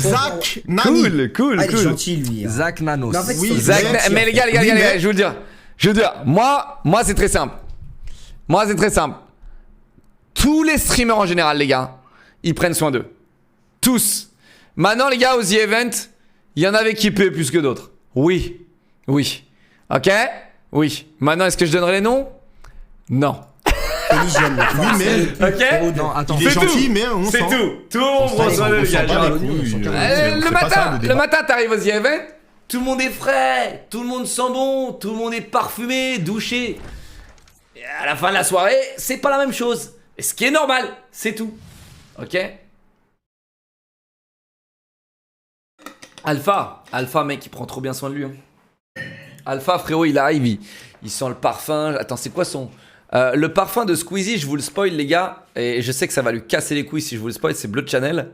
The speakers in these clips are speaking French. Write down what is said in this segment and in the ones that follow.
Zach Nani. Cool. Ah, il est gentil, lui. Zach Nanos. Mais en fait, Oui, Zach, mais les gars, mais- je veux dire, moi c'est très simple. Tous les streamers en général, les gars, ils prennent soin d'eux. Tous. Maintenant, les gars, aux The Event, il y en avait qui paient plus que d'autres. Oui. Ok? Oui. Maintenant, est-ce que je donnerai les noms? Non. L'hygiène. Oui, mais Ok? Non, attends. il est C'est gentil, tout. mais on C'est sent. tout. Tout le monde prend soin d'eux, les gars. Genre, le matin, t'arrives aux The Event, tout le monde est frais, tout le monde sent bon, tout le monde est parfumé, douché. Et à la fin de la soirée, c'est pas la même chose. Et ce qui est normal, c'est tout. Ok? Alpha, mec, il prend trop bien soin de lui. Hein. Alpha, frérot, il arrive, il sent le parfum. Attends, c'est quoi son... le parfum de Squeezie, je vous le spoil, les gars. Et je sais que ça va lui casser les couilles si je vous le spoil, c'est Blood Channel.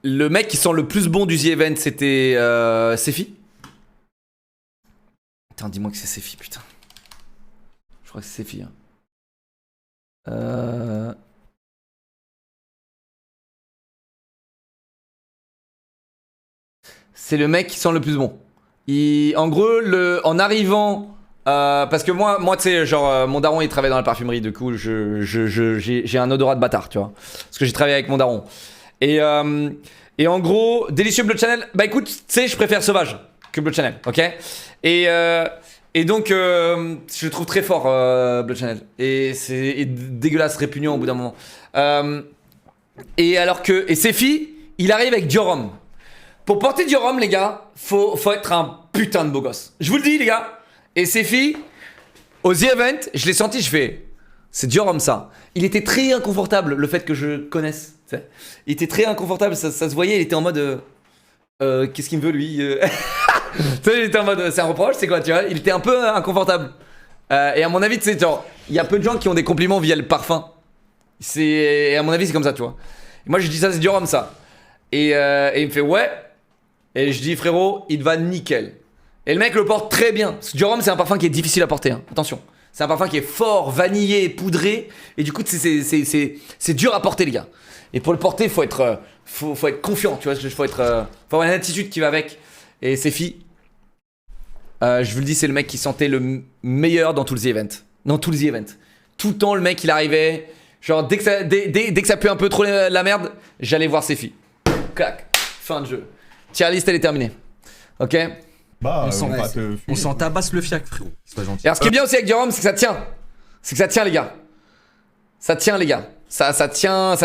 Le mec qui sent le plus bon du The Event, c'était Sefi. Attends, dis-moi que c'est Sefi, putain. Je crois que c'est Sefi. Hein. C'est le mec qui sent le plus bon. En gros, en arrivant... parce que moi tu sais, genre, mon daron il travaille dans la parfumerie, du coup j'ai un odorat de bâtard, tu vois. Parce que j'ai travaillé avec mon daron. Et en gros, délicieux Blood Channel, bah écoute, tu sais, je préfère Sauvage que Blood Channel, ok. Et donc, je le trouve très fort, Blood Channel. Et c'est dégueulasse, répugnant au bout d'un moment. Et alors que... Et Sefi, il arrive avec Dior Homme. Pour porter Dior Homme, les gars, faut être un putain de beau gosse. Je vous le dis, les gars. Et Sefi, au The Event, je l'ai senti, je fais... C'est Dior Homme, ça. Il était très inconfortable, le fait que je connaisse. Tu sais. Il était très inconfortable, ça se voyait, il était en mode... qu'est-ce qu'il me veut, lui? Tu sais, il était en mode... C'est un reproche, c'est quoi, tu vois? Il était un peu inconfortable. Et à mon avis, tu sais, genre... Il y a peu de gens qui ont des compliments via le parfum. Et à mon avis, c'est comme ça, tu vois. Et moi, je dis ça, c'est Dior Homme, ça. Et il me fait, ouais... Et je dis, frérot, il te va nickel. Et le mec le porte très bien. Parce que Dior Homme, c'est un parfum qui est difficile à porter. Hein. Attention. C'est un parfum qui est fort, vanillé, poudré. Et du coup, c'est dur à porter, les gars. Et pour le porter, faut être confiant. Tu vois, faut avoir une attitude qui va avec. Et Sefi, je vous le dis, c'est le mec qui sentait le meilleur dans tout le The Event. Dans tout le The Event. Tout le temps, le mec, il arrivait. Genre, dès que ça pue un peu trop la merde, j'allais voir Sefi. Clac. Fin de jeu. Tier list, elle est terminée. Ok? Bah, On s'en tabasse le fiac, frérot. C'est pas gentil. Et alors, ce qui est bien aussi avec Dior Homme, c'est que ça tient. C'est que ça tient, les gars. Ça tient, les gars. Ça tient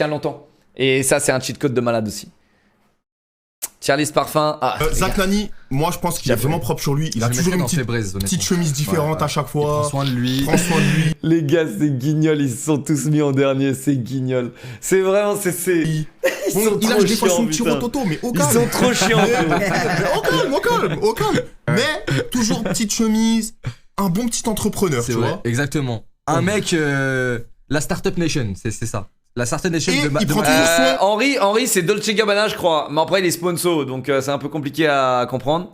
longtemps. Et ça, c'est un cheat code de malade aussi. Tier list parfum. Zach Nani, moi je pense qu'il est vraiment propre sur lui. Il a toujours une petite chemise différente à chaque fois. Prends soin de lui. Les gars, c'est guignol. Ils se sont tous mis en dernier. C'est guignol. C'est vraiment. Il lâche des fois son petit rototo, mais au calme. Ils sont trop chiants. Au calme. Mais toujours petite chemise, un bon petit entrepreneur, tu vois. Exactement. Un mec, la Startup Nation, c'est ça. La Startup Nation Et de il prend toujours soin. Henri, c'est Dolce Gabbana, je crois. Mais après, il est sponsor, donc c'est un peu compliqué à comprendre.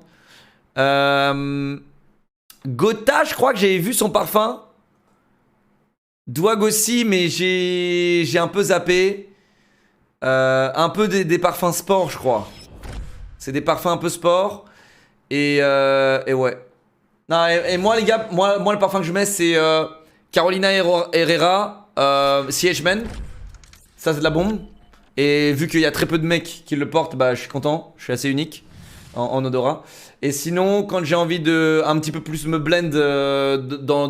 Gotha, je crois que j'avais vu son parfum. Douag aussi, mais j'ai un peu zappé. Un peu des parfums sport, je crois. C'est des parfums un peu sport. Et ouais. Non, et moi, les gars, moi, le parfum que je mets, c'est Carolina Herrera, CH-Men. Ça, c'est de la bombe. Et vu qu'il y a très peu de mecs qui le portent, bah, je suis content. Je suis assez unique en odorat. Et sinon, quand j'ai envie de un petit peu plus me blend dans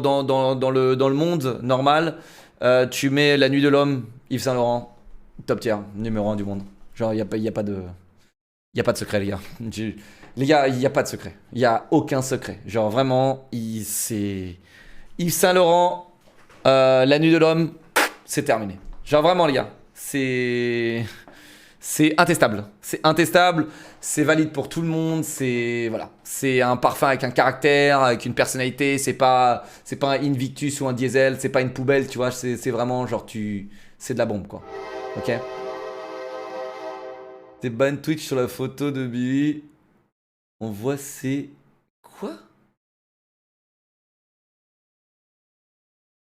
le monde normal, tu mets La Nuit de l'Homme, Yves Saint Laurent. Top tier, numéro 1 du monde. Genre, il n'y a pas de secret, les gars. Les gars, il n'y a pas de secret. Il n'y a aucun secret. Genre, vraiment, c'est Yves Saint Laurent, La Nuit de l'Homme, c'est terminé. Genre, vraiment, les gars, c'est intestable. C'est intestable, c'est valide pour tout le monde. Voilà. C'est un parfum avec un caractère, avec une personnalité. C'est pas un Invictus ou un Diesel, c'est pas une poubelle, tu vois. C'est vraiment, genre, c'est de la bombe, quoi. Ok. T'es ban Twitch sur la photo de Billy. On voit c'est... Quoi?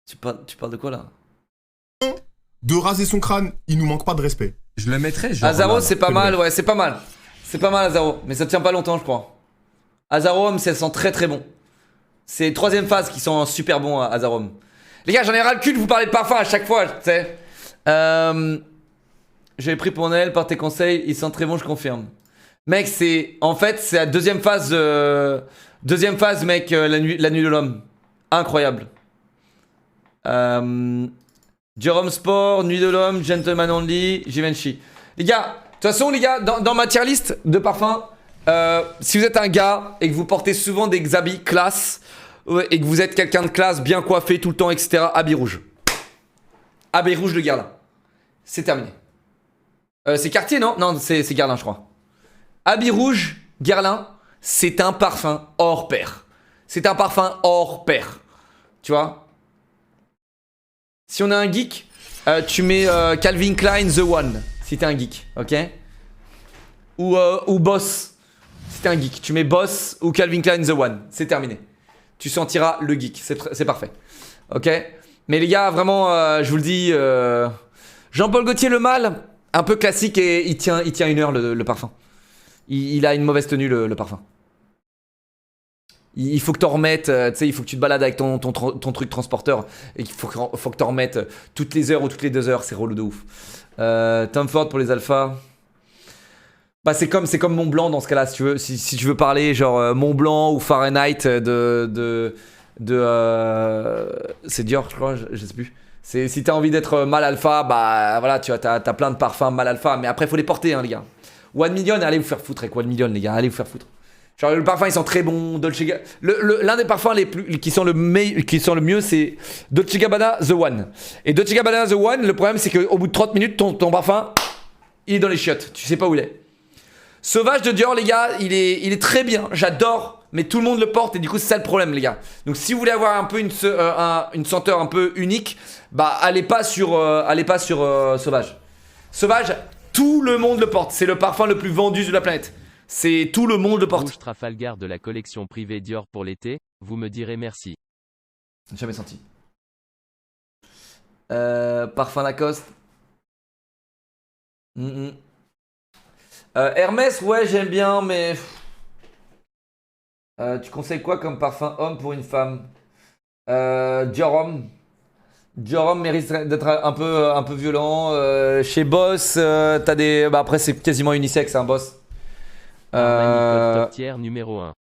Tu parles de quoi là? de raser son crâne, il nous manque pas de respect. Je le mettrais genre. Azaro, là, c'est pas mal, ouais, c'est pas mal. C'est pas mal, Azaro. Mais ça tient pas longtemps, je crois. Azarom, ça sent très très bon. C'est troisième phase qui sent super bon, Azarom. Les gars, j'en ai ras le cul de vous parler de parfum à chaque fois, tu sais. J'avais pris pour Noël par tes conseils, il sent très bon, je confirme. Mec, c'est. En fait, c'est la deuxième phase. Deuxième phase, mec, la nuit de l'homme. Incroyable. Jérôme Sport, Nuit de l'homme, Gentleman Only, Givenchy. Les gars, de toute façon, les gars, dans ma tier list de parfums, si vous êtes un gars et que vous portez souvent des habits classe et que vous êtes quelqu'un de classe, bien coiffé tout le temps, etc., habit rouge. Habit rouge de Guerlain. C'est terminé. C'est Cartier, non? Non, c'est Guerlain, je crois. Habit rouge, Guerlain, c'est un parfum hors pair. C'est un parfum hors pair. Tu vois? Si on a un geek, tu mets Calvin Klein The One. Si t'es un geek, ok? Ou Boss. Si t'es un geek, tu mets Boss ou Calvin Klein The One. C'est terminé. Tu sentiras le geek. C'est parfait. Ok? Mais les gars, vraiment, je vous le dis, Jean-Paul Gaultier le mâle, un peu classique et il tient 1 heure le parfum. Il a une mauvaise tenue le parfum. Il faut que t'en remettes, tu sais, il faut que tu te balades avec ton truc transporteur et il faut que t'en remettes toutes les heures ou toutes les 2 heures, c'est relou de ouf. Tom Ford pour les alphas. Bah c'est comme Mont Blanc dans ce cas-là, si tu veux, si tu veux parler genre Mont Blanc ou Fahrenheit c'est Dior, je crois, je sais plus. Si t'as envie d'être mal alpha, bah voilà, tu vois, t'as plein de parfums mal alpha, mais après faut les porter, hein, les gars. 1 Million, allez vous faire foutre avec 1 Million, les gars, allez vous faire foutre. Genre le parfum, ils sont très bons. Dolce Gabbana, l'un des parfums les plus qui sont le mieux, c'est Dolce Gabbana The One. Et Dolce Gabbana The One, le problème c'est qu'au bout de 30 minutes, ton parfum, il est dans les chiottes. Tu sais pas où il est. Sauvage de Dior, les gars, il est très bien. J'adore, mais tout le monde le porte et du coup c'est ça le problème, les gars. Donc si vous voulez avoir un peu une senteur un peu unique, bah allez pas sur Sauvage. Sauvage, tout le monde le porte. C'est le parfum le plus vendu de la planète. C'est tout le monde le porte. Rouge Trafalgar de la collection privée Dior pour l'été, vous me direz merci. Jamais senti. Parfum Lacoste. Hermès, ouais, j'aime bien, mais. Tu conseilles quoi comme parfum homme pour une femme? Dior Homme. Dior Homme mérite d'être un peu violent. Chez Boss, t'as des. Bah après, c'est quasiment unisexe, hein, Boss. Top tier numéro 1.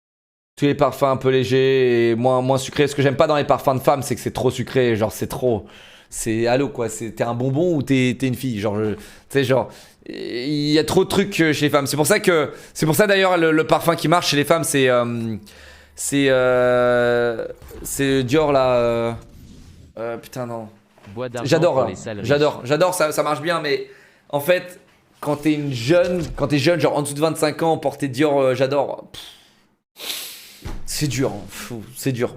Tous les parfums un peu légers et moins sucrés. Ce que j'aime pas dans les parfums de femmes, c'est que c'est trop sucré. Genre, c'est trop. C'est allô quoi. T'es un bonbon ou t'es une fille. Genre, tu sais, genre. Il y a trop de trucs chez les femmes. C'est pour ça d'ailleurs le parfum qui marche chez les femmes, c'est Dior là. Putain, non. J'adore, ça marche bien, mais en fait. Quand t'es jeune, genre en dessous de 25 ans, porter Dior, j'adore. C'est dur, hein. C'est dur.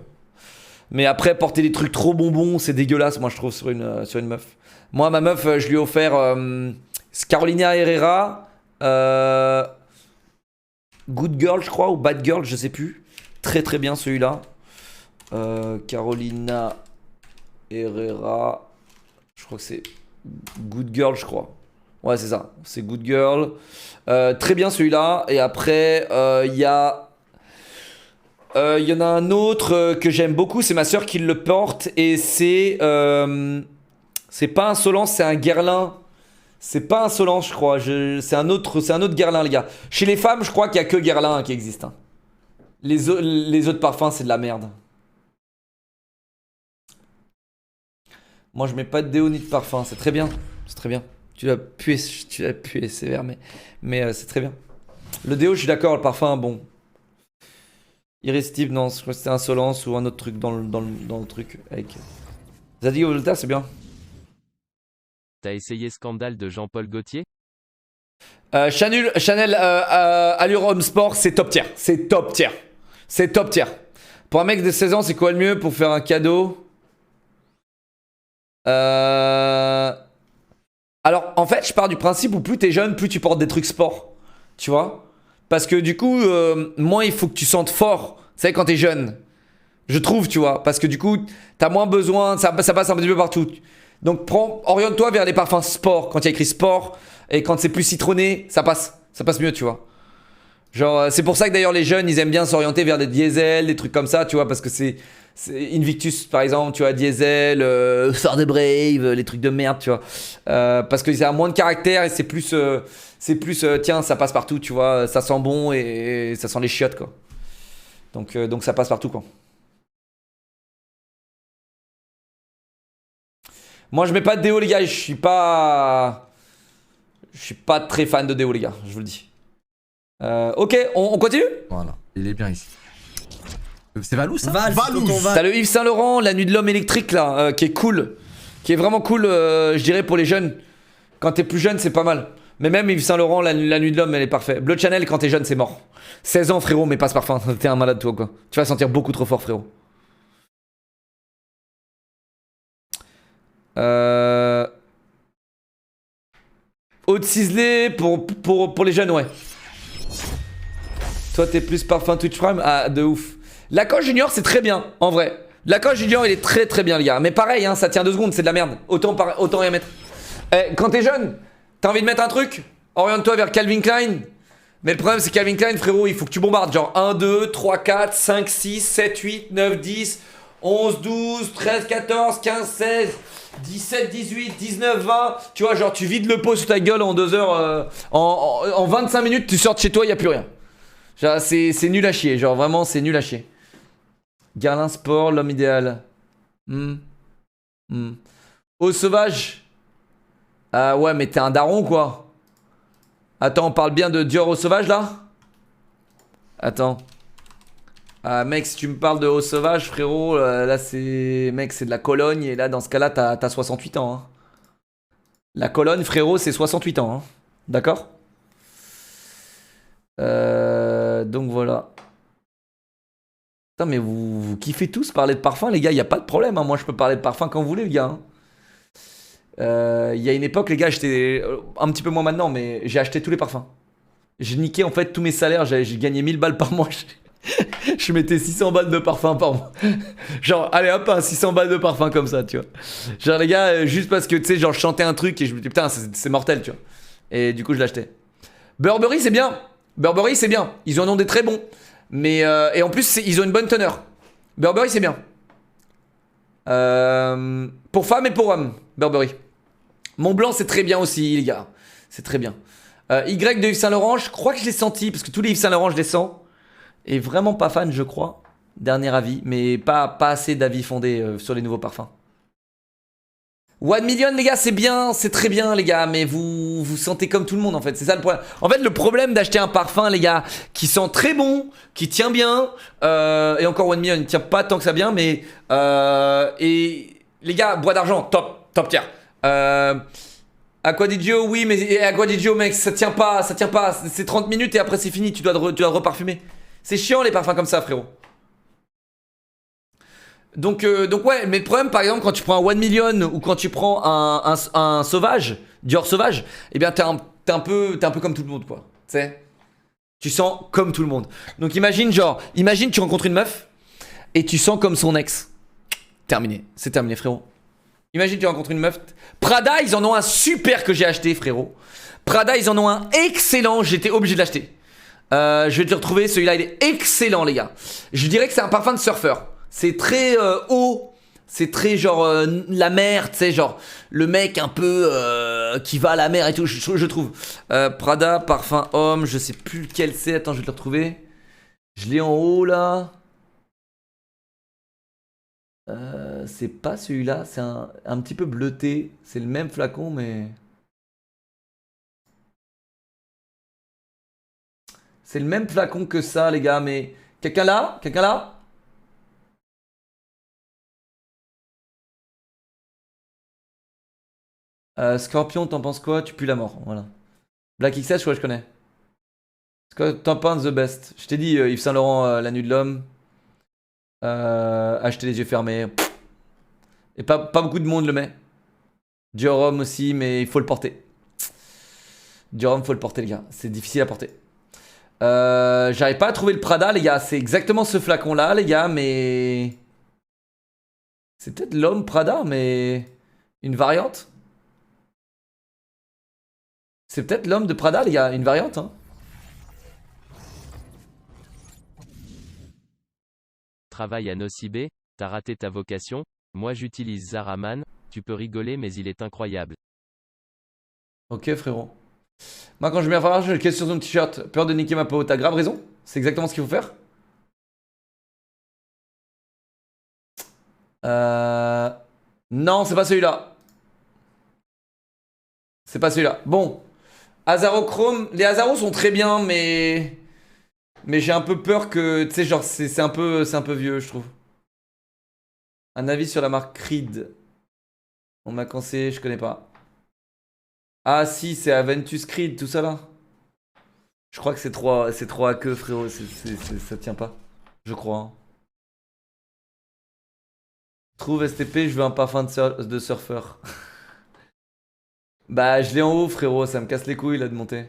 Mais après, porter des trucs trop bonbons, c'est dégueulasse, moi je trouve, sur une meuf. Moi, ma meuf, je lui ai offert Carolina Herrera, Good Girl, je crois, ou Bad Girl, je sais plus. Très très bien celui-là. Carolina Herrera, je crois que c'est Good Girl, je crois. Ouais, c'est ça, c'est Good Girl. Très bien celui-là. Et après, il y en a un autre que j'aime beaucoup, c'est ma soeur qui le porte. Et c'est pas Insolence, c'est un Guerlain. C'est pas Insolence, je crois. C'est un autre Guerlain, les gars. Chez les femmes, je crois qu'il y a que Guerlain qui existe. Hein. Les autres parfums, c'est de la merde. Moi, je mets pas de déo ni de parfum. C'est très bien. C'est très bien. Tu l'as pué sévère, mais c'est très bien. Le déo, je suis d'accord, le parfum, bon. Irrésistible, non, je crois que c'était Insolence ou un autre truc dans le truc avec. Zadig Volta, c'est bien. T'as essayé Scandale de Jean-Paul Gaultier? Chanel Allure Homme Sport, c'est top tier. C'est top tier. C'est top tier. Pour un mec de 16 ans, c'est quoi le mieux pour faire un cadeau? Alors, en fait, je pars du principe où plus t'es jeune, plus tu portes des trucs sport. Tu vois? Parce que du coup, moins il faut que tu sentes fort. Tu sais, quand t'es jeune. Je trouve, tu vois. Parce que du coup, t'as moins besoin. Ça passe un petit peu partout. Donc oriente-toi vers les parfums sport. Quand il y a écrit sport et quand c'est plus citronné, ça passe mieux, tu vois. Genre, c'est pour ça que d'ailleurs les jeunes, ils aiment bien s'orienter vers des diesel, des trucs comme ça, tu vois, parce que c'est Invictus par exemple, tu vois, diesel, Far the Brave, les trucs de merde, tu vois. Parce que ça a moins de caractère et c'est plus, tiens, ça passe partout, tu vois, ça sent bon et ça sent les chiottes, quoi. Donc ça passe partout, quoi. Moi, je mets pas de déo, les gars, je suis pas très fan de déo, les gars, je vous le dis. Ok, on continue? Voilà, il est bien ici. C'est Valou ça? Valou. T'as le Yves Saint Laurent, la nuit de l'homme électrique là, qui est cool. Qui est vraiment cool, je dirais, pour les jeunes. Quand t'es plus jeune, c'est pas mal. Mais même Yves Saint Laurent, la nuit de l'homme, elle est parfaite. Bleu Chanel, quand t'es jeune, c'est mort. 16 ans, frérot, mais pas ce parfum. T'es un malade, toi, quoi. Tu vas sentir beaucoup trop fort, frérot. Haute ciselée pour les jeunes, ouais. Toi, t'es plus parfum Twitch Prime? Ah, de ouf. Lacoste Junior, c'est très bien, en vrai. Lacoste Junior, il est très très bien, les gars. Mais pareil, hein, ça tient 2 secondes, c'est de la merde. Autant rien mettre. Quand t'es jeune, t'as envie de mettre un truc, oriente-toi vers Calvin Klein. Mais le problème, c'est Calvin Klein, frérot, il faut que tu bombardes. Genre 1, 2, 3, 4, 5, 6, 7, 8, 9, 10, 11, 12, 13, 14, 15, 16, 17, 18, 19, 20. Tu vois, genre, tu vides le pot sur ta gueule en 2 heures. En 25 minutes, tu sors de chez toi, il n'y a plus rien. Genre, c'est nul à chier. Genre, vraiment, c'est nul à chier. Garlin Sport, l'homme idéal. Eau sauvage. Ah ouais, mais t'es un daron, quoi. Attends, on parle bien de Dior Eau sauvage, là? Attends. Ah, mec, si tu me parles de Eau sauvage, frérot, là, c'est... Mec, c'est de la Cologne. Et là, dans ce cas-là, t'as 68 ans. Hein. La Cologne, frérot, c'est 68 ans. Hein. D'accord? Donc, voilà. Putain, mais vous kiffez tous parler de parfum, les gars. Il n'y a pas de problème. Hein. Moi, je peux parler de parfum quand vous voulez, les gars. Hein. Il y a une époque, les gars, j'étais un petit peu moins maintenant, mais j'ai acheté tous les parfums. J'ai niqué en fait tous mes salaires. J'ai gagné 1000 balles par mois. Je mettais 600 balles de parfum par mois. Genre, allez hop, 600 balles de parfum comme ça, tu vois. Genre, les gars, juste parce que tu sais, genre, je chantais un truc et je me dis putain, c'est mortel, tu vois. Et du coup, je l'achetais. Burberry, c'est bien. Burberry, c'est bien. Ils en ont des très bons. Mais, et en plus, ils ont une bonne teneur. Burberry, c'est bien. Pour femmes et pour hommes, Burberry. Montblanc, c'est très bien aussi, les gars. C'est très bien. Y de Yves Saint Laurent, je crois que je l'ai senti, parce que tous les Yves Saint Laurent, je les sens. Et vraiment pas fan, je crois. Dernier avis, mais pas assez d'avis fondés sur les nouveaux parfums. 1 million, les gars, c'est bien, c'est très bien, les gars, mais vous sentez comme tout le monde, en fait. C'est ça le problème. En fait, le problème d'acheter un parfum, les gars, qui sent très bon, qui tient bien, et encore 1 million, il ne tient pas tant que ça bien, mais... et les gars, Bois d'Argent, top tier. Aquadigio, oui, mais Aquadigio, mec, ça tient pas. C'est 30 minutes et après c'est fini, tu dois reparfumer. C'est chiant les parfums comme ça, frérot. Donc ouais, mais le problème, par exemple, quand tu prends un 1 million ou quand tu prends un sauvage, Dior sauvage, eh bien t'es un peu comme tout le monde, quoi. Tu sais, tu sens comme tout le monde. Donc imagine tu rencontres une meuf et tu sens comme son ex. Terminé, c'est terminé, frérot. Imagine tu rencontres une meuf. Prada, ils en ont un super que j'ai acheté, frérot. Prada, ils en ont un excellent, j'étais obligé de l'acheter. Je vais te le retrouver, celui-là il est excellent, les gars. Je dirais que c'est un parfum de surfeur. C'est très haut, c'est très genre la mer, tu sais, genre le mec un peu qui va à la mer et tout, je trouve. Prada, parfum homme, je sais plus lequel c'est, attends, je vais te le retrouver. Je l'ai en haut là. C'est pas celui-là, c'est un petit peu bleuté. C'est le même flacon, mais... C'est le même flacon que ça, les gars, mais... Quelqu'un là? Scorpion, t'en penses quoi? Tu pues la mort, voilà. Black XS, je connais. T'en penses the best? Je t'ai dit, Yves Saint Laurent, la nuit de l'homme. Acheter les yeux fermés. Et pas beaucoup de monde le met. Dior Homme aussi, mais il faut le porter. Dior Homme, faut le porter, les gars. C'est difficile à porter. J'arrive pas à trouver le Prada, les gars. C'est exactement ce flacon-là, les gars, mais... C'est peut-être l'homme Prada, mais... Une variante? C'est peut-être l'homme de Prada, les gars, une variante, hein. Travail à Nocibé, t'as raté ta vocation. Moi j'utilise Zaraman, tu peux rigoler mais il est incroyable. Ok, frérot. Moi, quand je mets un farage, j'ai question sur ton t-shirt. Peur de niquer ma peau. T'as grave raison. C'est exactement ce qu'il faut faire. Non, c'est pas celui-là. C'est pas celui-là. Bon. Azarochrome. Les Azaros sont très bien, mais. Mais j'ai un peu peur que. Tu sais, genre, c'est un peu vieux, je trouve. Un avis sur la marque Creed. On m'a conseillé, je connais pas. Ah si, c'est Aventus Creed, tout ça là. Je crois que c'est trop à queue, frérot. Ça tient pas. Je crois. Hein. Trouve STP, je veux un parfum de surfeur. Bah, je l'ai en haut, frérot. Ça me casse les couilles là de monter.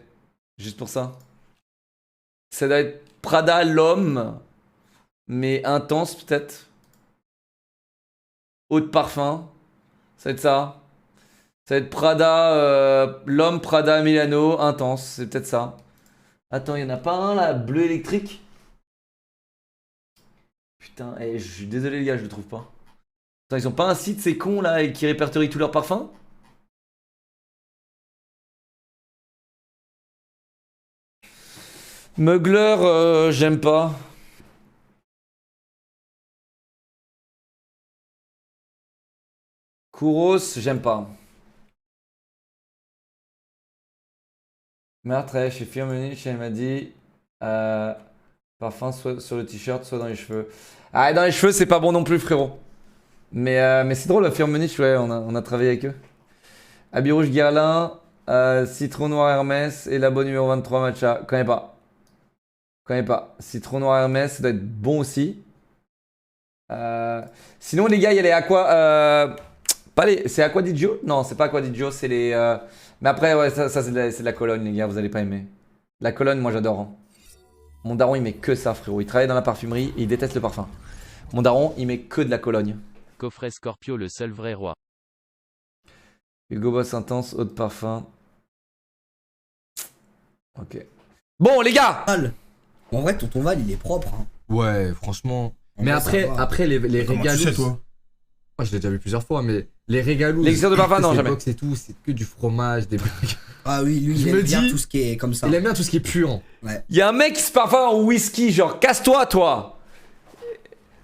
Juste pour ça. Ça doit être Prada l'homme. Mais intense peut-être. Eau de parfum. Ça va être ça. Ça va être Prada, l'homme Prada Milano, intense, c'est peut-être ça. Attends, il y en a pas un là, bleu électrique? Putain, je suis désolé les gars, je le trouve pas. Attends, ils ont pas un site ces cons là et qui répertorient tous leurs parfums? Mugler, j'aime pas. Kouros, j'aime pas. Meurtre, chez Firmenich, elle m'a dit parfum soit sur le t-shirt, soit dans les cheveux. Ah, dans les cheveux, c'est pas bon non plus, frérot. Mais c'est drôle, la Firmenich, ouais, on a travaillé avec eux. Habit rouge Guerlain, citron noir Hermès et la bonne numéro 23 matcha. Connais pas. Connais pas. Citron noir Hermès, ça doit être bon aussi. Sinon, les gars, il y a les Aqua. C'est Aqua di Gio? Non, c'est pas Aqua di Gio, c'est les. Mais après, ouais, ça c'est de la Cologne, les gars, vous allez pas aimer. La Cologne, moi j'adore. Hein. Mon daron, il met que ça, frérot. Il travaille dans la parfumerie et il déteste le parfum. Mon daron, il met que de la Cologne. Coffret Scorpio, le seul vrai roi. Hugo Boss intense, eau de parfum. Ok. Bon, les gars! En vrai, tonton Val, il est propre. Hein. Ouais, franchement. En Mais vrai, après les Comment tu régalous. sais, toi? Moi, je l'ai déjà vu plusieurs fois, mais les régalous. L'élixir de parfum, non, jamais. C'est tout, c'est que du fromage, des trucs. Ah oui, lui, Je il me aime bien dis- tout ce qui est comme ça. Il aime bien tout ce qui est puant. Il y a un mec qui se parfum en whisky, genre, casse-toi, toi!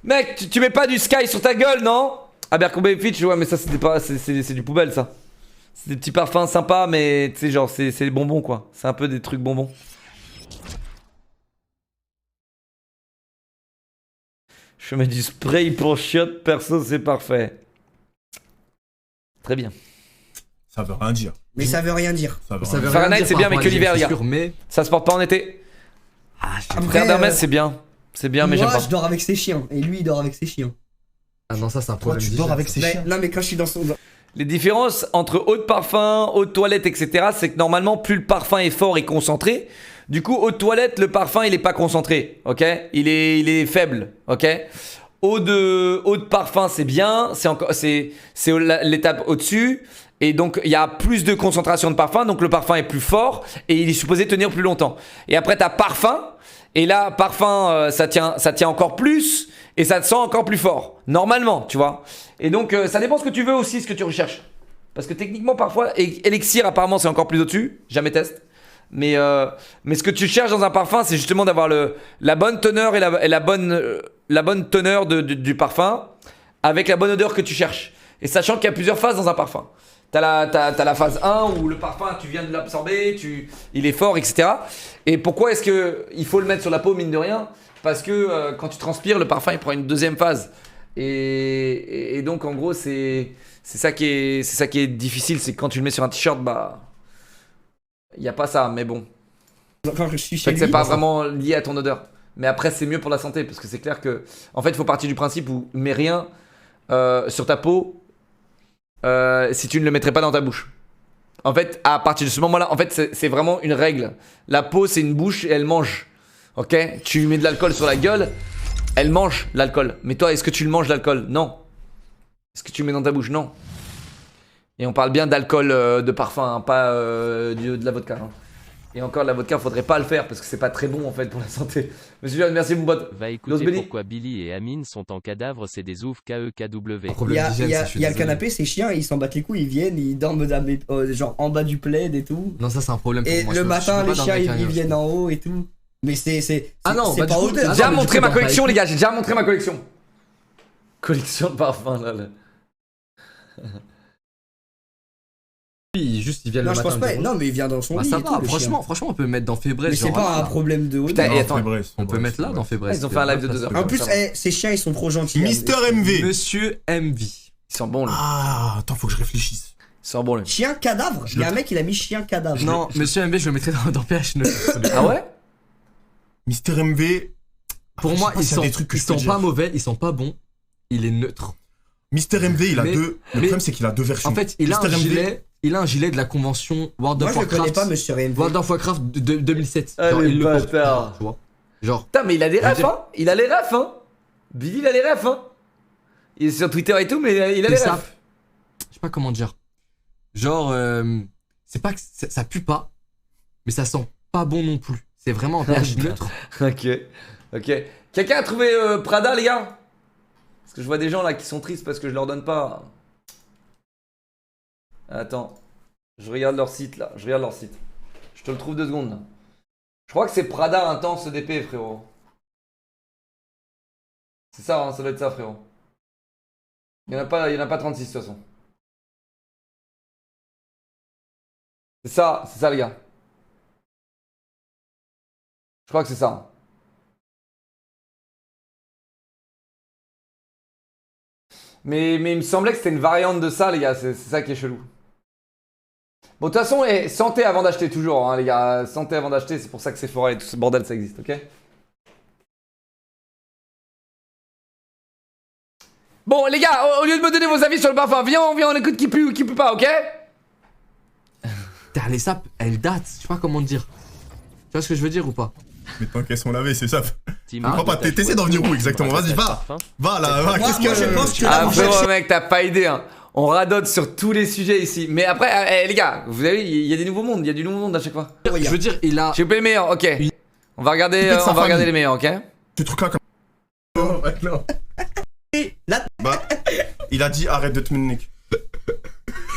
Mec, tu mets pas du Sky sur ta gueule, non? Abercrombie Fitch, ouais, mais ça, c'était pas. C'est du poubelle, ça. C'est des petits parfums sympas, mais tu sais, genre, c'est des bonbons, quoi. C'est un peu des trucs bonbons. Je mets du spray pour chiottes, perso, c'est parfait. Très bien. Ça veut rien dire. Mais ça veut rien dire. Ça veut Ça rien veut dire. rien Fahrenheit, dire c'est par bien, rapport mais à que l'hiver, les gars. chaussures, mais. Ça se porte pas en été. Ah, je sais pas. Après, Frère d'Hermès, c'est bien. C'est bien, mais j'aime moi, pas. je dors avec ses chiens. Et lui, il dort avec ses chiens. Ah non, ça c'est un Toi, problème. tu d'hygiène, dors avec ça. ces chiens. Non, mais quand je suis dans son. Les différences entre eau de parfum, eau de toilette, etc., c'est que normalement, plus le parfum est fort et concentré, du coup, eau de toilette, le parfum, il est pas concentré, ok? Il est faible, ok? Eau de parfum, c'est bien, c'est l'étape au-dessus, et donc il y a plus de concentration de parfum, donc le parfum est plus fort et il est supposé tenir plus longtemps. Et après, t'as parfum, et là, parfum, ça tient encore plus. Et ça te sent encore plus fort, normalement, tu vois. Et donc, ça dépend ce que tu veux aussi, ce que tu recherches. Parce que techniquement, parfois, Elixir, apparemment, c'est encore plus au-dessus. Jamais test. Mais ce que tu cherches dans un parfum, c'est justement d'avoir la bonne teneur et la bonne teneur du parfum avec la bonne odeur que tu cherches. Et sachant qu'il y a plusieurs phases dans un parfum. T'as la phase 1 où le parfum, tu viens de l'absorber, il est fort, etc. Et pourquoi est-ce qu'il faut le mettre sur la peau, mine de rien ? Parce que quand tu transpires, le parfum il prend une deuxième phase. Et donc en gros c'est ça qui est difficile, c'est que quand tu le mets sur un t-shirt, bah il y a pas ça, mais bon. Quand je suis En chez fait, lui. c'est pas vraiment lié à ton odeur. Mais après c'est mieux pour la santé parce que c'est clair que en fait il faut partir du principe où mets rien sur ta peau si tu ne le mettrais pas dans ta bouche. En fait à partir de ce moment-là, en fait c'est vraiment une règle. La peau c'est une bouche et elle mange. Ok, tu mets de l'alcool sur la gueule, elle mange l'alcool. Mais toi, est-ce que tu le manges l'alcool? Non. Est-ce que tu le mets dans ta bouche? Non. Et on parle bien d'alcool de parfum, hein, pas de la vodka. Hein. Et encore, de la vodka, faudrait pas le faire parce que c'est pas très bon en fait pour la santé. Monsieur John, merci mon pote. Va Los écouter Belli. pourquoi Billy et Amine sont en cadavre, c'est des oufs KEKW. Il y a, il y a le canapé, c'est chiant, ils s'en battent les couilles, ils viennent, ils dorment genre en bas du plaid et tout. Non, ça c'est un problème pour Et moi. le matin, les chiens, ils viennent. viennent en haut et tout. Mais c'est Ah non, c'est bah, pas du coup, hauteur. J'ai déjà mais du montré coup, ma dans collection, Paris- les gars. J'ai déjà montré ma collection. Collection de parfums là. Juste, ils viennent Non, le je pense matin au pas. bureau. Non, mais il vient dans son Bah lit. ça et tout, va, le franchement, on peut mettre dans chien. Fébreze. Mais c'est genre, pas un là. problème de Putain, hauteur. et attends, On peut mettre là dans Fébreze. Ils ont fait un live de 2 heures. En plus, Ça va. ces chiens, ils sont trop gentils. Mister hein. MV. Monsieur MV. Ils sont bons, là. Ah, attends, faut que je réfléchisse. Ils sont bons, là. Chien cadavre. Il y a un mec, il a mis chien cadavre. Non, Monsieur MV, je le mettrais dans PH9. Ah ouais? Mister MV. Pour Après, moi, je sais pas ils s'il y a sont, des trucs que ils je peux sont dire. pas mauvais, ils sont pas bons. Il est neutre. Mister MV, il a Mais- deux. Le problème, c'est qu'il a deux versions. En fait, il a Mr. un MV, gilet. Il a un gilet de la convention World Moi, of je le connais Warcraft. pas, monsieur MV. World of Warcraft de 2007. Ah, Genre, les il le porte, bâtards. tu vois. Genre, Putain, mais il a des Je veux refs, dire- hein. Il a les refs, hein. Billy, il a les refs, hein. Il est sur Twitter et tout, mais il a les et ça, refs. je sais pas comment dire. Genre, c'est pas que ça pue pas, mais ça sent pas bon non plus. C'est vraiment un pH neutre. Ok. Ok. Quelqu'un a trouvé Prada, les gars? Parce que je vois des gens là qui sont tristes parce que je leur donne pas. Attends. Je regarde leur site là. Je regarde leur site. Je te le trouve 2 secondes là. Je crois que c'est Prada Intense EDP, frérot. C'est ça, hein, ça doit être ça, frérot. Il y en a pas 36 de toute façon. C'est ça, les gars. Je crois que c'est ça. Hein. Mais il me semblait que c'était une variante de ça, les gars. C'est ça qui est chelou. Bon, de toute façon, santé avant d'acheter toujours, hein, les gars. Santé avant d'acheter, c'est pour ça que Sephora et tout ce bordel, ça existe, ok? Bon, les gars, au lieu de me donner vos avis sur le parfum, viens, on écoute qui pue ou qui pue pas, ok? Putain, les sapes, elles datent. Je sais pas comment te dire. Tu vois ce que je veux dire ou pas? Mais tant qu'elles sont lavées, c'est ça. Team Je comprends pas, Arbitre, t'essaies d'en venir où exactement? Vas-y, va. parfum. Va là, va. Moi, Qu'est-ce moi, que je pense que Ah, là, frérot, mec, t'as pas idée, hein. On radote sur tous les sujets ici. Mais après, les gars, vous avez, il y a des nouveaux mondes, il y a du nouveau monde à chaque fois. Je veux dire, il a. J'ai oublié les meilleurs, ok. On va regarder, Peut-être sa on va regarder famille. les meilleurs, ok? Ce truc là comme. Non, non. Là, Bah, il a dit arrête de te nique.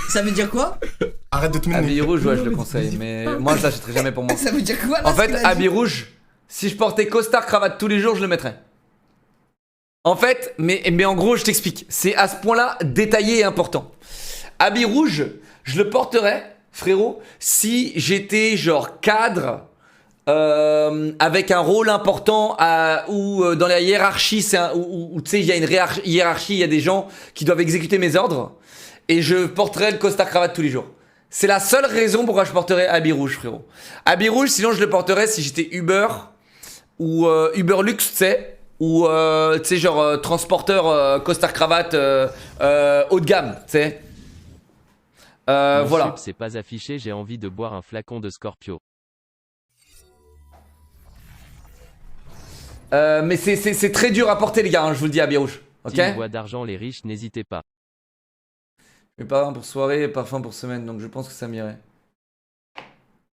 ça veut dire quoi? Arrête de te Habit nique. rouge, ouais, je le conseille, mais moi je l'achèterai jamais pour moi. Ça veut dire quoi là? En ce fait, qu'il a dit habit rouge, si je portais costard cravate tous les jours, je le mettrais. En fait, mais en gros, je t'explique. C'est à ce point-là détaillé et important. Habit rouge, je le porterais, frérot, si j'étais genre cadre. Avec un rôle important où dans la hiérarchie, où tu sais, il y a une hiérarchie, il y a des gens qui doivent exécuter mes ordres, et je porterai le costard cravate tous les jours. C'est la seule raison pourquoi je porterais habit rouge, frérot. Habit rouge, sinon je le porterais si j'étais Uber ou Uber Luxe, tu sais, ou tu sais, genre transporteur costard cravate haut de gamme, tu sais. Mon Voilà. sub, c'est pas affiché, j'ai envie de boire un flacon de Scorpio. Mais c'est très dur à porter, les gars, hein, je vous le dis, habit rouge. Ok? Team Voix d'argent, les riches, n'hésitez pas. Mais parfum pour soirée et parfum pour semaine, donc je pense que ça m'irait.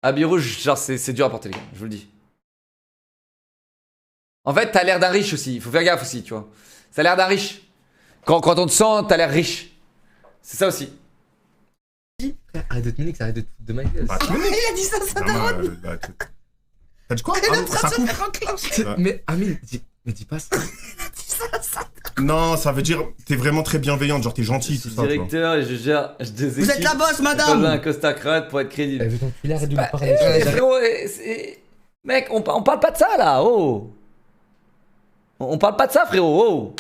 Habit rouge, genre c'est dur à porter, les gars, je vous le dis. En fait, t'as l'air d'un riche aussi, il faut faire gaffe aussi, tu vois. Ça a l'air d'un riche. Quand on te sent, t'as l'air riche. C'est ça aussi. Arrête de te niquer, arrête de te foutre de ma gueule. Bah, tu me niques. Il a dit ça, ça Non, daronne. bah, t'as dit quoi? Elle est en Ah, train ça de se coupe. faire enclencher. Ouais. Mais Amine, mais dis pas ça. Non, ça veut dire t'es vraiment très bienveillante, genre t'es gentil, Je tout suis ça. tu vois. directeur et je gère des équipes. Vous êtes la boss, J'ai pas besoin d'un madame. costard cravate pour être crédible. Elle veut t'enculer, arrête de Bah, lui parler. frérot, mec, on parle pas de ça là, oh. On parle pas de ça, frérot, oh.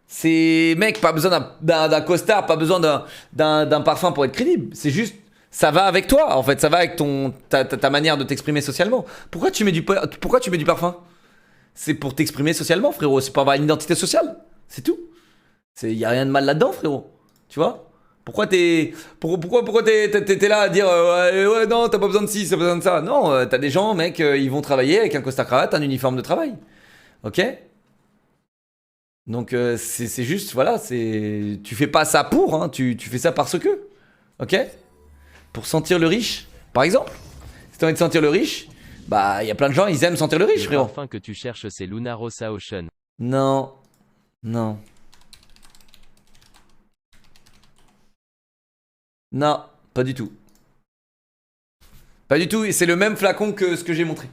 C'est, mec, pas besoin d'un costard, pas besoin d'un parfum pour être crédible. C'est juste, ça va avec toi, en fait, ça va avec ta manière de t'exprimer socialement. Pourquoi tu mets du parfum? C'est pour t'exprimer socialement, frérot. C'est pour avoir une identité sociale. C'est tout. Y a rien de mal là-dedans, frérot. Tu vois? Pourquoi t'es là à dire ouais non t'as pas besoin de ci, t'as pas besoin de ça. Non, t'as des gens, mec, ils vont travailler avec un costard cravate, un uniforme de travail. Ok? Donc c'est juste, voilà, tu fais pas ça pour, hein, tu fais ça parce que. Ok? Pour sentir le riche, par exemple. Si t'as envie de sentir le riche, bah, il y a plein de gens, ils aiment sentir le riche, Le frérot. parfum que tu cherches, c'est Luna Rossa Ocean. Non. Non. Non, pas du tout. Pas du tout, et c'est le même flacon que ce que j'ai montré.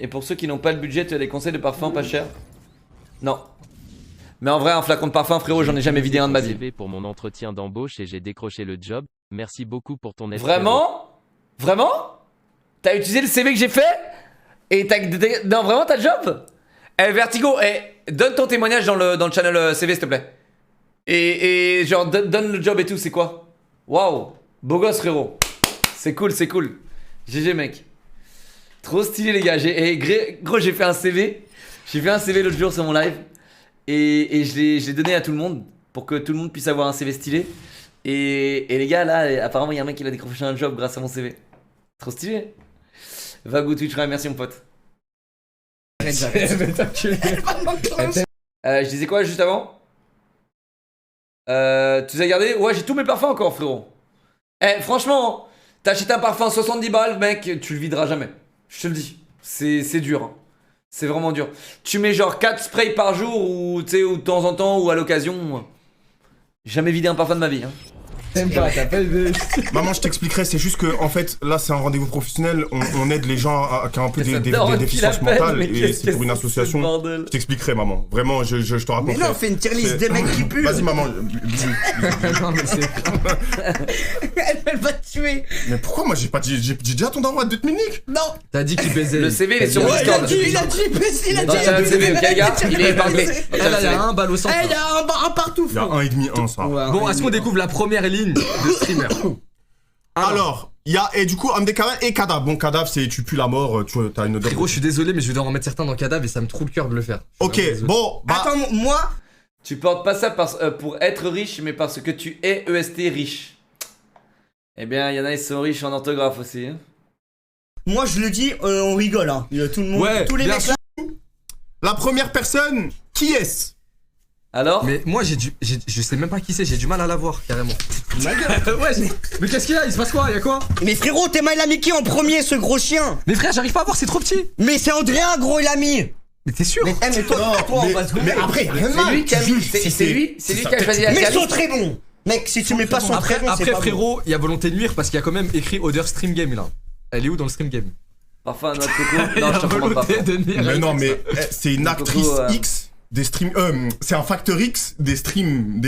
Et pour ceux qui n'ont pas le budget, tu as des conseils de parfum pas cher? Non. Mais en vrai, un flacon de parfum, frérot, j'en ai jamais vidé un de ma vie. CV pour mon entretien d'embauche et j'ai décroché le job. Merci beaucoup pour ton aide. Vraiment? Vraiment? T'as utilisé le CV que j'ai fait? Et non, vraiment, t'as le job? Eh, Vertigo, donne ton témoignage dans le channel CV, s'il te plaît. Et genre, donne le job et tout, c'est quoi? Waouh, beau gosse, frérot. C'est cool, c'est cool. GG, mec. Trop stylé, les gars. Gros, j'ai fait un CV. J'ai fait un CV l'autre jour sur mon live. Et je l'ai donné à tout le monde. Pour que tout le monde puisse avoir un CV stylé. Et les gars, là, apparemment, il y a un mec qui a décroché un job grâce à mon CV. Trop stylé. Va go Twitch, merci, mon pote. Je disais quoi juste avant? Tu les as gardés? Ouais, j'ai tous mes parfums encore, frérot. Franchement, t'achètes un parfum 70 balles, mec, tu le videras jamais. Je te le dis. C'est dur. Hein. C'est vraiment dur. Tu mets genre 4 sprays par jour ou tu sais, ou de temps en temps ou à l'occasion. J'ai jamais vidé un parfum de ma vie. Hein. T'aimes pas, t'as pas de... Maman, je t'expliquerai, c'est juste que, en fait, là, c'est un rendez-vous professionnel, on aide les gens qui ont un peu des déficiences mentales, et c'est pour une association. Je t'expliquerai, maman. Vraiment, je te raconterai. Mais non, on fait une tier list des mecs qui puent. Vas-y, maman. Non, mais c'est. Elle va te tuer. Mais pourquoi moi, j'ai déjà ton daron à 2 minutes? Non. T'as dit qu'il baisait. Le CV, il est sur Ouais, il Discord. a dit, il a Dans le channel CV, ok, gars, il est épinglé. Eh, là, il y a un balle au centre. Eh, il y a un partout, Il y a frérot. 1,5, ça. Ouais, Bon, est-ce qu'on découvre la première ligne de streamer? Alors, il y a, et du coup, Amdekara et Kadab. Bon, Kadab, c'est tu pues la mort, tu as une odeur. Frérot, je suis désolé, mais je vais devoir en mettre certains dans Cadavre et ça me trouve le cœur de le faire. Ok, bon, bah. Attends, moi, Tu portes pas ça pour être riche, mais parce que tu es EST riche. Eh bien, il y en a, ils sont riches en orthographe aussi. Hein. moi je le dis, on rigole, hein. Il y a tout le monde, Ouais, tous les bien mecs sûr. là. La première personne, qui est-ce? Alors? Mais moi, je sais même pas qui c'est, j'ai du mal à la voir, carrément. Ouais, mais qu'est-ce qu'il y a? Il se passe quoi? Il y a quoi? Mais frérot, t'es mal ami qui en premier, ce gros chien? Mais frère, j'arrive pas à voir, c'est trop petit. Mais c'est Andrea, gros, il a mis. Mais t'es sûr? Mais toi, on va se Mais après, rien de C'est mal. lui qui a mis. C'est lui ça, qui a choisi la Mais ils calice. sont très bons. Mec, si tu mets pas son Après, prénom, c'est pas frérot, il y a volonté de nuire parce qu'il y a quand même écrit Odeur Stream Game là. Elle est où dans le Stream Game? Parfum à noix de coco. Il y Non, a je te recommande pas. volonté de nuire. Mais non, mais c'est une actrice Coco, X des streams. C'est un facteur X des streams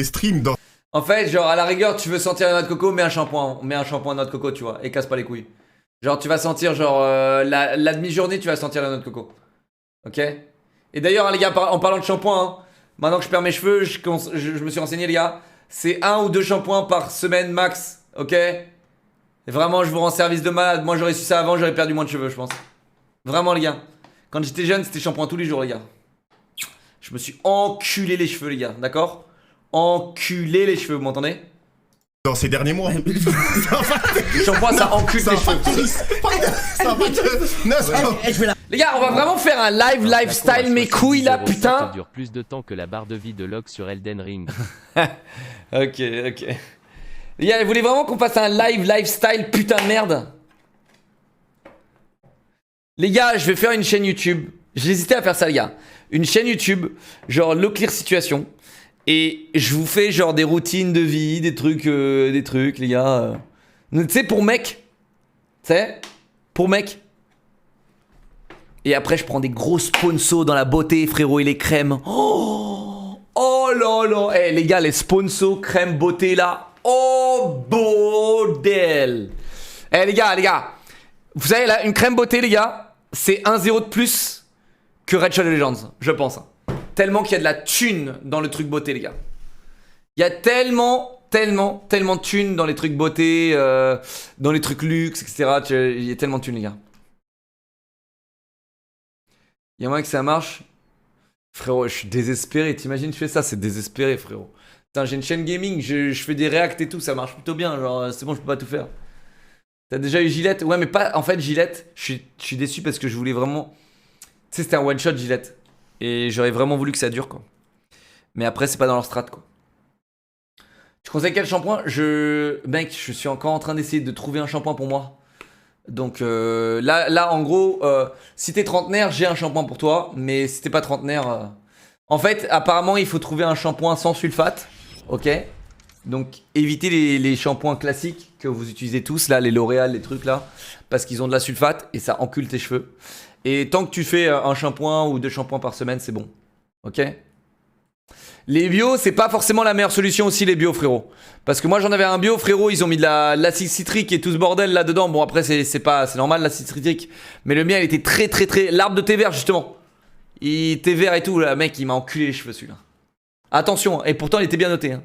dans. En fait, genre, à la rigueur, tu veux sentir la noix de coco, mets un shampoing à noix de coco, tu vois, et casse pas les couilles. Genre, tu vas sentir, genre, la demi-journée, tu vas sentir la noix de coco. Ok? Et d'ailleurs, hein, les gars, en parlant de shampoing, hein, maintenant que je perds mes cheveux, je me suis renseigné, les gars, c'est 1 ou 2 shampoings par semaine max, ok? Et vraiment, je vous rends service de malade. Moi, j'aurais su ça avant, j'aurais perdu moins de cheveux, je pense. Vraiment, les gars. Quand j'étais jeune, c'était shampoing tous les jours, les gars. Je me suis enculé les cheveux, les gars, d'accord? Enculé les cheveux, vous m'entendez? Dans ces derniers mois. Le shampoing, ça encule C'est les un cheveux. facteur X. C'est un facteur. Non, c'est un- Eh, je vais la... Les gars, on va vraiment faire un live lifestyle mes couilles là, Ça putain. dure plus de temps que la barre de vie de Locke sur Elden Ring. Ok. Les gars, vous voulez vraiment qu'on fasse un live lifestyle putain de merde? Les gars, je vais faire une chaîne YouTube. J'hésitais à faire ça, les gars. Une chaîne YouTube, genre Low Clear Situation. Et je vous fais genre des routines de vie, des trucs, les gars. Tu sais, pour mec. Tu sais? Pour mec. Et après, je prends des gros sponsors dans la beauté, frérot, et les crèmes. Oh là là. Eh, les gars, les sponsors crème beauté là. Oh, bordel. Eh, les gars. Vous savez, là, une crème beauté, les gars, c'est 1-0 de plus que Red Shadow Legends, je pense. Tellement qu'il y a de la thune dans le truc beauté, les gars. Il y a tellement de thune dans les trucs beauté, dans les trucs luxe, etc. Il y a tellement de thune, les gars. Il y a moyen que ça marche. Frérot, je suis désespéré. T'imagines, je fais ça, c'est désespéré, frérot. Putain, j'ai une chaîne gaming, je fais des reacts et tout, ça marche plutôt bien. Genre, c'est bon, je peux pas tout faire. T'as déjà eu Gillette? Ouais, mais pas. En fait, Gillette, je suis déçu parce que je voulais vraiment. Tu sais, c'était un one shot Gillette. Et j'aurais vraiment voulu que ça dure, quoi. Mais après, c'est pas dans leur strat, quoi. Tu conseilles quel shampoing? Mec, je suis encore en train d'essayer de trouver un shampoing pour moi. Donc là, en gros, si t'es trentenaire, j'ai un shampoing pour toi. Mais si t'es pas trentenaire... En fait, apparemment, il faut trouver un shampoing sans sulfate. Ok? Donc, évitez les shampoings classiques que vous utilisez tous, là, les L'Oréal, les trucs là. Parce qu'ils ont de la sulfate et ça encule tes cheveux. Et tant que tu fais un shampoing ou 2 shampoings par semaine, c'est bon. Ok? Les bio, c'est pas forcément la meilleure solution aussi, les bio, frérot. Parce que moi, j'en avais un bio, frérot, ils ont mis de l'acide citrique et tout ce bordel là-dedans. Bon, après, c'est normal, l'acide citrique. Mais le mien, il était très... L'arbre de thé vert, justement. Thé vert et tout, là, mec, il m'a enculé les cheveux, celui-là. Attention, et pourtant, il était bien noté. Hein.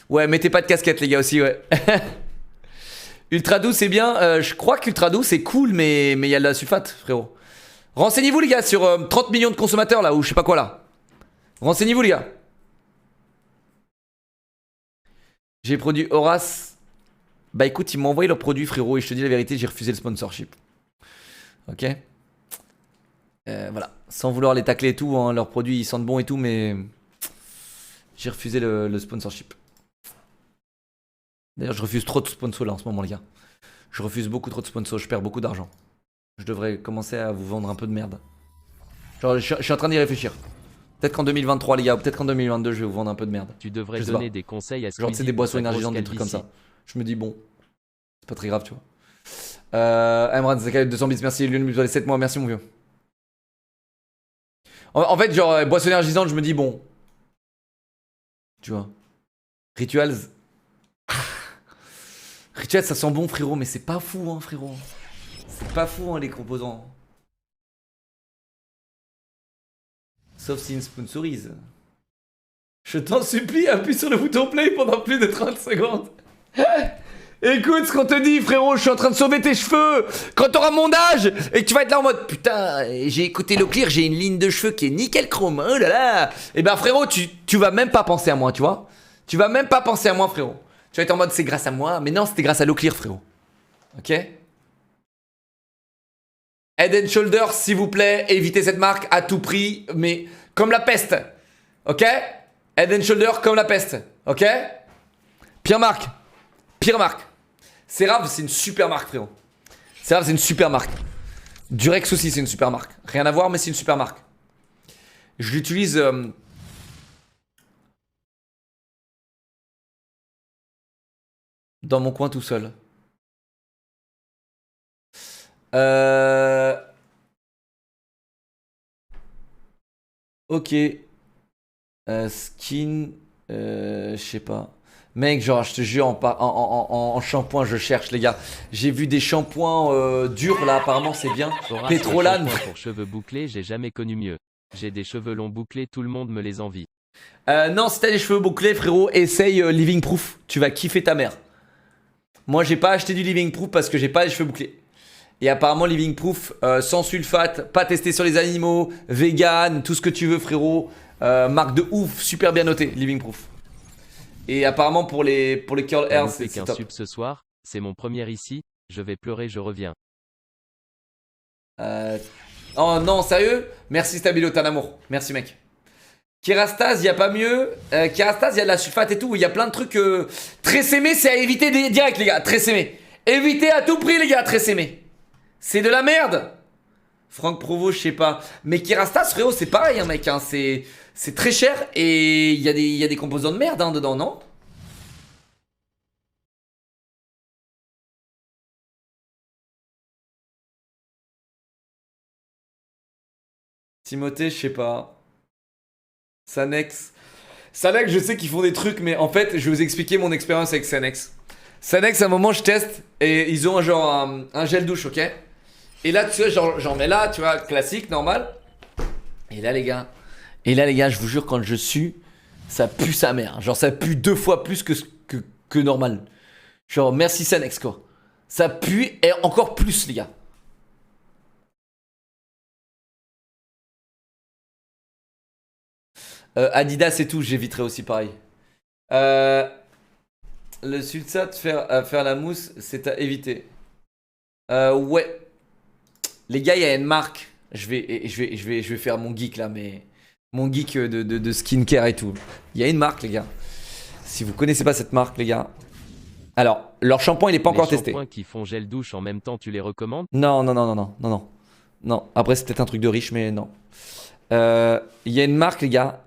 Ouais, mettez pas de casquette, les gars, aussi, ouais. Ultra doux, c'est bien. Je crois qu'Ultra doux, c'est cool, mais il y a de la sulfate, frérot. Renseignez-vous, les gars, sur 30 millions de consommateurs, là, ou je sais pas quoi, là. Renseignez-vous, les gars. J'ai produit Horace. Bah écoute, ils m'ont envoyé leurs produits, frérot, et je te dis la vérité, j'ai refusé le sponsorship. Ok. Voilà. Sans vouloir les tacler et tout, hein, leurs produits ils sentent bon et tout, mais j'ai refusé le sponsorship. D'ailleurs, je refuse trop de sponsors là en ce moment, les gars. Je refuse beaucoup trop de sponsors, je perds beaucoup d'argent. Je devrais commencer à vous vendre un peu de merde. Genre, je suis en train d'y réfléchir. Peut-être qu'en 2023, les gars, ou peut-être qu'en 2022, je vais vous vendre un peu de merde. Tu devrais donner des conseils à genre, c'est des boissons énergisantes, des trucs comme ça. Je me dis, bon, c'est pas très grave, tu vois. Emran, Zakaï, 200 bits, merci. Lune, 7 mois, merci, mon vieux. En fait, genre, boisson énergisante, je me dis, bon. Tu vois. Rituals. Rituals, ça sent bon, frérot, mais c'est pas fou, hein, frérot. C'est pas fou, hein, les composants. Sauf si une sponsorise. Je t'en supplie, appuie sur le bouton play pendant plus de 30 secondes. Écoute ce qu'on te dit, frérot, je suis en train de sauver tes cheveux. Quand t'auras mon âge et que tu vas être là en mode putain, j'ai écouté le clear, j'ai une ligne de cheveux qui est nickel chrome. Oh là là. Et ben frérot, tu vas même pas penser à moi, tu vois. Tu vas même pas penser à moi, frérot. Tu vas être en mode c'est grâce à moi, mais non, c'était grâce à l'eau clear, frérot. Ok. Head and Shoulders, s'il vous plaît, évitez cette marque à tout prix, mais comme la peste. Ok. Head and Shoulders comme la peste. Ok. Pire marque. Pire marque. Cerave, c'est une super marque, frérot. Cerave, c'est une super marque. Durex aussi, c'est une super marque. Rien à voir, mais c'est une super marque. Je l'utilise... dans mon coin tout seul. Ok. Skin... je sais pas. Mec, genre, je te jure, en shampoing, je cherche, les gars. J'ai vu des shampoings durs, là, apparemment, c'est bien. Pétrolane. Pour cheveux bouclés, j'ai jamais connu mieux. J'ai des cheveux longs bouclés, tout le monde me les envie. Non, si t'as des cheveux bouclés, frérot, essaye Living Proof. Tu vas kiffer ta mère. Moi, j'ai pas acheté du Living Proof parce que j'ai pas les cheveux bouclés. Et apparemment, Living Proof, sans sulfate, pas testé sur les animaux, vegan, tout ce que tu veux, frérot. Marque de ouf, super bien noté, Living Proof. Et apparemment pour les curl hairs, c'est qu'un top. sub ce soir, c'est mon premier ici, je vais pleurer, je reviens. Oh non, sérieux? Merci Stabilo, t'es un amour. Merci mec. Kerastase, y a pas mieux. Kerastase, y a de la sulfate et tout. Y a plein de trucs. Tresemme, c'est à éviter direct, les gars. Tresemme. Évitez à tout prix, les gars. Tresemme. C'est de la merde. Franck Provo, je sais pas. Mais Kerastase, frérot, c'est pareil, hein, mec. Hein. C'est très cher et il y a des composants de merde hein, dedans, non? Timothée, je sais pas. Sanex. Sanex, je sais qu'ils font des trucs, mais en fait, je vais vous expliquer mon expérience avec Sanex. Sanex, à un moment, je teste et ils ont un gel douche, ok? Et là, tu vois, j'en mets là, tu vois, classique, normal. Et là, les gars, je vous jure, quand je sue, ça pue sa mère. Genre, ça pue 2 fois plus que normal. Genre, merci Sanex, quoi. Ça pue et encore plus, les gars. Adidas et tout, j'éviterai aussi pareil. Le sulfate, faire la mousse, c'est à éviter. Ouais. Les gars, il y a une marque. je vais faire mon geek là, mais mon geek de skincare et tout. Il y a une marque, les gars. Si vous connaissez pas cette marque, les gars. Alors, leur shampoing, il est pas encore testé. Les shampoings qui font gel douche en même temps, tu les recommandes? Non. Non, après c'est peut-être un truc de riche, mais non. Il y a une marque, les gars.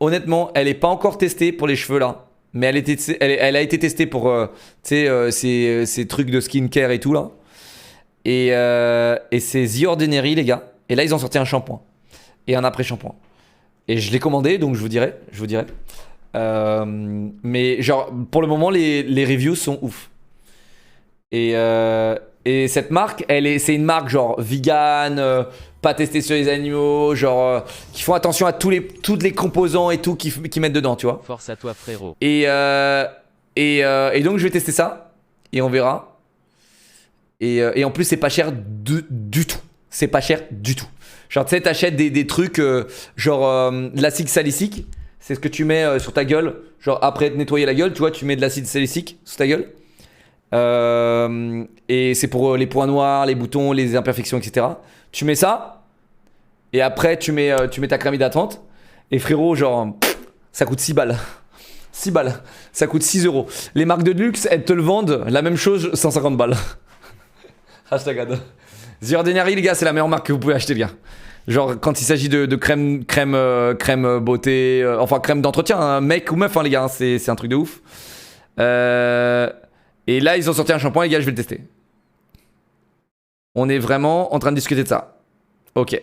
Honnêtement, elle est pas encore testée pour les cheveux là. Mais elle a été testée pour ces trucs de skincare et tout là. Et c'est The Ordinary, les gars. Et là, ils ont sorti un shampoing. Et un après-shampoing. Et je l'ai commandé, donc je vous dirai. Mais genre, pour le moment, les reviews sont ouf. Et cette marque, c'est une marque genre vegan, pas testée sur les animaux, genre qui font attention à tous les composants et tout qui mettent dedans, tu vois. Force à toi, frérot. Et donc je vais tester ça et on verra. Et en plus c'est pas cher du tout. C'est pas cher du tout. Genre tu sais t'achètes des trucs genre de l'acide salicylique. C'est ce que tu mets sur ta gueule. Genre après te nettoyer la gueule, tu vois, tu mets de l'acide salicylique sur ta gueule. Et c'est pour les points noirs, les boutons, les imperfections, etc. Tu mets ça. Et après tu mets ta crème hydratante. Et frérot, genre ça coûte 6 balles. 6 balles. Ça coûte 6 euros. Les marques de luxe, elles te le vendent la même chose, 150 balles. Hashtag ad. The Ordinary, les gars, c'est la meilleure marque que vous pouvez acheter, les gars. Genre, quand il s'agit de crème beauté, enfin crème d'entretien, hein, mec ou meuf, hein, les gars, hein, c'est un truc de ouf. Et là, ils ont sorti un shampoing, les gars, je vais le tester. On est vraiment en train de discuter de ça. Ok.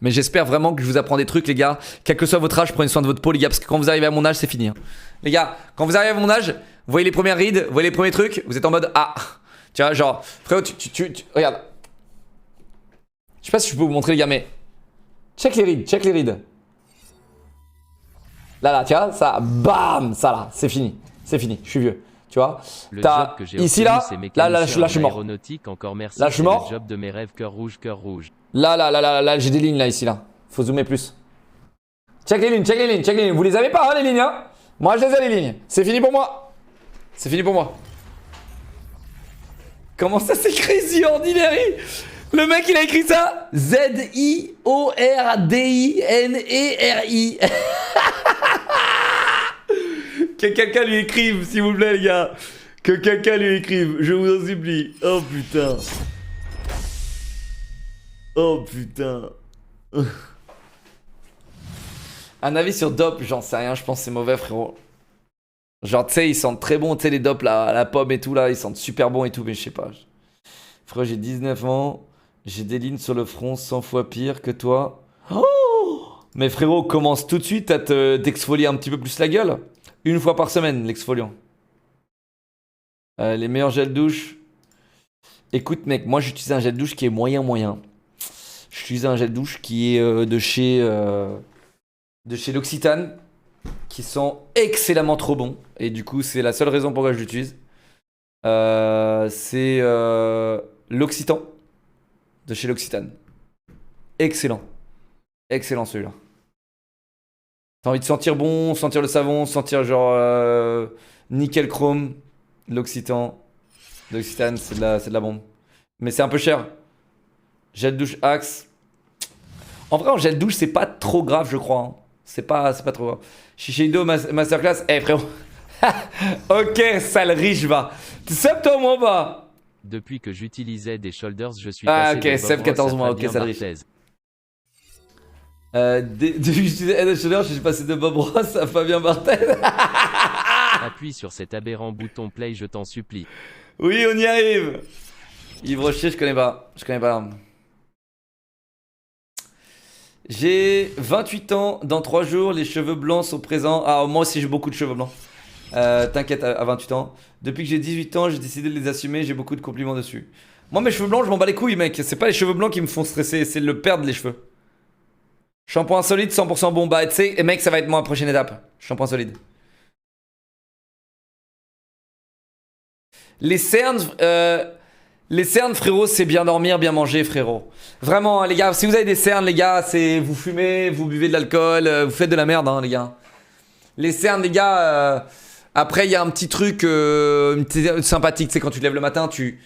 Mais j'espère vraiment que je vous apprends des trucs, les gars. Quel que soit votre âge, prenez soin de votre peau, les gars, parce que quand vous arrivez à mon âge, c'est fini. Hein. Les gars, quand vous arrivez à mon âge, vous voyez les premières rides, vous voyez les premiers trucs, vous êtes en mode ah. Tu vois, genre, frérot, tu regarde. Je sais pas si je peux vous montrer, les gars, mais check les rides. Là, tu vois, ça, bam, ça là, c'est fini, je suis vieux. Tu vois, t'as ici là, là, je suis mort. Encore merci, là, je suis mort. Le job de mes rêves, cœur rouge. Là, j'ai des lignes là, ici là. Faut zoomer plus. Check les lignes. Vous les avez pas, hein, les lignes, hein? Moi, je les ai, les lignes. C'est fini pour moi. Comment ça s'écrit, The Ordinary? Le mec, il a écrit ça Z-I-O-R-D-I-N-E-R-I. Que quelqu'un lui écrive, s'il vous plaît, les gars. Que quelqu'un lui écrive, je vous en supplie. Oh putain. Un avis sur Dope, j'en sais rien, je pense que c'est mauvais, frérot. Genre, tu sais, ils sentent très bon, tu sais, les Dopes, là, la pomme et tout, là, ils sentent super bon et tout, mais je sais pas. Frérot, j'ai 19 ans, j'ai des lignes sur le front 100 fois pire que toi. Oh, mais frérot, commence tout de suite à t'exfolier un petit peu plus la gueule. Une fois par semaine, l'exfoliant. Les meilleurs gels douche. Écoute, mec, moi j'utilise un gel douche qui est moyen. J'utilise un gel douche qui est de chez l'Occitane, qui sent excellemment trop bon. Et du coup, c'est la seule raison pourquoi je l'utilise. C'est l'Occitan de chez l'Occitane. Excellent celui-là. T'as envie de sentir bon, sentir le savon, sentir genre nickel chrome. L'Occitan. L'Occitane, c'est de la bombe. Mais c'est un peu cher. Gel douche Axe. En vrai, en gel douche, c'est pas trop grave, je crois. Hein. C'est pas trop grave. Shiseido Masterclass. Eh frérot. Ok, sale riche, va. Tu sais toi ou moi pas? Depuis que j'utilisais des shoulders, je suis passé de Bob Ross 14 mois, ok, sale riche. Depuis que j'utilisais des shoulders, je suis passé de Bob Ross à Fabien Barthez. Appuie sur cet aberrant bouton play, je t'en supplie. Oui, on y arrive. Yves Rocher, je connais pas. J'ai 28 ans, dans 3 jours, les cheveux blancs sont présents. Ah, moi aussi j'ai beaucoup de cheveux blancs. T'inquiète, à 28 ans. Depuis que j'ai 18 ans, j'ai décidé de les assumer, j'ai beaucoup de compliments dessus. Moi, mes cheveux blancs, je m'en bats les couilles, mec. C'est pas les cheveux blancs qui me font stresser, c'est le perdre les cheveux. Shampoing solide, 100% bon. Bah, tu sais, mec, ça va être moi, prochaine étape. Shampoing solide. Les cernes, frérot, c'est bien dormir, bien manger, frérot. Vraiment, les gars, si vous avez des cernes, les gars, c'est vous fumez, vous buvez de l'alcool, vous faites de la merde, hein, les gars. Les cernes, les gars, après, il y a un petit truc sympathique, tu sais, quand tu te lèves le matin, tu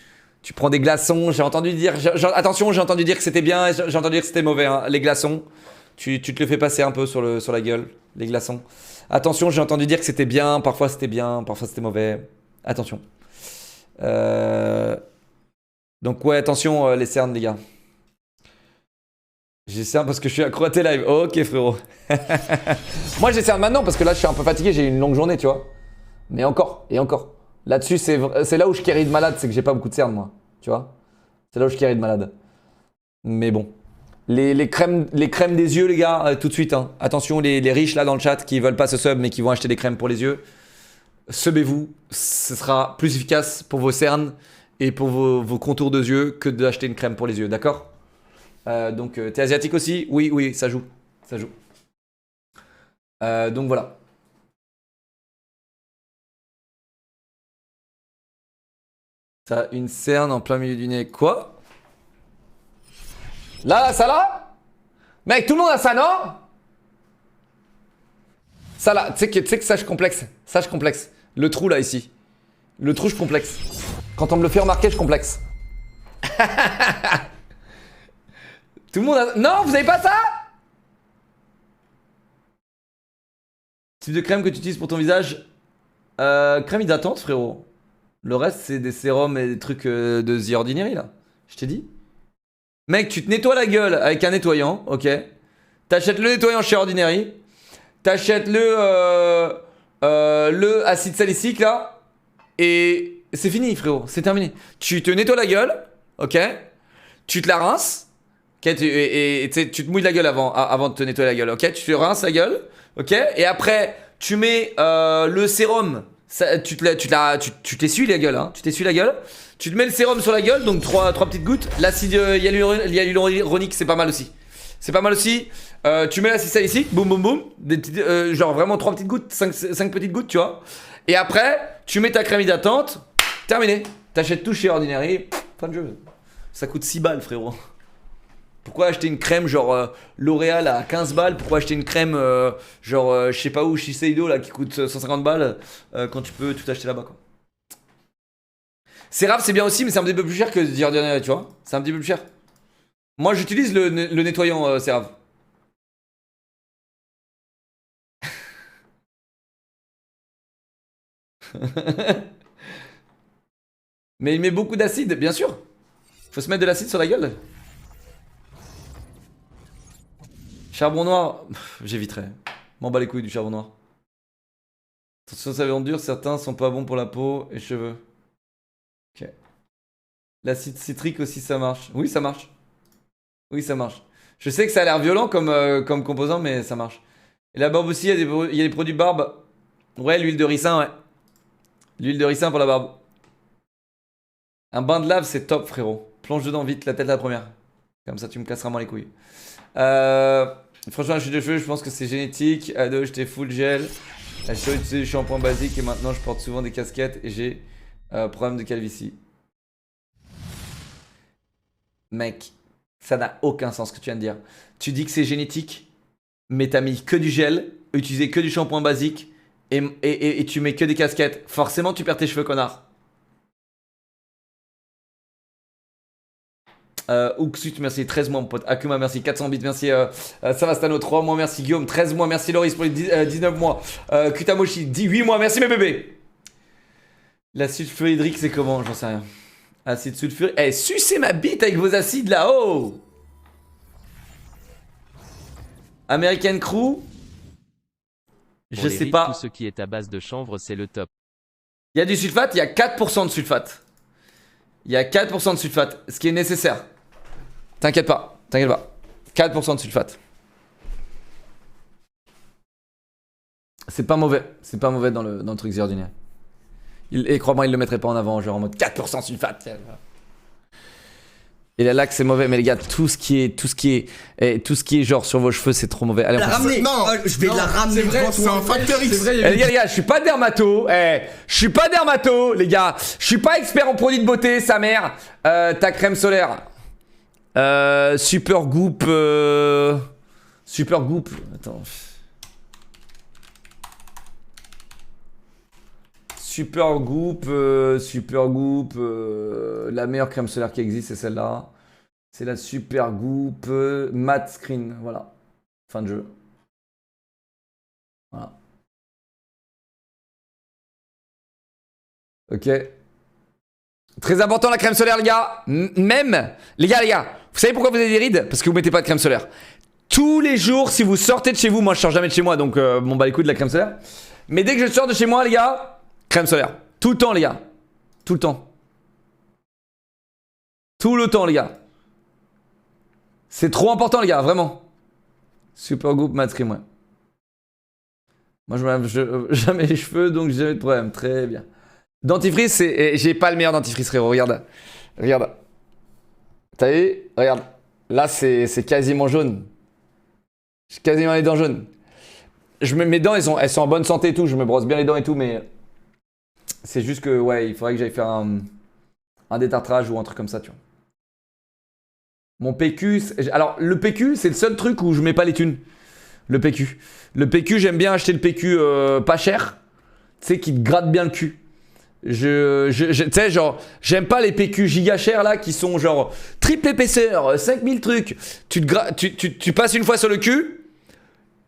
Tu prends des glaçons, j'ai entendu dire... attention, j'ai entendu dire que c'était bien, j'ai entendu dire que c'était mauvais, hein, les glaçons. Tu te le fais passer un peu sur la gueule, les glaçons. Attention, j'ai entendu dire que c'était bien, parfois c'était mauvais. Attention. Donc ouais, attention les cernes, les gars. J'ai cernes parce que je suis accro à tes lives. Ok, frérot. Moi, j'ai cernes maintenant parce que là, je suis un peu fatigué, j'ai eu une longue journée, tu vois. Mais encore, et encore. Là-dessus, c'est là où je carry de malade, c'est que j'ai pas beaucoup de cernes, moi. Tu vois. C'est là où je carry de malade. Mais bon. Les crèmes des yeux, les gars, tout de suite. Hein. Attention, les riches là dans le chat qui veulent pas se sub mais qui vont acheter des crèmes pour les yeux. Subez-vous. Ce sera plus efficace pour vos cernes et pour vos contours de yeux que d'acheter une crème pour les yeux, d'accord? Donc, t'es asiatique aussi? Oui, oui, ça joue. Ça joue. Donc voilà. T'as une cerne en plein milieu du nez. Quoi? Là, ça là? Mec, tout le monde a ça, non? Ça là, tu sais que ça je complexe. Ça je complexe. Le trou là, ici. Le trou, je complexe. Quand on me le fait remarquer, je complexe. Tout le monde a... Non, vous avez pas ça? Type de crème que tu utilises pour ton visage? Crème hydratante, frérot. Le reste, c'est des sérums et des trucs de The Ordinary, là. Je t'ai dit. Mec, tu te nettoies la gueule avec un nettoyant, ok. T'achètes le nettoyant chez Ordinary. T'achètes le acide salicique, là. Et c'est fini, frérot. C'est terminé. Tu te nettoies la gueule, ok. Tu te la rinces. Ok, tu te mouilles la gueule avant de te nettoyer la gueule, ok. Tu te rinces la gueule, ok. Et après, tu mets le sérum. Ça, tu t'essuies la gueule, hein. Tu t'essuies la gueule. Tu te mets le sérum sur la gueule, donc 3 petites gouttes. L'acide hyaluronique, c'est pas mal aussi. C'est pas mal aussi. Tu mets l'acide salicique, boum boum boum. Genre vraiment 3 petites gouttes, 5 petites gouttes, tu vois. Et après, tu mets ta crème hydratante. Terminé. T'achètes tout chez Ordinary. Fin de jeu. Ça coûte 6 balles, frérot. Pourquoi acheter une crème genre L'Oréal à 15 balles? Pourquoi acheter une crème genre je sais pas où, Shiseido là qui coûte 150 balles quand tu peux tout acheter là-bas, quoi. CeraVe c'est bien aussi mais c'est un petit peu plus cher que The Ordinary, tu vois. C'est un petit peu plus cher. Moi j'utilise le nettoyant CeraVe. Mais il met beaucoup d'acide, bien sûr. Faut se mettre de l'acide sur la gueule. Charbon noir, j'éviterai. M'en bats les couilles du charbon noir. Attention, ça viande dure, certains sont pas bons pour la peau et cheveux. Ok. L'acide citrique aussi, ça marche. Oui, ça marche. Oui, ça marche. Je sais que ça a l'air violent comme composant, mais ça marche. Et la barbe aussi, il y a des produits barbe. Ouais, l'huile de ricin, ouais. L'huile de ricin pour la barbe. Un bain de lave, c'est top, frérot. Plonge dedans vite, la tête la première. Comme ça, tu me casseras moins les couilles. Franchement, la chute de cheveux, je pense que c'est génétique. Ado, j'étais full gel. J'ai toujours utilisé du shampoing basique et maintenant je porte souvent des casquettes et j'ai problème de calvitie. Mec, ça n'a aucun sens ce que tu viens de dire. Tu dis que c'est génétique, mais t'as mis que du gel, utilisé que du shampoing basique et tu mets que des casquettes. Forcément, tu perds tes cheveux, connard. Ouxut, merci, 13 mois mon pote. Akuma, merci, 400 bits, merci. Savastano, 3 mois, merci. Guillaume, 13 mois, merci. Loris pour les 19 mois. Kutamoshi, 18 mois, merci mes bébés. L'acide sulfurique, c'est comment? J'en sais rien. Acide sulfurique. Eh, sucez ma bite avec vos acides là, oh! American Crew. Je sais pas. Tout ce qui est à base de chanvre, c'est le top. Il y a du sulfate, il y a 4% de sulfate. Il y a 4% de sulfate, ce qui est nécessaire. T'inquiète pas, t'inquiète pas. 4% de sulfate. C'est pas mauvais dans le truc ordinaire. Et crois-moi, il le mettrait pas en avant, genre en mode 4% sulfate. Et la laque c'est mauvais, mais les gars, tout ce qui est genre sur vos cheveux, c'est trop mauvais. Allez, La ramener. Non, je vais la ramener. C'est vrai, c'est un facteur X. Les gars, je suis pas dermato. Je suis pas dermato, les gars. Je suis pas expert en produits de beauté, sa mère. Ta crème solaire. Super Goop. Attends. Supergoop, la meilleure crème solaire qui existe, c'est celle-là. C'est la Supergoop Matte Screen, voilà. Fin de jeu. Voilà. Ok. Très important la crème solaire, les gars. Même, les gars, vous savez pourquoi vous avez des rides? Parce que vous mettez pas de crème solaire. Tous les jours, si vous sortez de chez vous, moi je sors jamais de chez moi, donc bon bah les coups de la crème solaire. Mais dès que je sors de chez moi, les gars, crème solaire. Tout le temps, les gars. Tout le temps. Tout le temps, les gars. C'est trop important, les gars, vraiment. Supergoop Matte Screen, ouais. Moi, je me lave jamais les cheveux, donc j'ai jamais de problème. Très bien. Dentifrice, j'ai pas le meilleur dentifrice, frérot. Regarde. Regarde. T'as vu? Regarde. Là, c'est quasiment jaune. J'ai quasiment les dents jaunes. Mes dents, elles sont en bonne santé et tout. Je me brosse bien les dents et tout, mais c'est juste que, ouais, il faudrait que j'aille faire un détartrage ou un truc comme ça, tu vois. Mon PQ, alors le PQ, c'est le seul truc où je mets pas les thunes. Le PQ. Le PQ, j'aime bien acheter le PQ pas cher. Tu sais, qui te gratte bien le cul. Tu sais, genre, j'aime pas les PQ giga chers là qui sont genre triple épaisseur, 5000 trucs. Tu passes une fois sur le cul,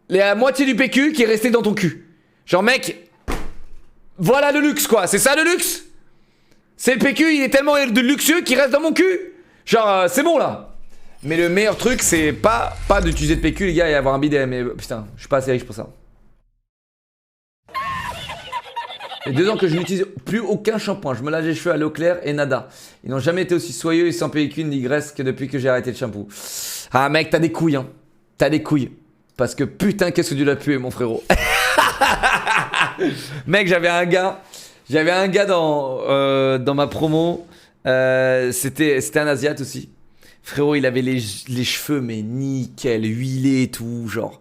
la moitié du PQ qui est resté dans ton cul. Genre, mec, voilà le luxe quoi, c'est ça le luxe? C'est le PQ, il est tellement de luxueux qu'il reste dans mon cul. Genre, c'est bon là. Mais le meilleur truc, c'est pas d'utiliser de PQ, les gars, et avoir un bidet. Mais putain, je suis pas assez riche pour ça. Il y a 2 ans que je n'utilise plus aucun shampoing. Je me lave les cheveux à l'eau claire et nada. Ils n'ont jamais été aussi soyeux et sans pellicule ni graisse que depuis que j'ai arrêté le shampoo. Ah mec, t'as des couilles, hein. T'as des couilles. Parce que putain, qu'est-ce que tu l'as pué, mon frérot. Mec, j'avais un gars dans ma promo. C'était un Asiate aussi. Frérot, il avait les cheveux, mais nickel, huilés et tout, genre.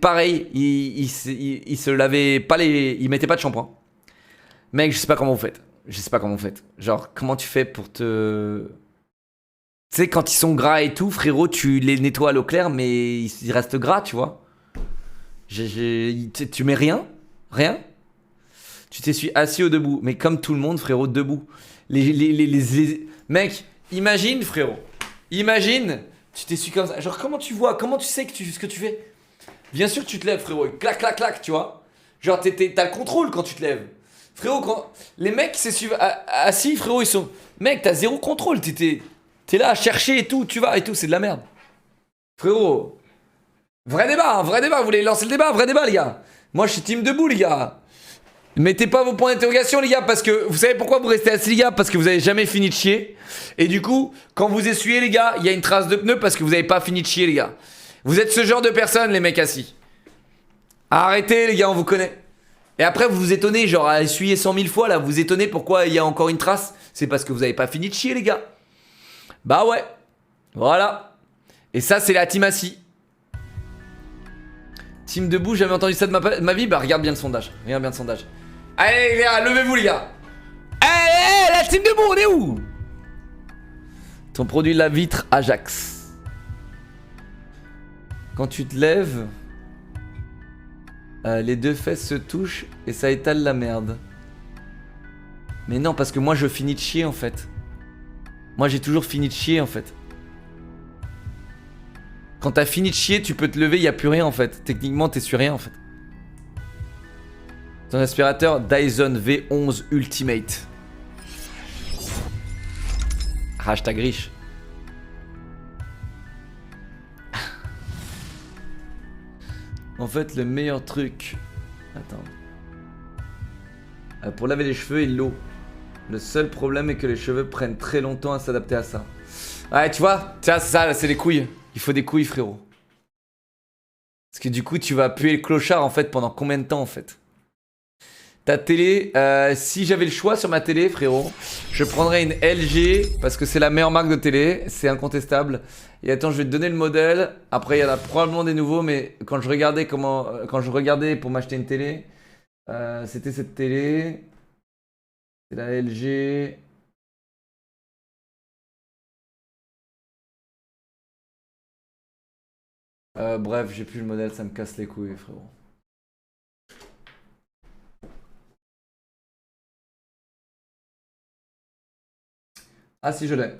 Pareil, il se lavait pas il mettait pas de shampoing. Mec, je sais pas comment vous faites. Je sais pas comment vous faites. Genre, comment tu fais pour te... Tu sais, quand ils sont gras et tout, frérot, tu les nettoies à l'eau claire, mais ils restent gras, tu vois. Tu mets rien. Rien. Tu t'essuies assis ou debout. Mais comme tout le monde, frérot, debout. Mec, imagine, frérot. Imagine, tu t'essuies comme ça. Genre, comment tu vois? Comment tu sais ce que tu fais? Bien sûr que tu te lèves, frérot. Clac, clac, clac, tu vois. Genre, t'as le contrôle quand tu te lèves. Frérot, quand les mecs qui s'essuient assis, frérot, ils sont... Mec, t'as zéro contrôle. T'es là à chercher et tout, tu vas et tout. C'est de la merde. Frérot. Vrai débat, hein, vrai débat. Vous voulez lancer le débat? Vrai débat, les gars. Moi, je suis team debout, les gars. Mettez pas vos points d'interrogation, les gars, parce que vous savez pourquoi vous restez assis, les gars? Parce que vous avez jamais fini de chier. Et du coup, quand vous essuyez, les gars, il y a une trace de pneu parce que vous avez pas fini de chier, les gars. Vous êtes ce genre de personnes, les mecs assis. Arrêtez, les gars, on vous connaît. Et après, vous vous étonnez, genre à essuyer 100 000 fois, là, vous vous étonnez pourquoi il y a encore une trace. C'est parce que vous avez pas fini de chier, les gars. Bah ouais. Voilà. Et ça, c'est la team assis. Team debout, jamais entendu ça de ma vie. Bah regarde bien le sondage. Regarde bien le sondage. Allez les gars, levez-vous les gars. Allez, la team debout, on est où? Ton produit la vitre Ajax. Quand tu te lèves, les deux fesses se touchent et ça étale la merde. Mais non, parce que moi je finis de chier en fait. Moi j'ai toujours fini de chier en fait. Quand t'as fini de chier, tu peux te lever, y a plus rien en fait. Techniquement, t'es sur rien en fait. Ton aspirateur Dyson V11 Ultimate. Hashtag riche. En fait, le meilleur truc... Attends. Pour laver les cheveux et l'eau. Le seul problème est que les cheveux prennent très longtemps à s'adapter à ça. Ouais, tu vois, tiens, c'est ça, c'est les couilles. Il faut des couilles, frérot. Parce que du coup, tu vas puer le clochard, en fait, pendant combien de temps, en fait? Ta télé, si j'avais le choix sur ma télé, frérot, je prendrais une LG, parce que c'est la meilleure marque de télé, c'est incontestable. Et attends, je vais te donner le modèle. Après, il y en a probablement des nouveaux, mais quand je regardais pour m'acheter une télé, c'était cette télé. C'est la LG. Bref, j'ai plus le modèle, ça me casse les couilles, frérot. Ah si, je l'ai.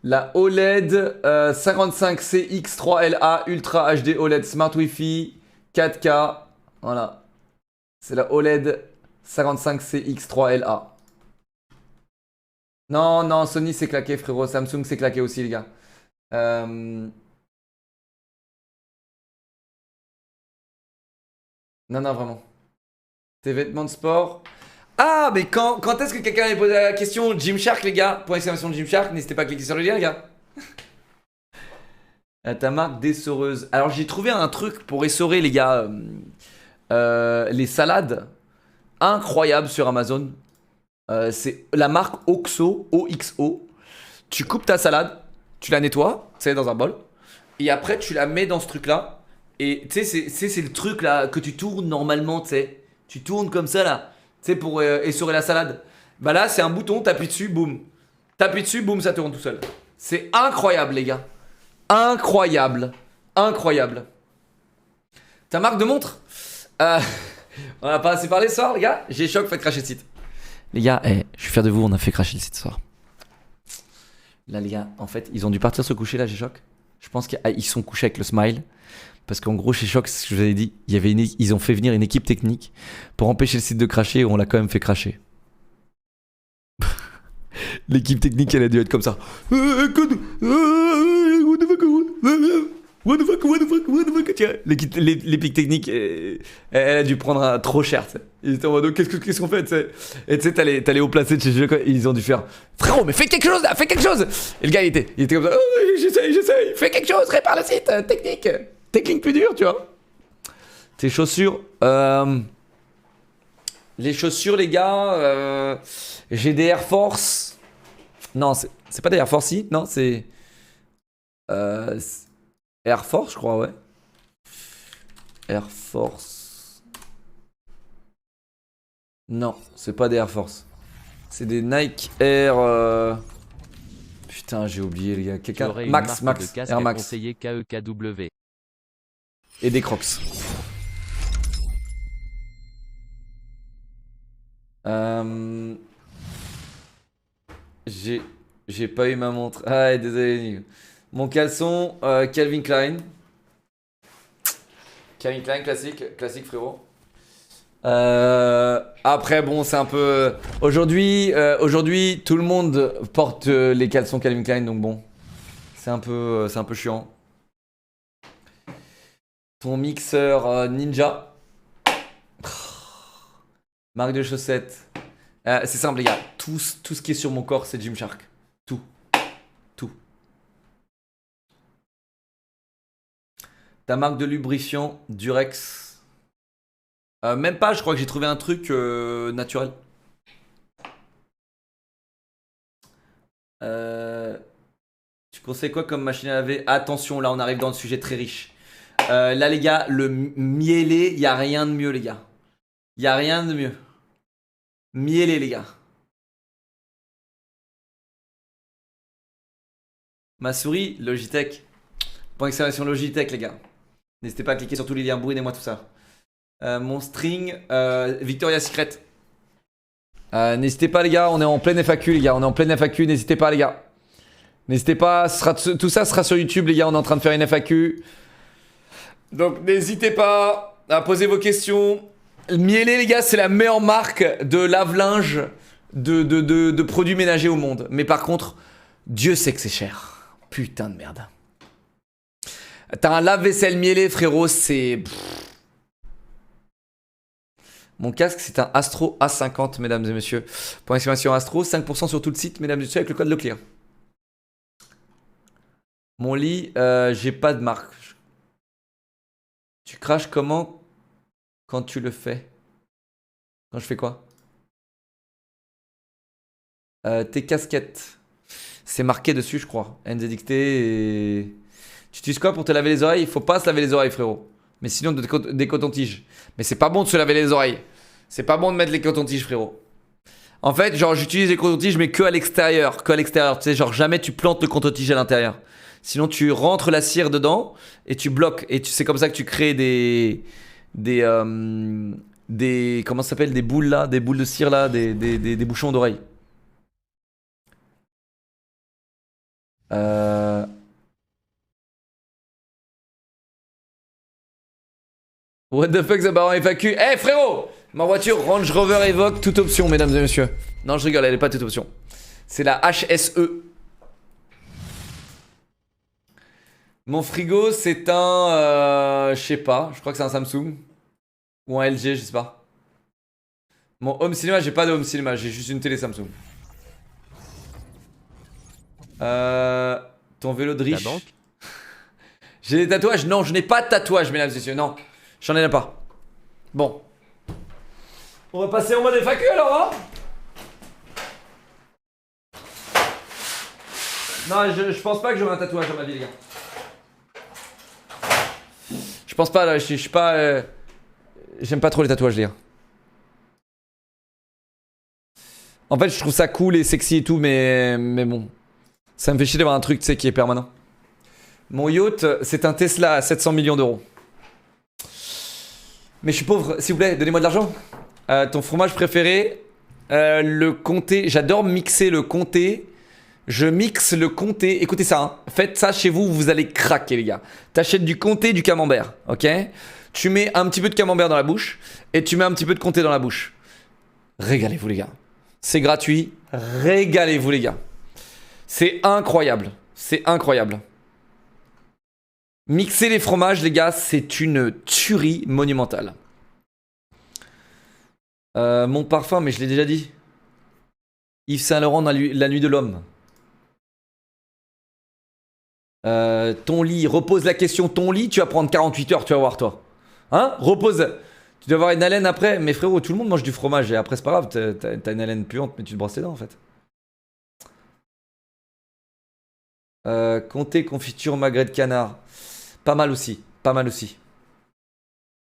La OLED 55CX3LA Ultra HD OLED Smart Wi-Fi 4K. Voilà. C'est la OLED 55CX3LA. Non, non, Sony c'est claqué, frérot. Samsung c'est claqué aussi, les gars. Non, non, vraiment. Tes vêtements de sport. Ah, mais quand est-ce que quelqu'un avait posé la question Gymshark, les gars? Point d'exclamation de Gymshark, n'hésitez pas à cliquer sur le lien, les gars. Ta marque d'essoreuse. Alors, j'ai trouvé un truc pour essorer, les gars, les salades. Incroyable sur Amazon. C'est la marque Oxo, OXO. Tu coupes ta salade, tu la nettoies, c'est dans un bol. Et après, tu la mets dans ce truc-là. Et tu sais, c'est le truc là que tu tournes normalement, tu sais. Tu tournes comme ça là, tu sais, pour essorer la salade. Bah là, c'est un bouton, t'appuies dessus, boum. T'appuies dessus, boum, ça tourne tout seul. C'est incroyable, les gars. Incroyable. Incroyable. Ta marque de montre on a pas assez parlé ce soir, les gars. J'ai choc, faites cracher le site. Les gars, je suis fier de vous, on a fait cracher le site ce soir. Là, les gars, en fait, ils ont dû partir se coucher là, j'ai choc. Je pense qu'ils sont couchés avec le smile. Parce qu'en gros, chez Choc, c'est ce que je vous avais dit, ils ont fait venir une équipe technique pour empêcher le site de cracher et on l'a quand même fait cracher. L'équipe technique, elle a dû être comme ça. What the fuck. L'équipe technique, elle a dû prendre trop cher. T'sais. Ils étaient en mode, qu'est-ce qu'on fait t'sais. Et tu sais, t'as les hauts placés de chez Choc, ils ont dû faire, frérot, mais fais quelque chose là, fais quelque chose. Et le gars, il était comme ça, j'essaye, fais quelque chose, répare le site, technique. Technique plus dur, tu vois. Tes chaussures. Les chaussures, les gars. J'ai des Air Force. Non, c'est pas des Air Force, si. Non, c'est. Air Force, je crois, ouais. Air Force. Non, c'est pas des Air Force. C'est des Nike Air. Putain, j'ai oublié, les gars. Quelqu'un. Max, Air Max. Conseiller KEKW. Et des Crocs. J'ai pas eu ma montre. Ah, désolé. Mon caleçon, Calvin Klein. Calvin Klein, classique frérot. Après, bon, c'est un peu. Aujourd'hui, tout le monde porte les caleçons Calvin Klein, donc bon, c'est un peu chiant. Ton mixeur Ninja. Marque de chaussettes. C'est simple, les gars. Tout ce qui est sur mon corps, c'est Gymshark. Tout. Ta marque de lubrifiant Durex. Même pas, je crois que j'ai trouvé un truc naturel. Tu conseilles quoi comme machine à laver? Attention, là on arrive dans le sujet très riche. Là les gars, le mielé, y a rien de mieux les gars. Y a rien de mieux. Mielé les gars. Ma souris, Logitech. Point d'exclamation Logitech les gars. N'hésitez pas à cliquer sur tous les liens, bourrinez-moi tout ça. Mon string, Victoria's Secret. N'hésitez pas les gars, on est en pleine FAQ les gars, on est en pleine FAQ, n'hésitez pas les gars. N'hésitez pas, tout ça sera sur YouTube les gars, on est en train de faire une FAQ. Donc n'hésitez pas à poser vos questions. Mielé les gars, c'est la meilleure marque de lave-linge de produits ménagers au monde. Mais par contre, Dieu sait que c'est cher. Putain de merde. T'as un lave-vaisselle mielé frérot, c'est... Mon casque, c'est un Astro A50, mesdames et messieurs. Pour l'exclamation Astro, 5% sur tout le site, mesdames et messieurs, avec le code Leclerc. Mon lit, j'ai pas de marque. Tu craches comment quand tu le fais? Quand je fais quoi? Tes casquettes. C'est marqué dessus, je crois. NZXT et... Tu utilises quoi pour te laver les oreilles? Il faut pas se laver les oreilles, frérot. Mais sinon, des cotons-tiges. Mais c'est pas bon de se laver les oreilles. C'est pas bon de mettre les cotons-tiges, frérot. En fait, genre, j'utilise les cotons-tiges, mais que à l'extérieur. Que à l'extérieur. Tu sais, genre, jamais tu plantes le coton-tige à l'intérieur. Sinon, tu rentres la cire dedans et tu bloques. Et c'est comme ça que tu crées des comment ça s'appelle? Des boules là, des boules de cire là, des bouchons d'oreilles. What the fuck, ça part en FAQ. Eh hey, frérot, ma voiture Range Rover Evoque, toute option, mesdames et messieurs. Non, je rigole, elle est pas toute option. C'est la HSE. Mon frigo, c'est un... je sais pas, je crois que c'est un Samsung. Ou un LG, je sais pas. Mon home cinéma, j'ai pas de home cinéma, j'ai juste une télé Samsung. Ton vélo de riche. J'ai des tatouages? Non, je n'ai pas de tatouages, mesdames et messieurs, non. J'en ai pas. Bon. On va passer en mode FAQ alors, hein? Non, je pense pas que j'aurai un tatouage dans ma vie, les gars. Je pense pas, là, je suis pas... J'aime pas trop les tatouages, les gars. En fait, je trouve ça cool et sexy et tout, mais bon. Ça me fait chier d'avoir un truc, tu sais, qui est permanent. Mon yacht, c'est un Tesla à 700 millions d'euros. Mais je suis pauvre, s'il vous plaît, donnez-moi de l'argent. Ton fromage préféré, le comté. J'adore mixer le comté. Je mixe le comté. Écoutez ça, hein. Faites ça chez vous, vous allez craquer, les gars. T'achètes du comté, du camembert, ok? Tu mets un petit peu de camembert dans la bouche et tu mets un petit peu de comté dans la bouche. Régalez-vous, les gars. C'est gratuit. Régalez-vous, les gars. C'est incroyable. C'est incroyable. Mixer les fromages, les gars, c'est une tuerie monumentale. Mon parfum, mais je l'ai déjà dit. Yves Saint Laurent, la nuit de l'homme. Ton lit, repose la question. Ton lit, tu vas prendre 48 heures, tu vas voir, toi. Hein? Repose. Tu dois avoir une haleine après. Mais frérot, tout le monde mange du fromage et après, c'est pas grave. T'as une haleine puante, mais tu te brosses les dents, en fait. Comté, confiture, magret de canard. Pas mal aussi. Pas mal aussi.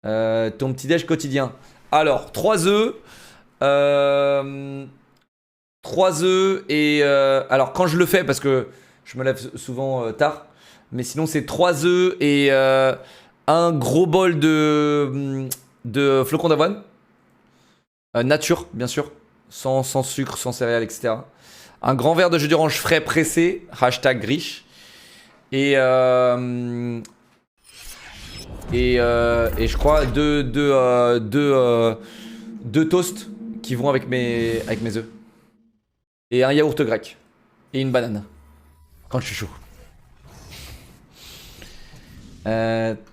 Ton petit déj quotidien. Alors, 3 œufs. 3 œufs et... alors, quand je le fais, parce que je me lève souvent tard. Mais sinon, c'est 3 œufs et un gros bol de flocons d'avoine. Nature, bien sûr. Sans sucre, sans céréales, etc. Un grand verre de jus d'orange frais pressé. Hashtag riche. Et je crois deux toasts qui vont avec mes œufs. Et un yaourt grec. Et une banane. Quand je suis chaud.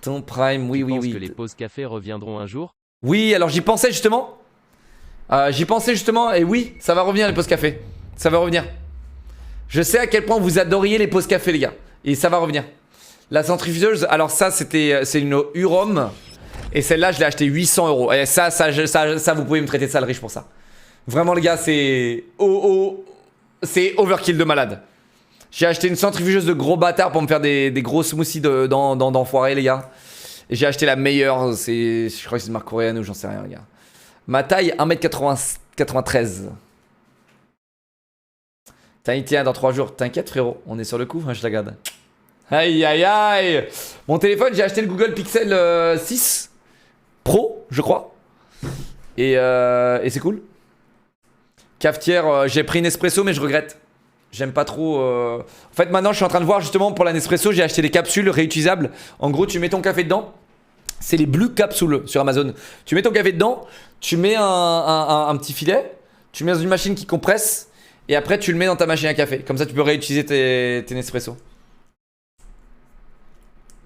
Ton prime, oui. Tu penses que les pauses café reviendront un jour? Oui, alors j'y pensais justement. Et oui, ça va revenir les pauses café. Ça va revenir. Je sais à quel point vous adoriez les pauses café, les gars. Et ça va revenir. La centrifugeuse, alors ça, c'est une Urom. Et celle-là, je l'ai acheté 800 euros. Et ça, vous pouvez me traiter de sale riche pour ça. Vraiment, les gars, c'est overkill de malade. J'ai acheté une centrifugeuse de gros bâtard pour me faire des gros smoothies d'enfoirés, les gars. Et j'ai acheté la meilleure. Je crois que c'est une marque coréenne ou j'en sais rien, les gars. Ma taille, 1m93. Tiens, dans 3 jours. T'inquiète, frérot. On est sur le coup, hein, je la garde. Aïe, aïe, aïe. Mon téléphone, j'ai acheté le Google Pixel 6 Pro, je crois. Et c'est cool. Cafetière, j'ai pris une espresso, mais je regrette. J'aime pas trop. En fait, maintenant, je suis en train de voir justement pour la Nespresso, j'ai acheté des capsules réutilisables. En gros, tu mets ton café dedans. C'est les Blue Capsules sur Amazon. Tu mets ton café dedans, tu mets un petit filet, tu mets dans une machine qui compresse, et après, tu le mets dans ta machine à café. Comme ça, tu peux réutiliser tes Nespresso.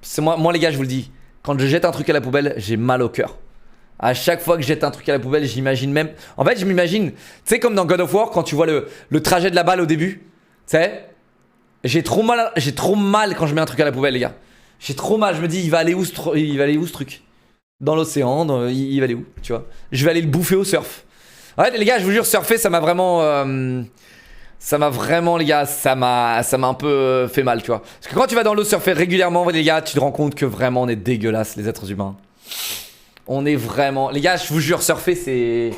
C'est moi, les gars, je vous le dis. Quand je jette un truc à la poubelle, j'ai mal au cœur. À chaque fois que je jette un truc à la poubelle, j'imagine même. En fait, je m'imagine, tu sais, comme dans God of War, quand tu vois le trajet de la balle au début. Tu sais, j'ai trop mal quand je mets un truc à la poubelle, les gars. J'ai trop mal. Je me dis, il va aller où ce truc? Dans l'océan, il va aller où? Tu vois? Je vais aller le bouffer au surf. En fait, les gars, je vous jure, surfer, ça m'a vraiment, les gars, ça m'a un peu fait mal, tu vois. Parce que quand tu vas dans l'eau surfer régulièrement, les gars, tu te rends compte que vraiment, on est dégueulasse, les êtres humains. On est vraiment... Les gars, je vous jure, surfer, c'est...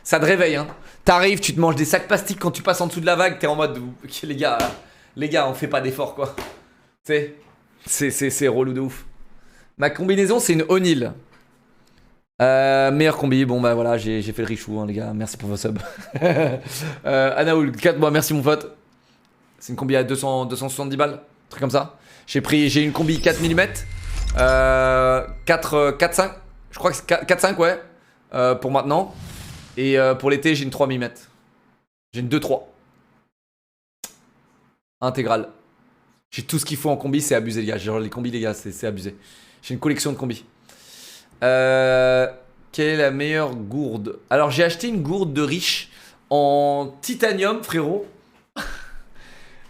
Ça te réveille, hein. T'arrives, tu te manges des sacs plastiques quand tu passes en dessous de la vague, t'es en mode... Ok, les gars, on fait pas d'efforts, quoi. Tu sais, c'est relou de ouf. Ma combinaison, c'est une O'Neill. Meilleure combi, bon bah voilà, j'ai fait le richou, hein, les gars. Merci pour vos subs. Anaoul, 4 mois, merci mon pote. C'est une combi à 270 balles, un truc comme ça. J'ai une combi 4 mm, 4-5, je crois que c'est 4-5 ouais, pour maintenant. Et pour l'été j'ai une 3 mm. J'ai une 2-3. Intégrale. J'ai tout ce qu'il faut en combi, c'est abusé les gars. Genre les combis les gars, c'est abusé. J'ai une collection de combis. Quelle est la meilleure gourde? Alors j'ai acheté une gourde de riche en titanium frérot.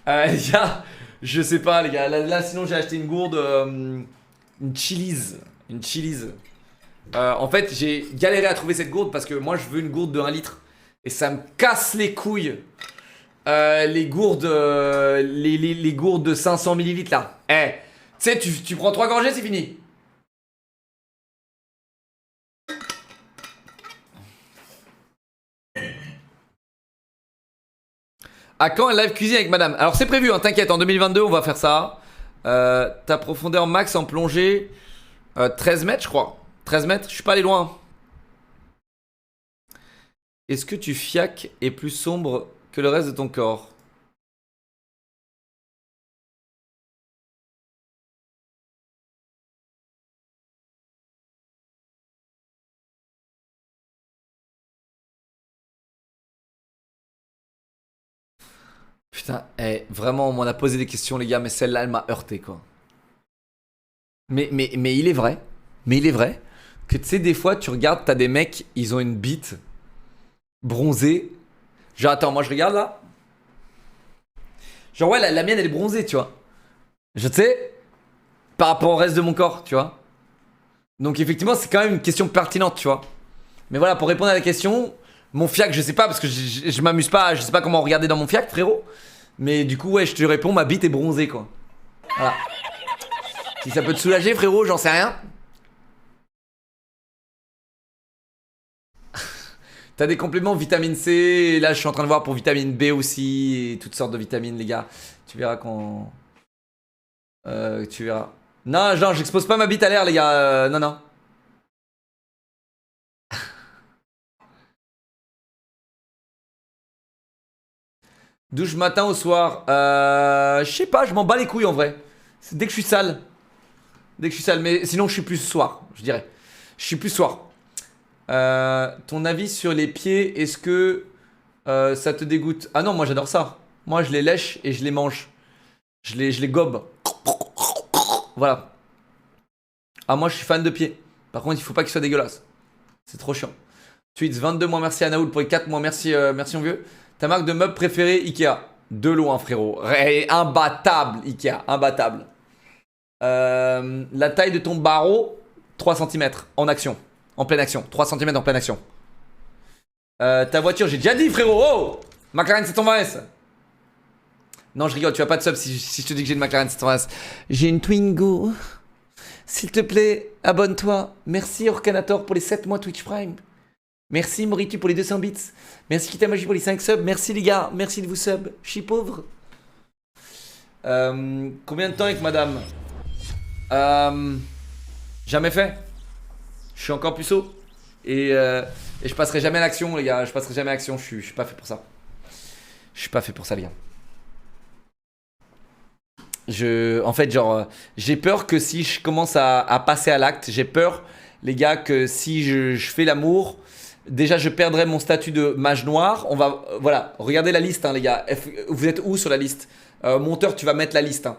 Les gars, je sais pas les gars. Là sinon j'ai acheté une gourde, une Chili's. Une Chili's. En fait j'ai galéré à trouver cette gourde parce que moi je veux une gourde de 1 litre. Et ça me casse les couilles. Les gourdes les gourdes de 500 ml là. Eh, tu sais, tu prends 3 gorgées, c'est fini. À quand un live cuisine avec madame? Alors c'est prévu, hein, t'inquiète, en 2022 on va faire ça. Ta profondeur max en plongée 13 mètres je crois. 13 mètres, je suis pas allé loin. Est-ce que tu fiac est plus sombre que le reste de ton corps? Putain, vraiment on m'en a posé des questions les gars, mais celle-là elle m'a heurté quoi. Mais il est vrai, que tu sais des fois tu regardes, t'as des mecs, ils ont une bite bronzée. Genre attends, moi je regarde là. Genre ouais la mienne elle est bronzée tu vois. Je sais, par rapport au reste de mon corps tu vois. Donc effectivement c'est quand même une question pertinente tu vois. Mais voilà, pour répondre à la question, mon fiac je sais pas parce que je m'amuse pas, je sais pas comment regarder dans mon fiac frérot. Mais du coup ouais je te réponds, ma bite est bronzée quoi. Voilà. Si ça peut te soulager frérot, j'en sais rien. T'as des compléments vitamine C, et là je suis en train de voir pour vitamine B aussi, et toutes sortes de vitamines les gars. Tu verras quand... tu verras. Non, genre j'expose pas ma bite à l'air les gars, non non. Douche matin au soir, je sais pas, je m'en bats les couilles en vrai. Dès que je suis sale. Dès que je suis sale, mais sinon je suis plus soir, je dirais. Je suis plus soir. Ton avis sur les pieds, est-ce que ça te dégoûte? Ah non, moi j'adore ça. Moi je les lèche et je les mange. Je les gobe. Voilà. Ah moi je suis fan de pieds. Par contre il faut pas qu'ils soient dégueulasses. C'est trop chiant. Tweets 22 mois, merci à Naoul pour les 4 mois, merci merci mon vieux. Ta marque de meubles préférée Ikea? De loin frérot. Imbattable Ikea, imbattable. La taille de ton barreau 3 cm en action. En pleine action, 3 cm en pleine action. Ta voiture, j'ai déjà dit frérot. Oh, McLaren 720S. Non je rigole, tu as pas de sub si je te dis que j'ai une McLaren 720S. J'ai une Twingo. S'il te plaît, abonne-toi. Merci Orkanator pour les 7 mois Twitch Prime. Merci Moritu pour les 200 bits. Merci Kitamaji pour les 5 subs. Merci les gars, merci de vous sub. Je suis pauvre. Combien de temps avec madame? Jamais fait. Je suis encore puceau. Et je passerai jamais à l'action les gars. Je passerai jamais à l'action. Je suis pas fait pour ça. Je suis pas fait pour ça les gars. En fait genre j'ai peur que si je commence à passer à l'acte, j'ai peur les gars que si je fais l'amour, déjà je perdrai mon statut de mage noir. On va voilà, regardez la liste hein, les gars. Vous êtes où sur la liste? Monteur, tu vas mettre la liste hein.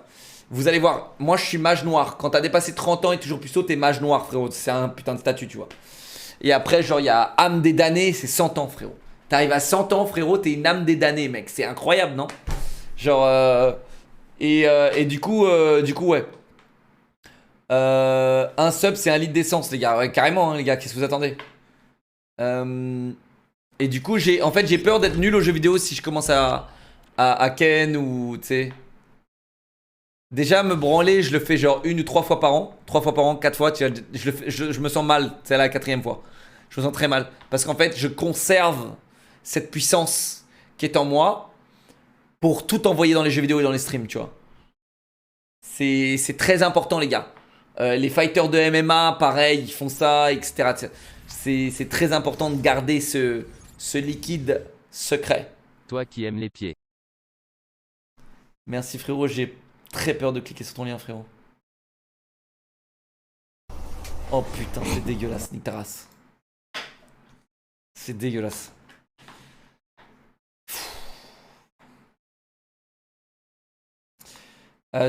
Vous allez voir, moi je suis mage noir. Quand t'as dépassé 30 ans et toujours puceau, t'es mage noir frérot. C'est un putain de statut tu vois. Et après genre il y a âme des damnés, c'est 100 ans frérot. T'arrives à 100 ans frérot, t'es une âme des damnés mec. C'est incroyable non? Genre et du coup ouais. Un sub c'est un litre d'essence les gars. Ouais, carrément hein, les gars, qu'est-ce que vous attendez? Et du coup j'ai peur d'être nul aux jeux vidéo si je commence à ken ou tu sais. Déjà me branler je le fais genre 1 ou 3 fois par an. 3 fois par an, 4 fois, tu vois, je me sens mal, c'est la 4e fois. Je me sens très mal. Parce qu'en fait je conserve cette puissance qui est en moi pour tout envoyer dans les jeux vidéo et dans les streams tu vois. C'est très important les gars. Les fighters de MMA pareil ils font ça etc. C'est très important de garder ce liquide secret. Toi qui aimes les pieds. Merci frérot, j'ai très peur de cliquer sur ton lien frérot. Oh putain, c'est dégueulasse, nique ta race. C'est dégueulasse.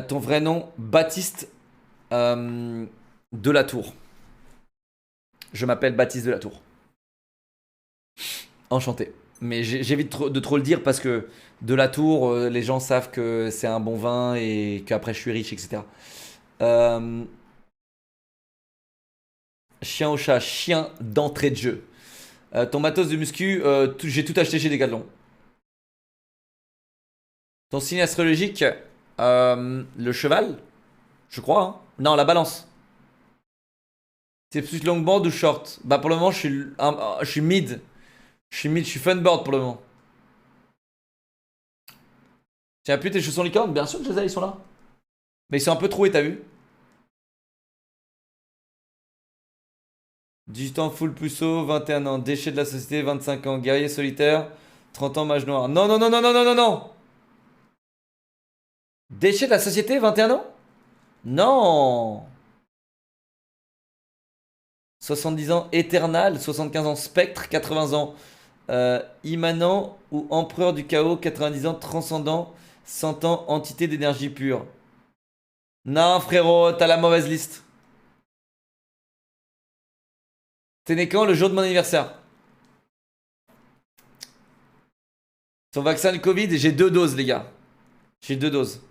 Ton vrai nom, Baptiste Delatour. Je m'appelle Baptiste Delatour. Enchanté. Mais j'évite de trop le dire parce que Delatour, les gens savent que c'est un bon vin et qu'après je suis riche, etc. Chien au chat, chien d'entrée de jeu. Ton matos de muscu, j'ai tout acheté chez Decathlon. Ton signe astrologique, le cheval, je crois. Hein. Non, la balance. C'est plus longboard ou short? Bah pour le moment, je suis mid. Je suis funboard pour le moment. Tiens, plus tes chaussons licorne? Bien sûr que je les ai, ils sont là. Mais ils sont un peu troués, t'as vu? 18 ans, full puceau, 21 ans, déchet de la société, 25 ans, guerrier solitaire, 30 ans, mage noir. Non, non, non, non, non, non, non, non. Déchet de la société, 21 ans? Non. 70 ans, éternal, 75 ans, spectre, 80 ans, immanent ou empereur du chaos, 90 ans, transcendant, 100 ans, entité d'énergie pure. Non, frérot, t'as la mauvaise liste. T'es né quand? Le jour de mon anniversaire. Ton vaccin du Covid, j'ai 2 doses, les gars. J'ai 2 doses.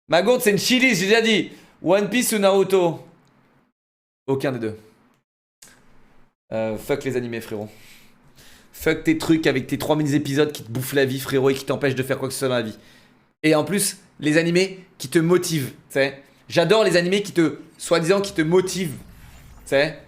Ma gourde, c'est une chili, j'ai déjà dit. One Piece ou Naruto? Aucun des deux. Fuck les animés, frérot. Fuck tes trucs avec tes 3000 épisodes qui te bouffent la vie, frérot, et qui t'empêchent de faire quoi que ce soit dans la vie. Et en plus, les animés qui te motivent, tu sais. J'adore les animés qui te, soi-disant, qui te motivent. Tu sais.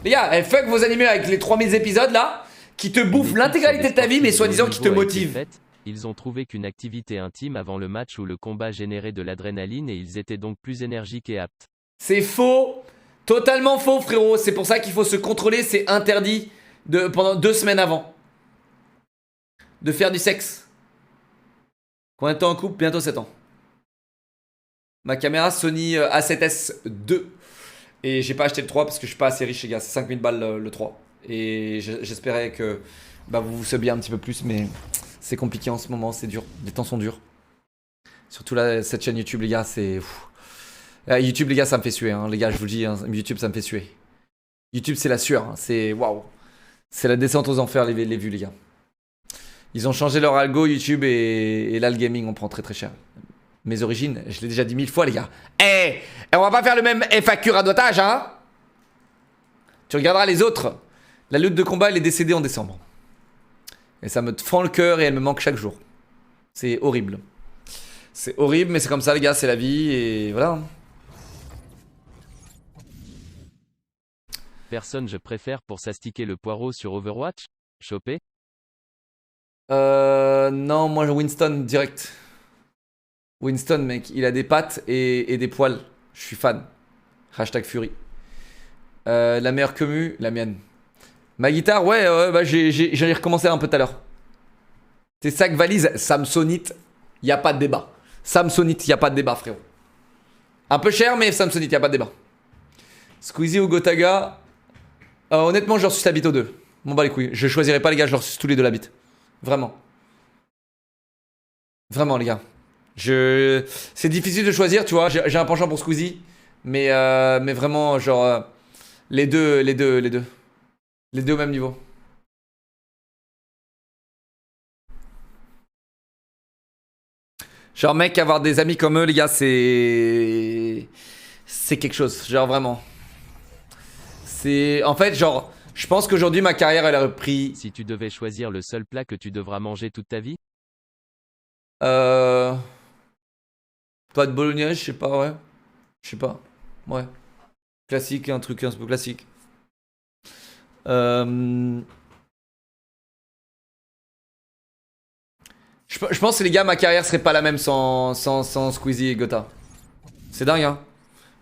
Les gars, fuck vos animés avec les 3000 épisodes là, qui te bouffent l'intégralité de ta vie, mais soi-disant qui te motivent. Ils ont trouvé qu'une activité intime avant le match ou le combat générait de l'adrénaline et ils étaient donc plus énergiques et aptes. C'est faux. Totalement faux, frérot. C'est pour ça qu'il faut se contrôler. C'est interdit pendant 2 semaines avant de faire du sexe. Combien de temps en couple? Bientôt 7 ans. Ma caméra Sony A7S II. Et j'ai pas acheté le 3 parce que je suis pas assez riche, les gars. C'est 5000 balles le 3. Et j'espérais que vous vous subiez un petit peu plus, mais c'est compliqué en ce moment. C'est dur. Les temps sont durs. Surtout là, cette chaîne YouTube, les gars, c'est. YouTube, les gars, ça me fait suer. Hein. Les gars, je vous le dis, hein, YouTube, ça me fait suer. YouTube, c'est la sueur. Hein. C'est waouh. C'est la descente aux enfers, les vues, les gars. Ils ont changé leur algo YouTube et là, le gaming, on prend très très cher. Mes origines, je l'ai déjà dit 1000 fois, les gars. On va pas faire le même FAQ radotage, hein. Tu regarderas les autres. La lutte de combat, elle est décédée en décembre. Et ça me fend le cœur et elle me manque chaque jour. C'est horrible. C'est horrible, mais c'est comme ça, les gars, c'est la vie et voilà. Personne je préfère pour s'astiquer le poireau sur Overwatch? Choper? Non, moi, Winston, direct. Winston, mec, il a des pattes et des poils. Je suis fan. Hashtag Fury. La meilleure commu, la mienne. Ma guitare, ouais, j'en ai recommencé un peu tout à l'heure. Tes sacs valises, Samsonite, y a pas de débat. Samsonite, y a pas de débat, frérot. Un peu cher, mais Samsonite, y a pas de débat. Squeezie ou Gotaga, honnêtement, je leur suce la bite aux deux. Bon, bah les couilles. Je choisirai pas, les gars, je leur suce tous les deux la bite. Vraiment. Vraiment, les gars. C'est difficile de choisir, tu vois. J'ai un penchant pour Squeezie. Mais vraiment, genre. Les deux. Les deux au même niveau. Genre, mec, avoir des amis comme eux, les gars, c'est quelque chose. Genre, vraiment. En fait, genre, je pense qu'aujourd'hui, ma carrière, elle a repris. Si tu devais choisir le seul plat que tu devras manger toute ta vie? Pas de bolognaise, je sais pas, ouais. Je sais pas. Ouais. Classique, un truc un peu classique. Je pense que les gars, ma carrière serait pas la même sans Squeezie et Gotha. C'est dingue, hein.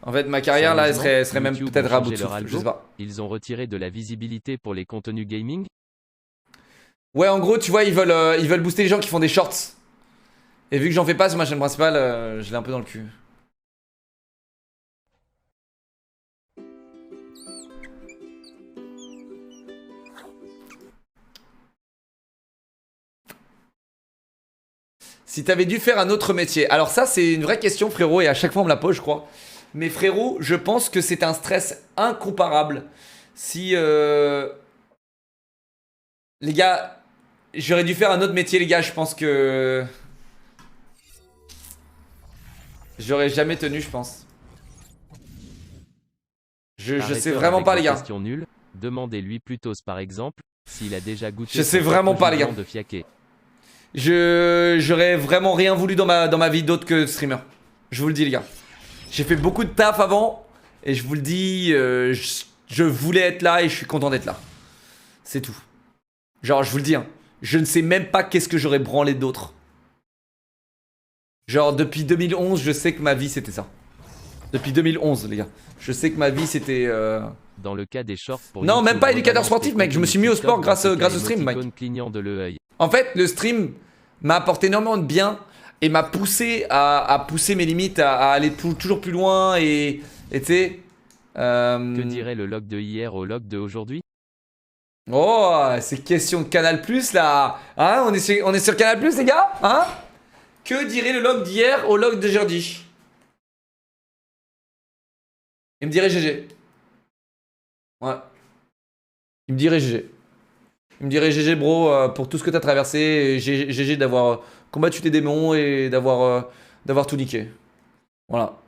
En fait, ma carrière là, elle serait même peut-être à bout de souffle, je sais pas. Ils ont retiré de la visibilité pour les contenus gaming? Ouais, en gros, tu vois, ils veulent booster les gens qui font des shorts. Et vu que j'en fais pas sur ma chaîne principale, je l'ai un peu dans le cul. Si t'avais dû faire un autre métier. Alors ça, c'est une vraie question, frérot, et à chaque fois on me la pose, je crois. Mais frérot, je pense que c'est un stress incomparable. Si... Les gars, j'aurais dû faire un autre métier, les gars, je pense que... J'aurais jamais tenu, je pense. Je sais vraiment pas, les gars. Question nulle. Demandez-lui plutôt par exemple s'il a déjà goûté. Je sais vraiment pas, les gars. De fiaquet. J'aurais vraiment rien voulu dans ma vie d'autre que streamer. Je vous le dis, les gars. J'ai fait beaucoup de taf avant et je vous le dis, je voulais être là et je suis content d'être là. C'est tout. Genre, je vous le dis, hein, je ne sais même pas qu'est-ce que j'aurais branlé d'autre. Genre, depuis 2011, je sais que ma vie c'était ça. Depuis 2011, les gars. Je sais que ma vie c'était. Dans le cas des shorts pour non, YouTube, même pas éducateur sportif, mec. Je me suis mis au sport grâce au stream, mec. De l'œil. En fait, le stream m'a apporté énormément de bien et m'a poussé à pousser mes limites, à aller toujours plus loin et tu sais. Que dirait le log de hier au log de aujourd'hui? Oh, c'est question de Canal Plus là. Hein, on est sur Canal Plus, les gars. Hein? Que dirait le log d'hier au log de jeudi? Il me dirait GG. Ouais. Il me dirait GG. Il me dirait GG, bro, pour tout ce que t'as traversé. Et GG d'avoir combattu tes démons et d'avoir tout niqué. Voilà.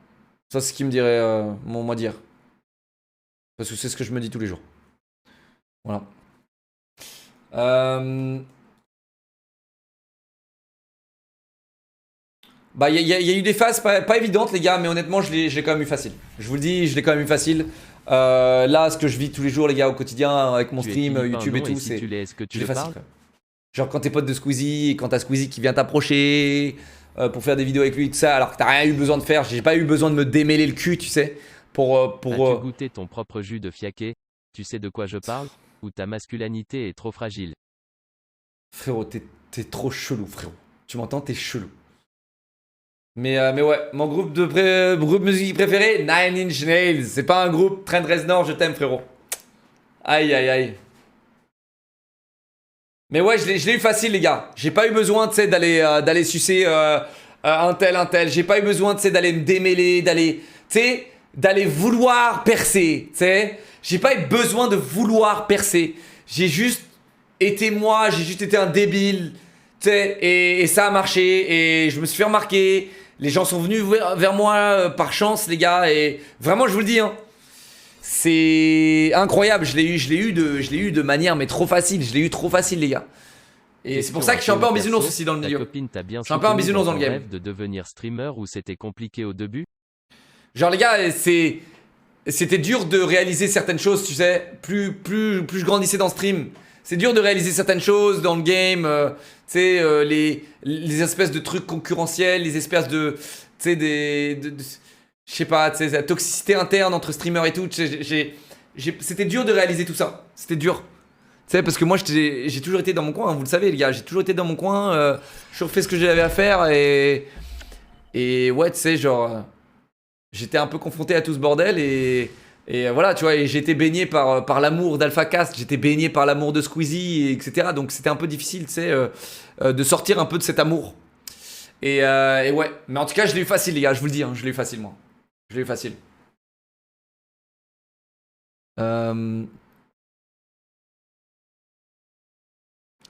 Ça, c'est ce qu'il me dirait, moi dire. Parce que c'est ce que je me dis tous les jours. Voilà. Bah, il y a eu des phases pas évidentes, les gars, mais honnêtement, je l'ai quand même eu facile. Je vous le dis, je l'ai quand même eu facile. Là, ce que je vis tous les jours, les gars, au quotidien, avec mon stream, YouTube et tout, c'est. Facile. Genre, quand t'es pote de Squeezie, et quand t'as Squeezie qui vient t'approcher pour faire des vidéos avec lui, tout ça, alors que t'as rien eu besoin de faire, j'ai pas eu besoin de me démêler le cul, tu sais. As-tu goûté ton propre jus de fiaquet? Tu sais de quoi je parle? Ou ta masculinité est trop fragile? Frérot, t'es trop chelou, frérot. Tu m'entends? T'es chelou. Mais ouais, mon groupe musique préféré, Nine Inch Nails. C'est pas un groupe, Trent Reznor, je t'aime, frérot. Aïe, aïe, aïe. Mais ouais, je l'ai eu facile, les gars. J'ai pas eu besoin, tu sais, d'aller sucer un tel. J'ai pas eu besoin, tu sais, d'aller me démêler, d'aller vouloir percer, tu sais. J'ai pas eu besoin de vouloir percer. J'ai juste été moi, j'ai juste été un débile, tu sais, et ça a marché, et je me suis fait remarquer. Les gens sont venus vers moi par chance, les gars, et vraiment, je vous le dis, hein, c'est incroyable. Je l'ai eu de manière, mais trop facile. Je l'ai eu trop facile, les gars. Et c'est pour ça que je suis un peu en bisounours aussi dans le milieu. Je suis un peu en bisounours dans le game. De devenir streamer ou c'était compliqué au début? Genre, les gars, c'était dur de réaliser certaines choses, tu sais. Plus je grandissais dans le stream, c'est dur de réaliser certaines choses dans le game. Tu sais, les espèces de trucs concurrentiels, les espèces de. Tu sais, je sais pas, tu sais, la toxicité interne entre streamers et tout. C'était dur de réaliser tout ça. C'était dur. Tu sais, parce que moi, j'ai toujours été dans mon coin, hein, vous le savez, les gars. J'ai toujours été dans mon coin. J'ai toujours fait ce que j'avais à faire. Et ouais, tu sais, genre. J'étais un peu confronté à tout ce bordel. Et voilà, tu vois, et j'ai été baigné par l'amour d'AlphaCast. J'étais baigné par l'amour de Squeezie, etc. Donc c'était un peu difficile, tu sais, de sortir un peu de cet amour. Et ouais, mais en tout cas, je l'ai eu facile, les gars. Je vous le dis, hein, je l'ai eu facile, moi. Je l'ai eu facile.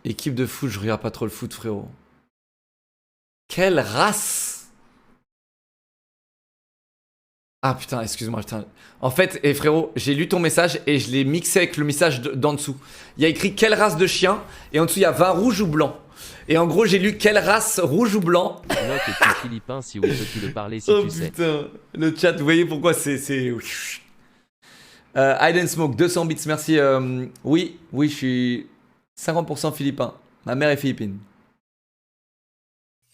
Équipe de foot, je regarde pas trop le foot, frérot. Quelle race! Ah putain, excuse-moi, putain. En fait, frérot, j'ai lu ton message et je l'ai mixé avec le message d'en dessous. Il y a écrit quelle race de chien et en dessous il y a vin rouge ou blanc. Et en gros, j'ai lu quelle race rouge ou blanc. Note est philippin si oui, peux-tu le parler si oh, tu putain. sais. Le chat, vous voyez pourquoi c'est. Hide and Smoke, 200 bits, merci. Oui, je suis 50% philippin. Ma mère est philippine.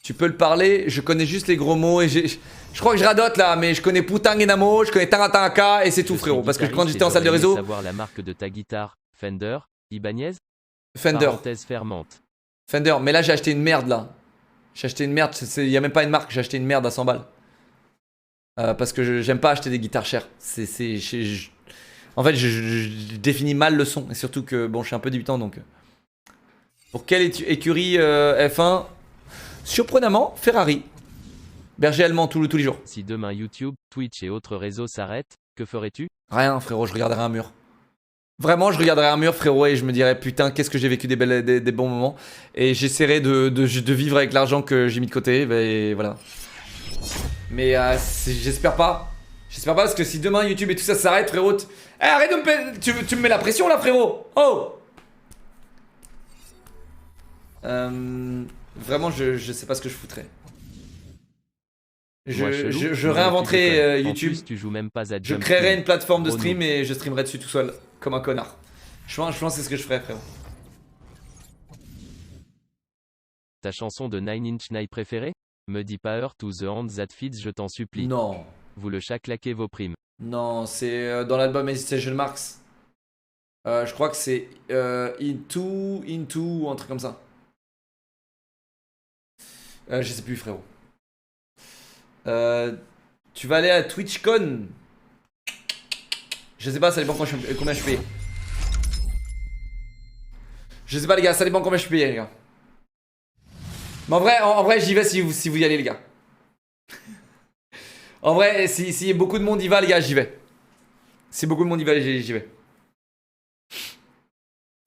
Tu peux le parler, je connais juste les gros mots et je crois que je radote là, mais je connais Putang et Namo, je connais Tarataka et c'est tout, frérot. Parce que quand j'étais en salle de réseau. Savoir la marque de ta guitare, Fender, Ibanez? Fender. Parenthèse fermante. Fender, mais là j'ai acheté une merde là. J'ai acheté une merde, il y a même pas une marque, j'ai acheté une merde à 100 balles. Parce que j'aime pas acheter des guitares chères. En fait, je définis mal le son. Et surtout que, bon, je suis un peu débutant donc. Pour quelle écurie F1 surprenamment, Ferrari. Berger allemand tous les jours. Si demain YouTube, Twitch et autres réseaux s'arrêtent, que ferais-tu? Rien, frérot, je regarderai un mur. Vraiment, je regarderai un mur, frérot, et je me dirais putain, qu'est-ce que j'ai vécu des bons moments. Et j'essaierai de vivre avec l'argent que j'ai mis de côté. Et voilà. Mais j'espère pas. J'espère pas parce que si demain YouTube et tout ça s'arrête, frérot. Arrête de me. Tu me mets la pression là, frérot. Oh. Vraiment, je sais pas ce que je foutrais. Je réinventerai YouTube. Plus, tu joues même pas à je créerai une plateforme de stream et je streamerai dessus tout seul, comme un connard. Je pense que c'est ce que je ferais, frérot. Ta chanson de Nine Inch Nails préférée? Me dis pas Heart to the Hand That Feeds, je t'en supplie. Non. Vous le chat claquez vos primes. Non, c'est dans l'album Hesitation Marks. Je crois que c'est Into ou un truc comme ça. Je sais plus, frérot. Tu vas aller à TwitchCon. Je sais pas, ça dépend combien je suis payé. Je sais pas les gars, ça dépend combien je suis payé les gars. Mais en vrai j'y vais si vous y allez les gars. En vrai, si beaucoup de monde y va les gars, j'y vais. Si beaucoup de monde y va, j'y vais.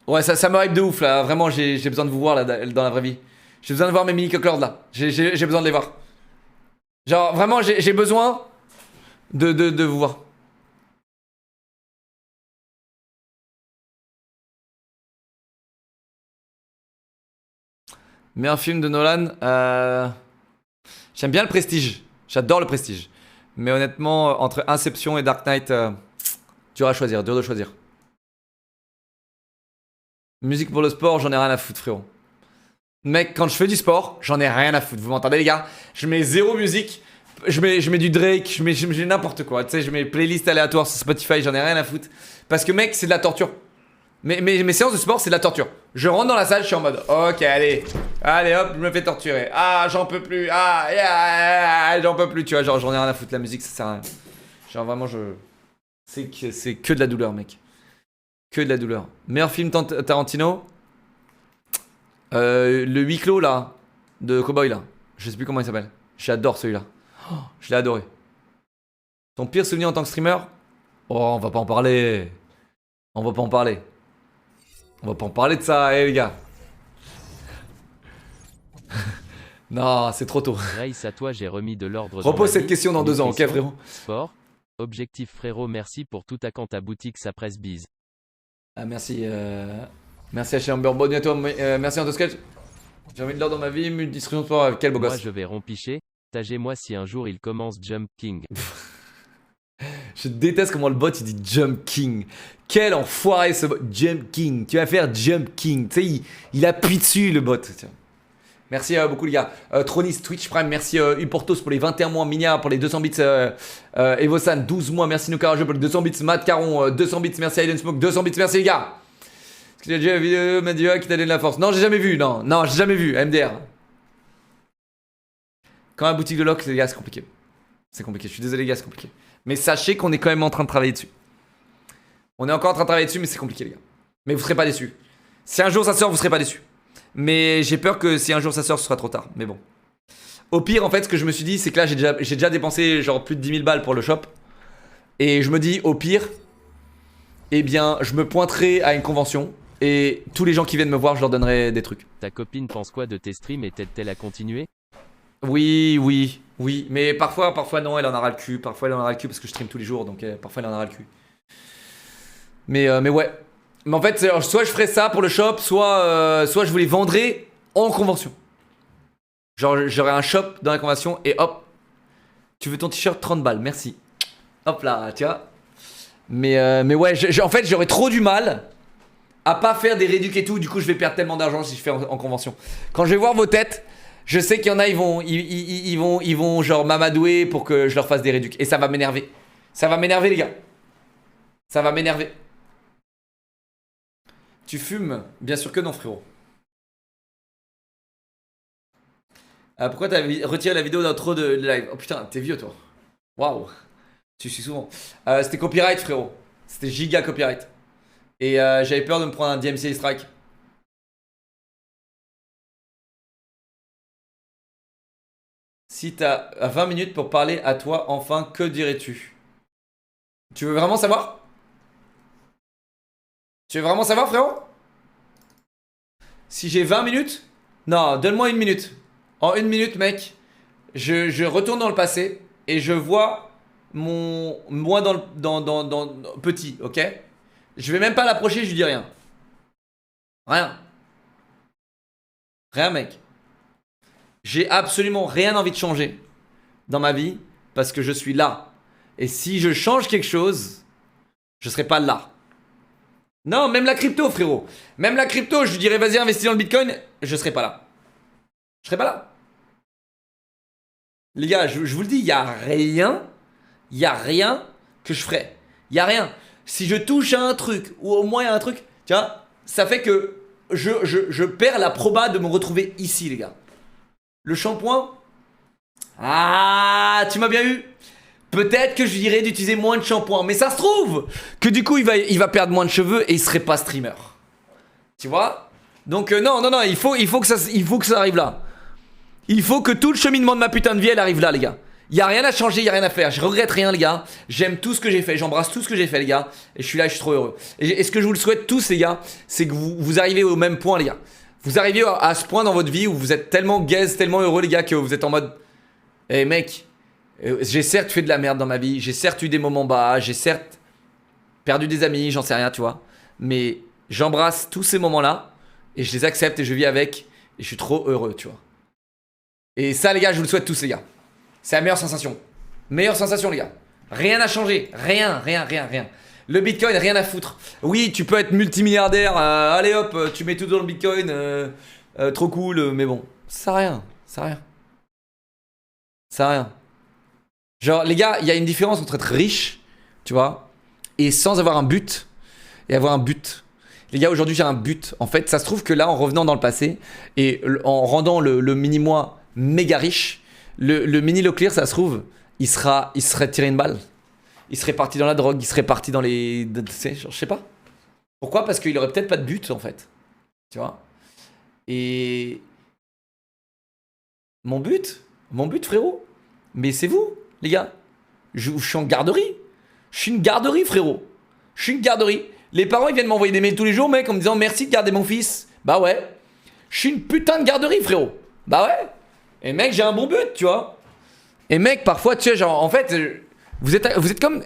Ouais, ça me hype de ouf là, vraiment j'ai besoin de vous voir là dans la vraie vie. J'ai besoin de voir mes mini cocklords là. J'ai besoin de les voir. Genre vraiment j'ai besoin de vous voir. Mais un film de Nolan, j'aime bien le Prestige. J'adore le Prestige. Mais honnêtement, entre Inception et Dark Knight, dur à choisir, dur de choisir. Musique pour le sport, j'en ai rien à foutre, frérot. Mec, quand je fais du sport, j'en ai rien à foutre. Vous m'entendez, les gars? Je mets zéro musique. Je mets du Drake, je mets n'importe quoi. Tu sais, je mets playlist aléatoire sur Spotify, j'en ai rien à foutre. Parce que, mec, c'est de la torture. Mes séances de sport, c'est de la torture. Je rentre dans la salle, je suis en mode, ok, allez hop, je me fais torturer. Ah, j'en peux plus. J'en peux plus, tu vois. Genre, j'en ai rien à foutre. La musique, ça sert à rien. Genre, vraiment, c'est que de la douleur, mec. Que de la douleur. Meilleur film Tarantino. Le huis clos, là, de Cowboy, là. Je sais plus comment il s'appelle. J'adore celui-là. Oh, je l'ai adoré. Ton pire souvenir en tant que streamer? Oh, on va pas en parler. On va pas en parler. On va pas en parler de ça, les gars. Non, c'est trop tôt. Grace, à toi, j'ai remis de l'ordre. Repose cette question dans 2 ans, ok, frérot? Sport. Objectif, frérot, merci pour tout à quand ta boutique, ça presse bise. Ah, merci. Merci à Chamber. Bonne nuit à toi. Merci Antosquelch. J'ai envie de l'ordre dans ma vie. Multidistribution de sport. Quel beau gosse. Moi, je vais rompicher. Tagez-moi si un jour il commence Jump King. Je déteste comment le bot il dit Jump King. Quel enfoiré ce bot. Jump King. Tu vas faire Jump King. Tu sais, il appuie dessus le bot. Tiens. Merci beaucoup les gars. Tronis, Twitch Prime, merci Uportos pour les 21 mois. Minia pour les 200 bits. Evosan, 12 mois. Merci Nukarajou pour les 200 bits. Matt Caron, 200 bits. Merci Aiden Smoke, 200 bits. Merci les gars. Est-ce que tu as déjà vu une vidéo Madia qui t'a donné de la force? Non, j'ai jamais vu. Non, j'ai jamais vu. MDR. Quand la boutique de lock, les gars, c'est compliqué. C'est compliqué. Je suis désolé les gars, c'est compliqué. Mais sachez qu'on est quand même en train de travailler dessus. On est encore en train de travailler dessus, mais c'est compliqué les gars. Mais vous serez pas déçus. Si un jour ça sort, vous serez pas déçus. Mais j'ai peur que si un jour ça sort, ce sera trop tard. Mais bon. Au pire, en fait, ce que je me suis dit, c'est que là, j'ai déjà dépensé genre plus de 10 000 balles pour le shop. Et je me dis, au pire, eh bien, je me pointerai à une convention. Et tous les gens qui viennent me voir, je leur donnerai des trucs. Ta copine pense quoi de tes streams et t'aide-t-elle à continuer? Oui. Mais parfois non, elle en aura le cul. Parfois, elle en aura le cul parce que je stream tous les jours. Donc, parfois, elle en aura le cul. Mais ouais. Mais en fait, soit je ferais ça pour le shop, soit je vous les vendrais en convention. Genre, j'aurais un shop dans la convention et hop, tu veux ton t-shirt 30 balles, merci. Hop là, tu vois. Mais ouais, en fait, j'aurais trop du mal à pas faire des réducs et tout. Du coup, je vais perdre tellement d'argent si je fais en convention. Quand je vais voir vos têtes, je sais qu'il y en a, ils vont genre m'amadouer pour que je leur fasse des réducs. Et ça va m'énerver. Ça va m'énerver, les gars. Ça va m'énerver. Tu fumes? Bien sûr que non, frérot. Pourquoi t'as retiré la vidéo d'intro de live? Oh putain, t'es vieux toi. Waouh. Tu suis souvent. C'était copyright, frérot. C'était giga copyright. Et j'avais peur de me prendre un DMCA strike. Si t'as 20 minutes pour parler à toi, enfin, que dirais-tu? Tu veux vraiment savoir? Tu veux vraiment savoir, frérot? Si j'ai 20 minutes? Non, donne-moi 1 minute. En 1 minute, mec, je retourne dans le passé et je vois moi dans petit, ok? Je vais même pas l'approcher, je lui dis rien. Rien. Rien, mec. J'ai absolument rien envie de changer dans ma vie parce que je suis là. Et si je change quelque chose, je serai pas là. Non, même la crypto, frérot. Même la crypto, je lui dirais vas-y, investis dans le bitcoin, je serai pas là. Je serai pas là. Les gars, je vous le dis, il y a rien que je ferai. Il y a rien. Si je touche à un truc, ou au moins à un truc, tu vois, ça fait que je perds la proba de me retrouver ici, les gars. Le shampoing, ah, tu m'as bien eu. Peut-être que je lui dirais d'utiliser moins de shampoing, mais ça se trouve que du coup, il va perdre moins de cheveux et il serait pas streamer. Tu vois? Donc non, il faut que ça arrive là. Il faut que tout le cheminement de ma putain de vie, elle arrive là, les gars. Il y a rien à changer, il y a rien à faire. Je regrette rien, les gars. J'aime tout ce que j'ai fait, j'embrasse tout ce que j'ai fait, les gars. Et je suis là, je suis trop heureux. Et ce que je vous le souhaite tous, les gars, c'est que vous arrivez au même point, les gars. Vous arrivez à ce point dans votre vie où vous êtes tellement gaze, tellement heureux, les gars, que vous êtes en mode, eh mec, j'ai certes fait de la merde dans ma vie, j'ai certes eu des moments bas, j'ai certes perdu des amis, j'en sais rien, tu vois. Mais j'embrasse tous ces moments-là et je les accepte et je vis avec et je suis trop heureux, tu vois. Et ça, les gars, je vous le souhaite tous, les gars. C'est la meilleure sensation. Meilleure sensation, les gars. Rien n'a changé. Rien. Le bitcoin, rien à foutre. Oui, tu peux être multimilliardaire. Allez hop, tu mets tout dans le bitcoin. Trop cool, mais bon. Ça sert à rien. Genre, les gars, il y a une différence entre être riche, tu vois, et sans avoir un but, et avoir un but. Les gars, aujourd'hui, j'ai un but. En fait, ça se trouve que là, en revenant dans le passé, et en rendant le mini-moi méga riche, le mini Leclerc, ça se trouve, il serait tiré une balle. Il serait parti dans la drogue, il serait parti dans les... Je sais pas. Pourquoi? Parce qu'il aurait peut-être pas de but, en fait. Tu vois? Et... Mon but, frérot, mais c'est vous, les gars. Je suis en garderie. Je suis une garderie, frérot. Je suis une garderie. Les parents, ils viennent m'envoyer des mails tous les jours, mec, en me disant merci de garder mon fils. Bah ouais. Je suis une putain de garderie, frérot. Bah ouais. Et mec, j'ai un bon but, tu vois. Et mec, parfois, tu sais, genre, en fait, vous êtes comme...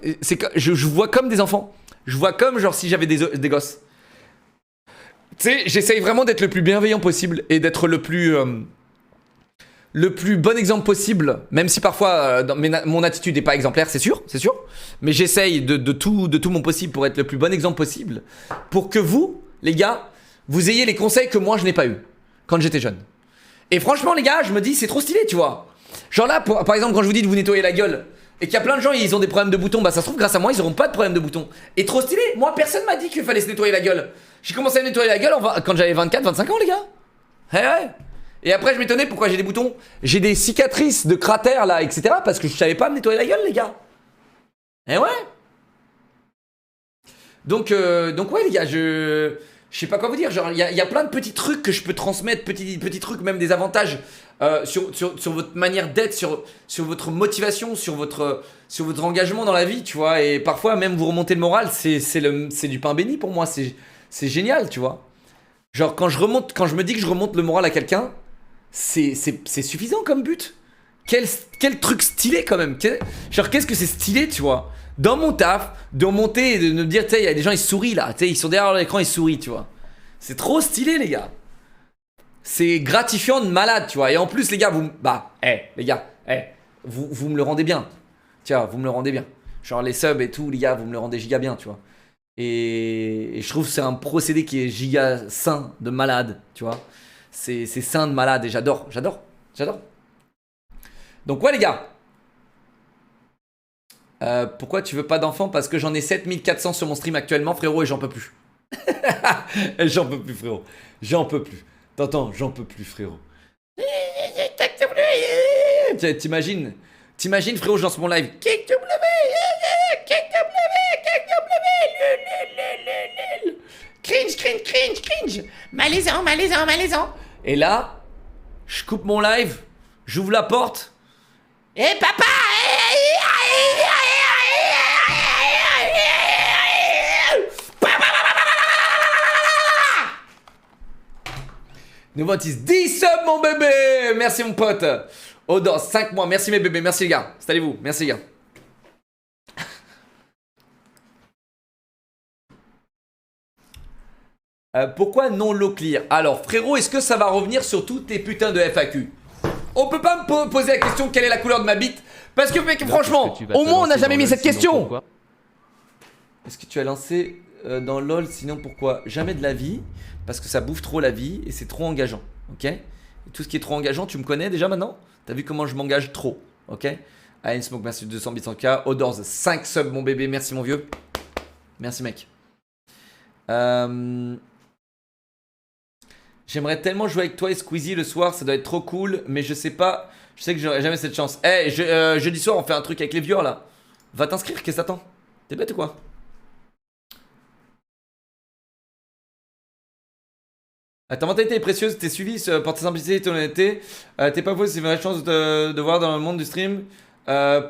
Je vous vois comme des enfants. Je vois comme, genre, si j'avais des gosses. Tu sais, j'essaye vraiment d'être le plus bienveillant possible et d'être le plus bon exemple possible, même si parfois mon attitude n'est pas exemplaire, c'est sûr. Mais j'essaye de tout mon possible pour être le plus bon exemple possible, pour que vous, les gars, vous ayez les conseils que moi je n'ai pas eu quand j'étais jeune. Et franchement, les gars, je me dis, c'est trop stylé, tu vois. Genre là, par exemple, quand je vous dis de vous nettoyer la gueule, et qu'il y a plein de gens, ils ont des problèmes de boutons, bah ça se trouve, grâce à moi, ils n'auront pas de problème de boutons. Et trop stylé, moi, personne m'a dit qu'il fallait se nettoyer la gueule. J'ai commencé à me nettoyer la gueule quand j'avais 24-25 ans, les gars. Ouais. Et après, je m'étonnais pourquoi j'ai des boutons. J'ai des cicatrices de cratères, là, etc. Parce que je savais pas me nettoyer la gueule, les gars. Eh ouais. Donc ouais, les gars, je sais pas quoi vous dire. Genre, il y a plein de petits trucs que je peux transmettre, petits trucs, même des avantages sur votre manière d'être, sur votre motivation, sur votre engagement dans la vie, tu vois. Et parfois, même vous remonter le moral, c'est du pain béni pour moi. C'est génial, tu vois. Genre, quand je me dis que je remonte le moral à quelqu'un, c'est suffisant comme but. Quel truc stylé quand même. Genre, qu'est-ce que c'est stylé, tu vois. Dans mon taf, de remonter et de me dire, tu sais, il y a des gens, ils sourient là. Tu sais, ils sont derrière l'écran, ils sourient, tu vois. C'est trop stylé, les gars. C'est gratifiant de malade, tu vois. Et en plus, les gars, vous me le rendez bien. Tiens, vous me le rendez bien. Genre, les subs et tout, les gars, vous me le rendez giga bien, tu vois. Et je trouve que c'est un procédé qui est giga sain de malade, tu vois. C'est sain de malade et j'adore. Donc ouais, les gars. Pourquoi tu veux pas d'enfant? Parce que j'en ai 7400 sur mon stream actuellement, frérot, et j'en peux plus. J'en peux plus, frérot. J'en peux plus. T'entends, j'en peux plus, frérot. T'imagines, frérot, je lance mon live. Cringe. Malaisant. Et là, je coupe mon live, j'ouvre la porte. Eh papa! Nouveau 10 subs mon bébé. Merci mon pote. Odor 5 mois. Merci mes bébés. Merci les gars. Installez-vous. Merci les gars. Pourquoi non low clear? Alors frérot, est-ce que ça va revenir sur tous tes putains de FAQ? On peut pas me poser la question quelle est la couleur de ma bite? Parce que mec, franchement, au moins on n'a jamais mis cette question. Est-ce que tu as lancé dans LOL, sinon pourquoi? Jamais de la vie, parce que ça bouffe trop la vie et c'est trop engageant, ok? Et tout ce qui est trop engageant, tu me connais déjà maintenant? T'as vu comment je m'engage trop, ok? Iron Smoke, merci 200 bits en K. Odors, 5 subs mon bébé, merci mon vieux. Merci mec. J'aimerais tellement jouer avec toi et Squeezie le soir, ça doit être trop cool, mais je sais pas, je sais que j'aurai jamais cette chance. Eh, jeudi soir on fait un truc avec les viewers là. Va t'inscrire, qu'est-ce que t'attends? T'es bête ou quoi? Ta mentalité est précieuse, t'es suivi par ta simplicité et ton honnêteté. T'es pas faux, c'est une vraie chance de voir dans le monde du stream.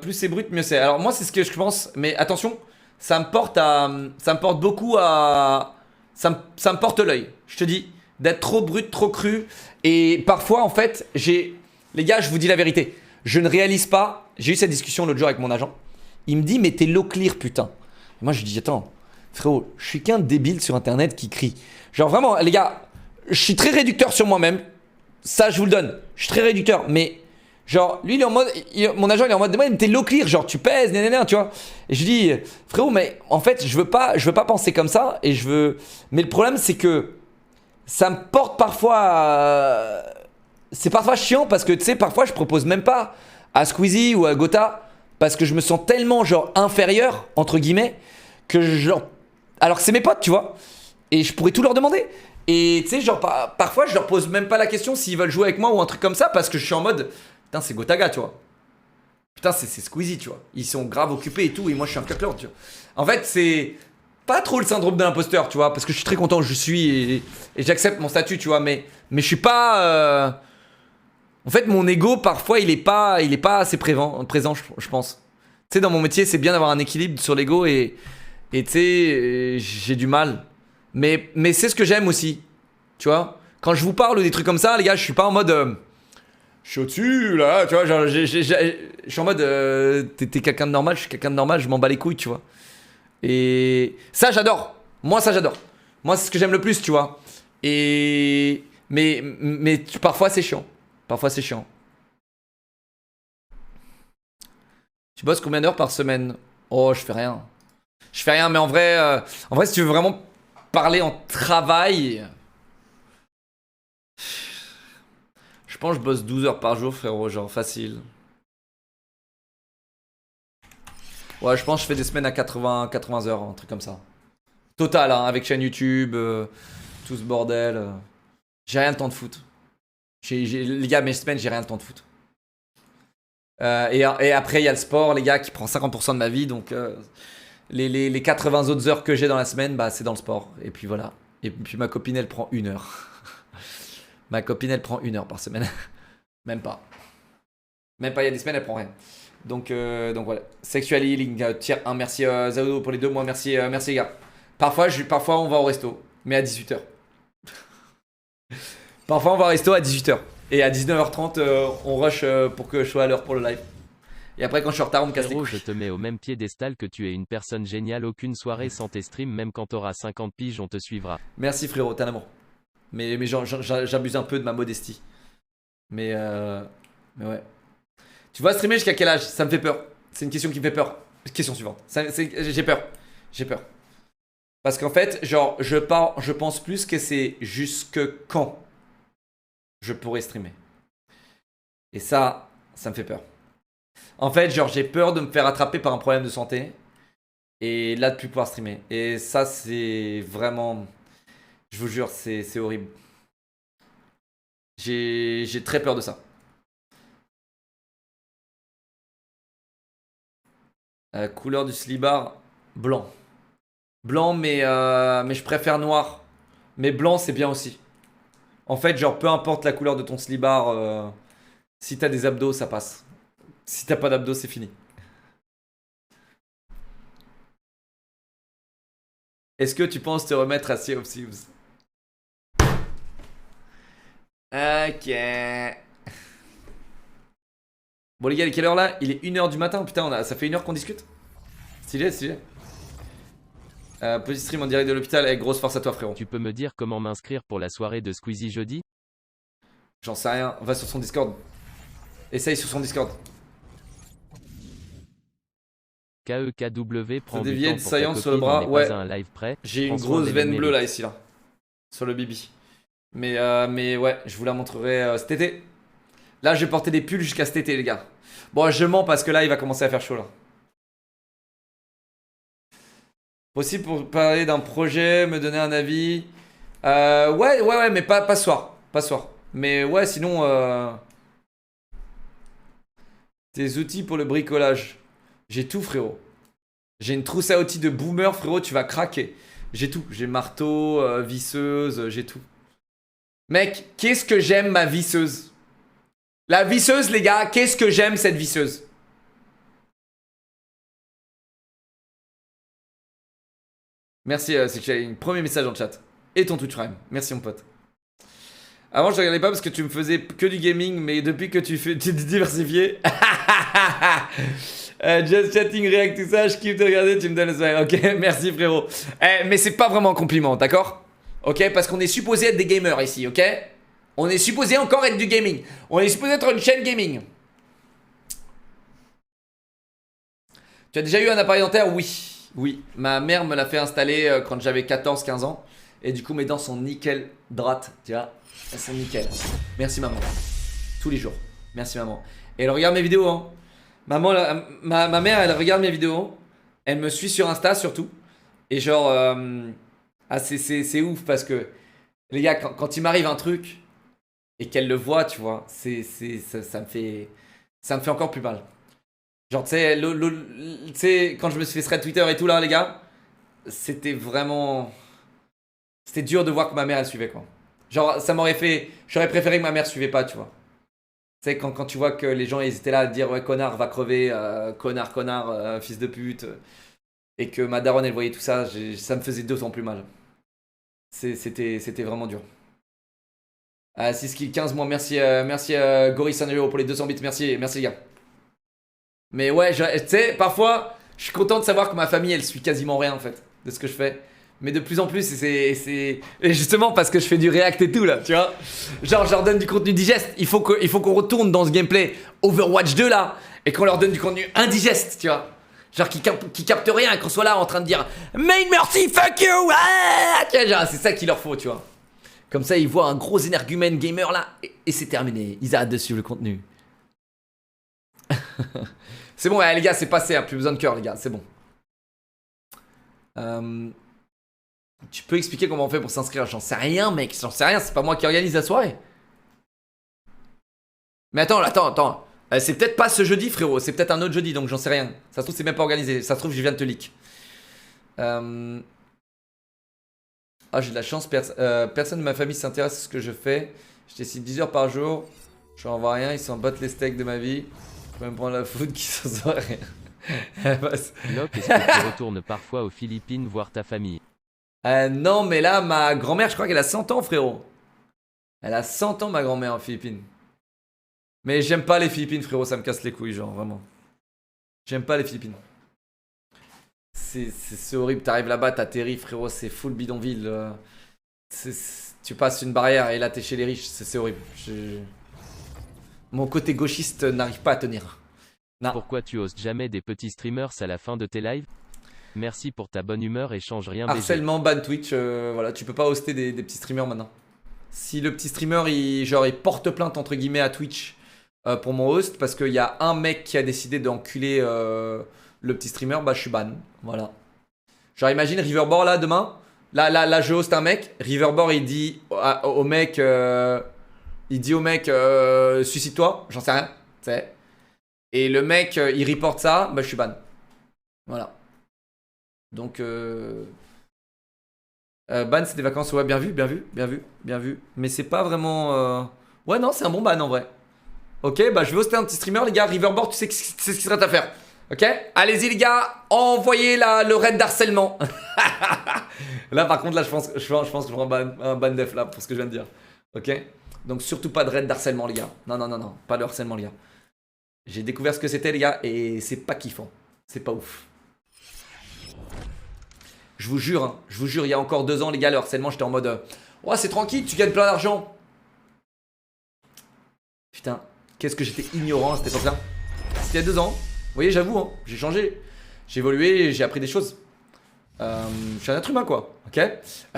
Plus c'est brut, mieux c'est. Alors moi c'est ce que je pense, mais attention, ça me porte beaucoup à... Ça me porte l'œil, je te dis. D'être trop brut, trop cru. Et parfois, en fait, les gars, je vous dis la vérité. Je ne réalise pas. J'ai eu cette discussion l'autre jour avec mon agent. Il me dit, mais t'es low clear, putain. Et moi, je lui dis, attends, frérot, je suis qu'un débile sur Internet qui crie. Genre, vraiment, les gars, je suis très réducteur sur moi-même. Ça, je vous le donne. Je suis très réducteur. Mais, genre, lui, il est en mode. Mon agent, il est en mode, mais t'es low clear. Genre, tu pèses, nanana, tu vois. Et je lui dis, frérot, mais en fait, je veux pas penser comme ça. Et je veux. Mais le problème, c'est que. Ça me porte parfois c'est parfois chiant parce que tu sais parfois je propose même pas à Squeezie ou à Gotha parce que je me sens tellement genre inférieur entre guillemets que genre alors que c'est mes potes tu vois et je pourrais tout leur demander et tu sais genre parfois je leur pose même pas la question s'ils veulent jouer avec moi ou un truc comme ça parce que je suis en mode putain c'est Gotaga tu vois putain c'est Squeezie tu vois ils sont grave occupés et tout et moi je suis un cacleur tu vois en fait c'est pas trop le syndrome de l'imposteur, tu vois, parce que je suis très content où je suis et j'accepte mon statut, tu vois, mais je suis pas. En fait, mon ego, parfois, il est pas assez présent, je pense. Tu sais, dans mon métier, c'est bien d'avoir un équilibre sur l'ego et tu sais, j'ai du mal. Mais c'est ce que j'aime aussi, tu vois. Quand je vous parle des trucs comme ça, les gars, je suis pas en mode. Je suis au-dessus, là, tu vois, genre, je suis en mode. T'es quelqu'un de normal, je suis quelqu'un de normal, je m'en bats les couilles, tu vois. Et ça j'adore. Moi ça j'adore. Moi c'est ce que j'aime le plus, tu vois. Et mais parfois c'est chiant. Parfois c'est chiant. Tu bosses combien d'heures par semaine? Oh, je fais rien. Je fais rien mais en vrai si tu veux vraiment parler en travail, je pense que je bosse 12 heures par jour, frérot, genre facile. Ouais, je pense que je fais des semaines à 80 heures, un truc comme ça. Total, hein, avec chaîne YouTube, tout ce bordel. J'ai rien de temps de foot. Les gars, mes semaines, j'ai rien de temps de foot. Et après, il y a le sport, les gars, qui prend 50% de ma vie. Donc, les 80 autres heures que j'ai dans la semaine, bah, c'est dans le sport. Et puis voilà. Et puis ma copine, elle prend 1 heure. Ma copine, elle prend 1 heure par semaine. Même pas. Même pas, il y a des semaines, elle prend rien. Donc voilà. Sexual Healing, tier 1, merci Zao pour les 2 mois, merci les gars. Parfois on va au resto, mais à 18h. Parfois on va au resto à 18h. Et à 19h30, on rush pour que je sois à l'heure pour le live. Et après quand je suis en retard, on me casse les couilles. Je te mets au même piédestal que tu es une personne géniale, aucune soirée sans tes streams, même quand t'auras 50 piges, on te suivra. Merci frérot, t'es un amour. Mais j'abuse un peu de ma modestie. Mais ouais. Tu vas streamer jusqu'à quel âge? Ça me fait peur. C'est une question qui me fait peur. Question suivante. J'ai peur. Parce qu'en fait, genre, je pense plus que c'est jusque quand je pourrais streamer. Et ça me fait peur. En fait, genre, j'ai peur de me faire attraper par un problème de santé. Et là de plus pouvoir streamer. Et ça c'est vraiment... Je vous jure, c'est horrible. J'ai très peur de ça. Couleur du slibar, blanc. Blanc, mais je préfère noir. Mais blanc, c'est bien aussi. En fait, genre, peu importe la couleur de ton slibar, si t'as des abdos, ça passe. Si t'as pas d'abdos, c'est fini. Est-ce que tu penses te remettre à Sea of Thieves? Ok. Bon les gars, il est quelle heure là? Il est 1h du matin, putain, ça fait 1 heure qu'on discute. Stylé, stylé. Petit stream en direct de l'hôpital avec grosse force à toi frérot. Tu peux me dire comment m'inscrire pour la soirée de Squeezie jeudi? J'en sais rien, va sur son Discord. Essaye sur son Discord. KEKW prend du du temps de pour saillance ta sur le copine, bras, on n'est ouais. pas à un live prêt. J'ai une François grosse veine Bellamy. bleue là ici là. Sur le bibi. Mais ouais, je vous la montrerai cet été. Là je vais porter des pulls jusqu'à cet été les gars. Bon je mens parce que là il va commencer à faire chaud là. Possible pour parler d'un projet, me donner un avis. Ouais, mais pas ce soir. Pas ce soir. Mais ouais, sinon... Tes outils pour le bricolage. J'ai tout, frérot. J'ai une trousse à outils de boomer, frérot, tu vas craquer. J'ai tout. J'ai marteau, visseuse, j'ai tout. Mec, qu'est-ce que j'aime ma visseuse. La visseuse, les gars, qu'est-ce que j'aime cette visseuse. Merci, c'est que j'ai un premier message dans le chat. Et ton Twitch Prime. Merci mon pote. Avant je regardais pas parce que tu me faisais que du gaming, mais depuis que tu t'es diversifié. Just chatting, react, tout ça, je kiffe te regarder, tu me donnes le sourire. Ok, merci frérot. Mais c'est pas vraiment un compliment, d'accord? Ok, parce qu'on est supposé être des gamers ici, ok? On est supposé encore être du gaming. On est supposé être une chaîne gaming. Tu as déjà eu un appareil dentaire? Oui. Oui, ma mère me l'a fait installer quand j'avais 14-15 ans. Et du coup, mes dents sont nickel droites, tu vois. Elles sont nickel. Merci maman. Tous les jours. Merci maman. Et elle regarde mes vidéos, hein. Maman, ma mère, elle regarde mes vidéos. Elle me suit sur Insta surtout. Et genre, c'est ouf parce que, les gars, quand il m'arrive un truc et qu'elle le voit, tu vois, ça me fait encore plus mal. Genre, tu sais, quand je me suis fait thread Twitter et tout là, les gars, c'était vraiment... C'était dur de voir que ma mère, elle suivait, quoi. Genre, ça m'aurait fait... J'aurais préféré que ma mère suivait pas, tu vois. Tu sais, quand tu vois que les gens, ils étaient là à dire « Ouais, connard, va crever, connard, fils de pute. » Et que ma daronne, elle voyait tout ça, ça me faisait d'autant plus mal. C'était vraiment dur. 6 kills, 15 mois, merci Goris Sanrio pour les 200 bits, merci les gars. Mais ouais, tu sais, parfois, je suis content de savoir que ma famille, elle suit quasiment rien en fait de ce que je fais. Mais de plus en plus, et justement parce que je fais du react et tout là, tu vois. Genre, je leur donne du contenu digeste. Il faut qu'on retourne dans ce gameplay Overwatch 2 là et qu'on leur donne du contenu indigeste, tu vois. Genre, qui capte rien et qu'on soit là en train de dire Main Mercy, fuck you! Ah, genre, c'est ça qu'il leur faut, tu vois. Comme ça, ils voient un gros énergumène gamer là et c'est terminé. Ils arrêtent de suivre le contenu. C'est bon, les gars, c'est passé, hein, plus besoin de cœur, les gars, c'est bon. Tu peux expliquer comment on fait pour s'inscrire? J'en sais rien, mec, j'en sais rien, c'est pas moi qui organise la soirée. Mais attends. C'est peut-être pas ce jeudi, frérot, c'est peut-être un autre jeudi, donc j'en sais rien. Ça se trouve, c'est même pas organisé, ça se trouve, je viens de te leak. Ah, j'ai de la chance, personne de ma famille s'intéresse à ce que je fais. Je décide 10 heures par jour, je n'envoie rien, ils s'en battent les steaks de ma vie. Je peux même prendre la foot qui s'en sort rien. Lop, est-ce que tu retournes parfois aux Philippines voir ta famille? Non, mais là, ma grand-mère, je crois qu'elle a 100 ans, frérot. Elle a 100 ans, ma grand-mère, en Philippines. Mais j'aime pas les Philippines, frérot, ça me casse les couilles, genre, vraiment. J'aime pas les Philippines. C'est horrible, t'arrives là-bas, t'atterris, frérot, c'est full bidonville. Tu passes une barrière et là, t'es chez les riches, c'est horrible. Mon côté gauchiste n'arrive pas à tenir. Non. Pourquoi tu hostes jamais des petits streamers à la fin de tes lives? Merci pour ta bonne humeur et change rien. Harcèlement, ban Twitch, voilà, tu peux pas hoster des petits streamers maintenant. Si le petit streamer, il porte plainte entre guillemets à Twitch pour mon host, parce qu'il y a un mec qui a décidé d'enculer le petit streamer, bah je suis ban, voilà. Genre imagine Riverboard là demain. Là je host un mec. Riverboard il dit au mec, suicide-toi. J'en sais rien. T'sais. Et le mec il reporte ça, bah je suis ban. Voilà. Donc ban c'est des vacances, ouais, bien vu. Mais c'est pas vraiment. Ouais non c'est un bon ban en vrai. Ok, bah je vais hoster un petit streamer les gars. Riverboard, tu sais ce qui serait à faire. Ok, allez-y les gars, envoyez le raid d'harcèlement. Là par contre là je pense que je prends un ban def là pour ce que je viens de dire. Ok, donc surtout pas de raid d'harcèlement les gars. Non, pas de harcèlement les gars. J'ai découvert ce que c'était les gars et c'est pas kiffant. C'est pas ouf. Je vous jure, il y a encore 2 ans les gars, le harcèlement j'étais en mode oh c'est tranquille, tu gagnes plein d'argent. Putain, qu'est-ce que j'étais ignorant à cette époque-là. C'était il y a 2 ans. Vous voyez, j'avoue, hein, j'ai changé. J'ai évolué, j'ai appris des choses. Je suis un être humain, quoi. Ok.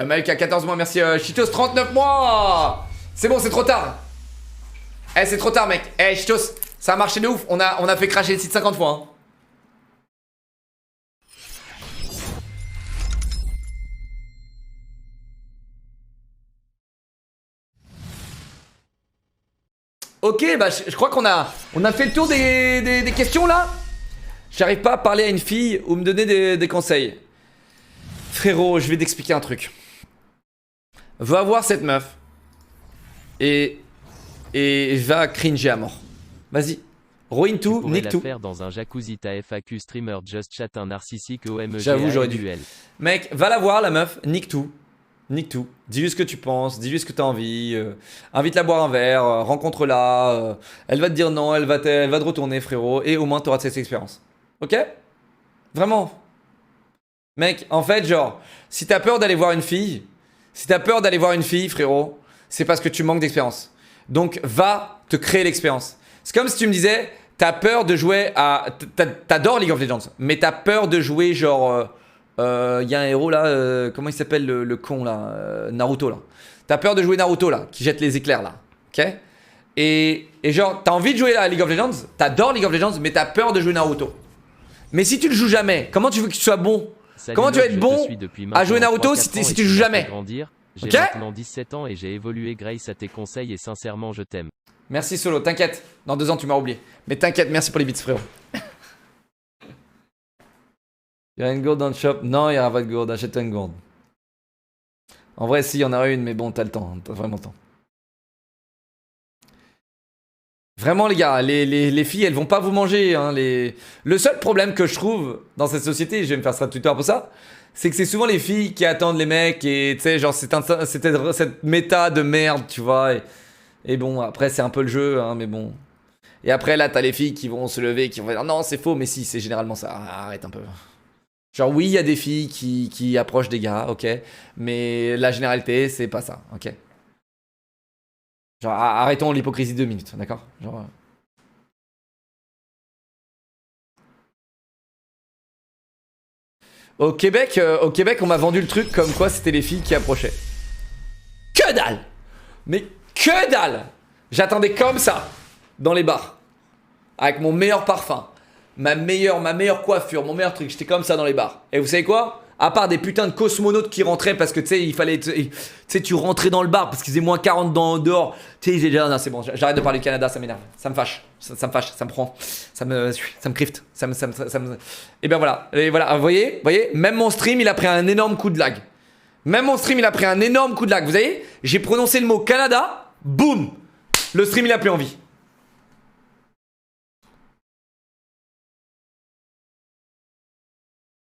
Mec à 14 mois, merci. Chitos, 39 mois. C'est bon, c'est trop tard. Eh, c'est trop tard, mec. Eh, Chitos, ça a marché de ouf. On a fait cracher le site 50 fois. Hein. Ok, bah je crois qu'on a fait le tour des questions là. J'arrive pas à parler à une fille ou me donner des conseils. Frérot, je vais t'expliquer un truc. Va voir cette meuf et va cringer à mort. Vas-y. Roin tout, nique tout. Faire dans un jacuzzi ta FAQ streamer just chat un narcissique OMG. J'avoue, j'aurais dû. Mec, va la voir la meuf, nique tout. Nique tout. Dis-lui ce que tu penses, dis-lui ce que tu as envie. Invite-la à boire un verre, rencontre-la. Elle va te dire non, elle va te retourner, frérot. Et au moins, tu auras cette expérience. Ok? Vraiment. Mec, en fait, genre, si t'as peur d'aller voir une fille, frérot, c'est parce que tu manques d'expérience. Donc, va te créer l'expérience. C'est comme si tu me disais, t'as peur de jouer à. T'adores League of Legends, mais t'as peur de jouer genre. Y a un héros là, comment il s'appelle le con là, Naruto là. T'as peur de jouer Naruto là, qui jette les éclairs là, ok? Et genre, t'as envie de jouer à League of Legends, t'adores League of Legends, mais t'as peur de jouer Naruto. Mais si tu le joues jamais, comment tu veux que tu sois bon? Salut, comment tu vas être bon à jouer Naruto si tu le joues jamais? J'ai okay? maintenant 17 ans et j'ai évolué grâce à tes conseils et sincèrement je t'aime. Merci Solo, t'inquiète, dans 2 ans tu m'as oublié. Mais t'inquiète, merci pour les bits frérot. Il y a une gourde dans le shop. Non, il n'y aura pas de gourde. Achète-toi une gourde. En vrai, si, il y en aura une, mais bon, t'as le temps. T'as vraiment le temps. Vraiment, les gars, les filles, elles vont pas vous manger. Hein, Le seul problème que je trouve dans cette société, je vais me faire ça Twitter pour ça, c'est que c'est souvent les filles qui attendent les mecs et tu sais, genre, c'était cette méta de merde, tu vois. Et bon, après, c'est un peu le jeu, hein, mais bon. Et après, là, t'as les filles qui vont se lever, qui vont dire non, c'est faux, mais si, c'est généralement ça. Arrête un peu. Genre oui, il y a des filles qui approchent des gars, ok. Mais la généralité, c'est pas ça, ok. Genre arrêtons l'hypocrisie 2 minutes, d'accord. Genre. Au Québec, on m'a vendu le truc comme quoi c'était les filles qui approchaient. Que dalle! Mais que dalle! J'attendais comme ça, dans les bars, avec mon meilleur parfum. Ma meilleure coiffure, mon meilleur truc, j'étais comme ça dans les bars. Et vous savez quoi? À part des putains de cosmonautes qui rentraient parce que tu sais, il fallait. Tu sais, tu rentrais dans le bar parce qu'il faisait moins 40 dehors. Tu sais, ils disaient, non, c'est bon, j'arrête de parler du Canada, ça m'énerve. Ça me fâche. Ça me fâche, ça me prend. Ça me crift. Et ben voilà. Et voilà, vous voyez, même mon stream, il a pris un énorme coup de lag. Vous voyez? J'ai prononcé le mot Canada, boum! Le stream, il a plus envie.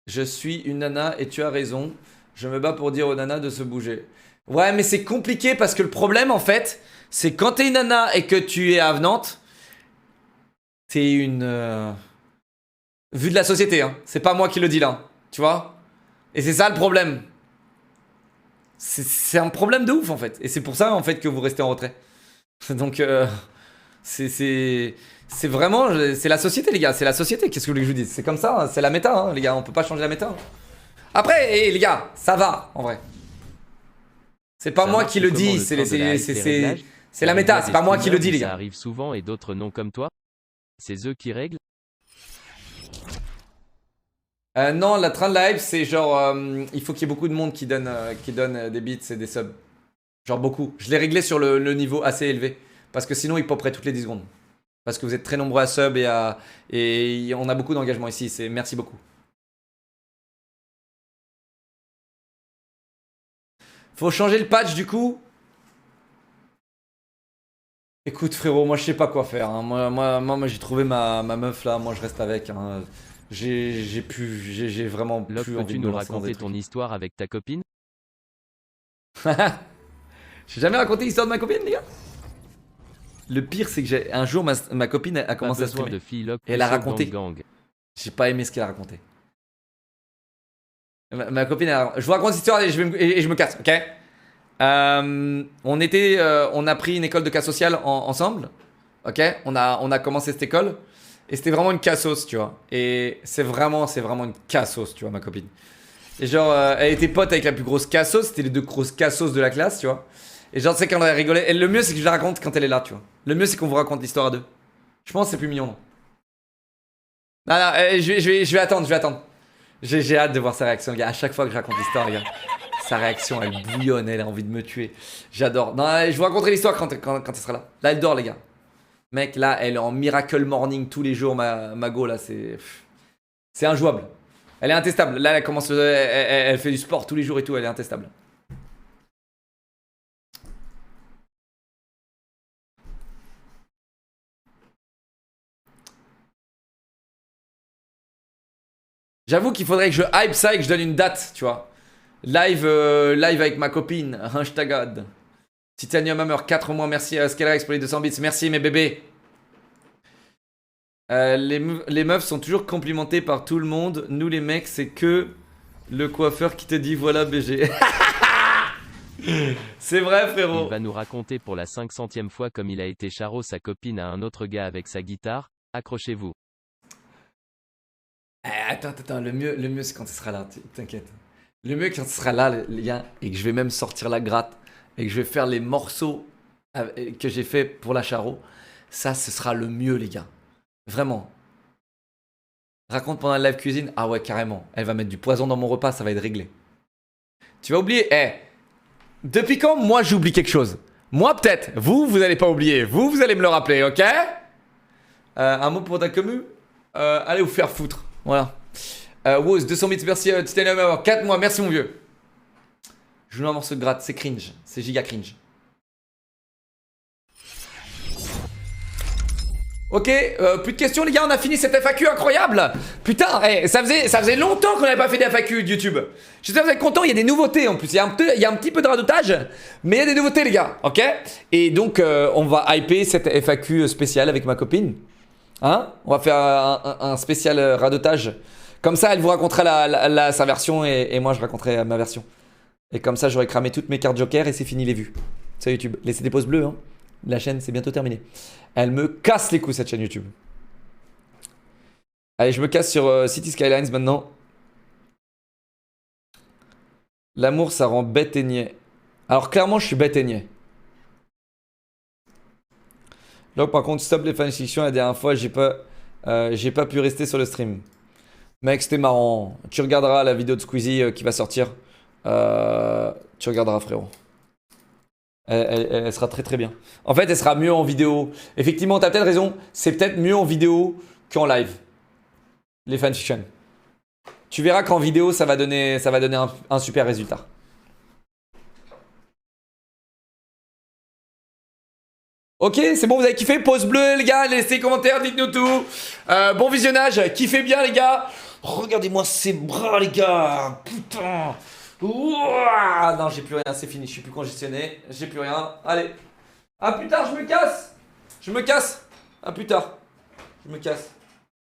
Je suis une nana et tu as raison. Je me bats pour dire aux nanas de se bouger. Ouais, mais c'est compliqué parce que le problème, en fait, c'est quand t'es une nana et que tu es avenante, t'es une... Vue de la société, hein. C'est pas moi qui le dis là. Tu vois? Et c'est ça le problème. C'est un problème de ouf, en fait. Et c'est pour ça, en fait, que vous restez en retrait. Donc, c'est vraiment, c'est la société les gars, c'est la société, qu'est-ce que vous voulez que je vous dise? C'est comme ça, hein, c'est la méta hein, les gars, on peut pas changer la méta. Après, les gars, ça va en vrai. C'est pas moi qui le dis, c'est la méta, c'est pas moi qui le dis les gars. Ça arrive souvent et d'autres non comme toi? C'est eux qui règlent? Non, la train de la hype, c'est genre, il faut qu'il y ait beaucoup de monde qui donne des bits et des subs. Genre beaucoup. Je l'ai réglé sur le niveau assez élevé. Parce que sinon, il poperait toutes les 10 secondes. Parce que vous êtes très nombreux à sub et on a beaucoup d'engagement ici. Merci beaucoup. Faut changer le patch du coup. Écoute frérot, moi je sais pas quoi faire. Hein. Moi j'ai trouvé ma meuf là. Moi je reste avec. Hein. J'ai vraiment Locke, plus envie peux-tu de me nous lancer dans des raconter trucs. ton histoire avec ta copine? J'ai jamais raconté l'histoire de ma copine, les gars. Le pire, c'est que un jour, ma copine a commencé à besoin streamer. de filles Locke Et elle a plus raconté. gang. J'ai pas aimé ce qu'elle a raconté. Ma copine, je vous raconte cette histoire et je me casse, ok? On a pris une école de cas social ensemble, ok? On a commencé cette école et c'était vraiment une cassos, tu vois. Et c'est vraiment une cassos, tu vois, ma copine. Et genre, elle était pote avec la plus grosse cassos, c'était les deux grosses cassos de la classe, tu vois. Et genre, tu sais, quand on a rigolé, et le mieux c'est que je la raconte quand elle est là, tu vois. Le mieux c'est qu'on vous raconte l'histoire à deux. Je pense que c'est plus mignon, non? Non, je vais attendre. J'ai hâte de voir sa réaction, gars. À chaque fois que je raconte l'histoire, les gars, sa réaction, elle bouillonne, elle a envie de me tuer. J'adore. Non, je vous raconterai l'histoire quand elle sera là. Là, elle dort, les gars. Mec, là, elle est en miracle morning tous les jours, ma go, là, c'est injouable. Elle est intestable. Là, elle commence, elle fait du sport tous les jours et tout, elle est intestable. J'avoue qu'il faudrait que je hype ça et que je donne une date, tu vois. Live avec ma copine, hashtag. Titanium Hammer, 4 mois, merci à Scalerex pour les 200 bits, merci mes bébés. Les meufs sont toujours complimentées par tout le monde. Nous les mecs, c'est que le coiffeur qui te dit voilà BG. C'est vrai frérot. Il va nous raconter pour la 500e fois comme il a été charo sa copine à un autre gars avec sa guitare. Accrochez-vous. Attends, le mieux c'est quand il sera là, t'inquiète. Le mieux quand il sera là, les gars, et que je vais même sortir la gratte, et que je vais faire les morceaux que j'ai fait pour la charo. Ça, ce sera le mieux, les gars. Vraiment. Raconte pendant la live cuisine. Ah ouais, carrément. Elle va mettre du poison dans mon repas, ça va être réglé. Tu vas oublier. Depuis quand moi j'oublie quelque chose? Moi peut-être. Vous allez pas oublier. Vous allez me le rappeler, ok? Un mot pour ta commu? Allez vous faire foutre. Voilà. Woz, 200 bits, merci. Titanium, 4 mois, merci mon vieux. Je joue un morceau de gratte, c'est cringe. C'est giga cringe. Ok, plus de questions les gars, on a fini cette FAQ incroyable. Putain, ça faisait longtemps qu'on n'avait pas fait des FAQ de YouTube. J'espère que vous êtes contents, il y a des nouveautés en plus. Il y a un petit peu de radotage, mais il y a des nouveautés les gars, ok? Et donc on va hyper cette FAQ spéciale avec ma copine. Hein? On va faire un spécial radotage. Comme ça, elle vous racontera sa version et moi je raconterai ma version. Et comme ça, j'aurai cramé toutes mes cartes Joker et c'est fini les vues. C'est YouTube. Laissez des pouces bleus, hein. La chaîne, c'est bientôt terminé. Elle me casse les couilles cette chaîne YouTube. Allez, je me casse sur City Skylines maintenant. L'amour, ça rend bête et niais. Alors clairement, je suis bête et niais. Là, par contre, stop les fanfictions. La dernière fois, j'ai pas pu rester sur le stream. Mec, c'était marrant. Tu regarderas la vidéo de Squeezie qui va sortir. Tu regarderas, frérot. Elle sera très très bien. En fait, elle sera mieux en vidéo. Effectivement, t'as peut-être raison. C'est peut-être mieux en vidéo qu'en live. Les fanfictions. Tu verras qu'en vidéo, ça va donner un super résultat. Ok, c'est bon, vous avez kiffé? Pouce bleu, les gars. Laissez des commentaires, dites-nous tout. Bon visionnage. Kiffez bien, les gars. Regardez-moi ces bras, les gars. Putain. Ouah, non, j'ai plus rien, c'est fini, je suis plus congestionné, j'ai plus rien. Allez, à plus tard, je me casse. À plus tard, je me casse.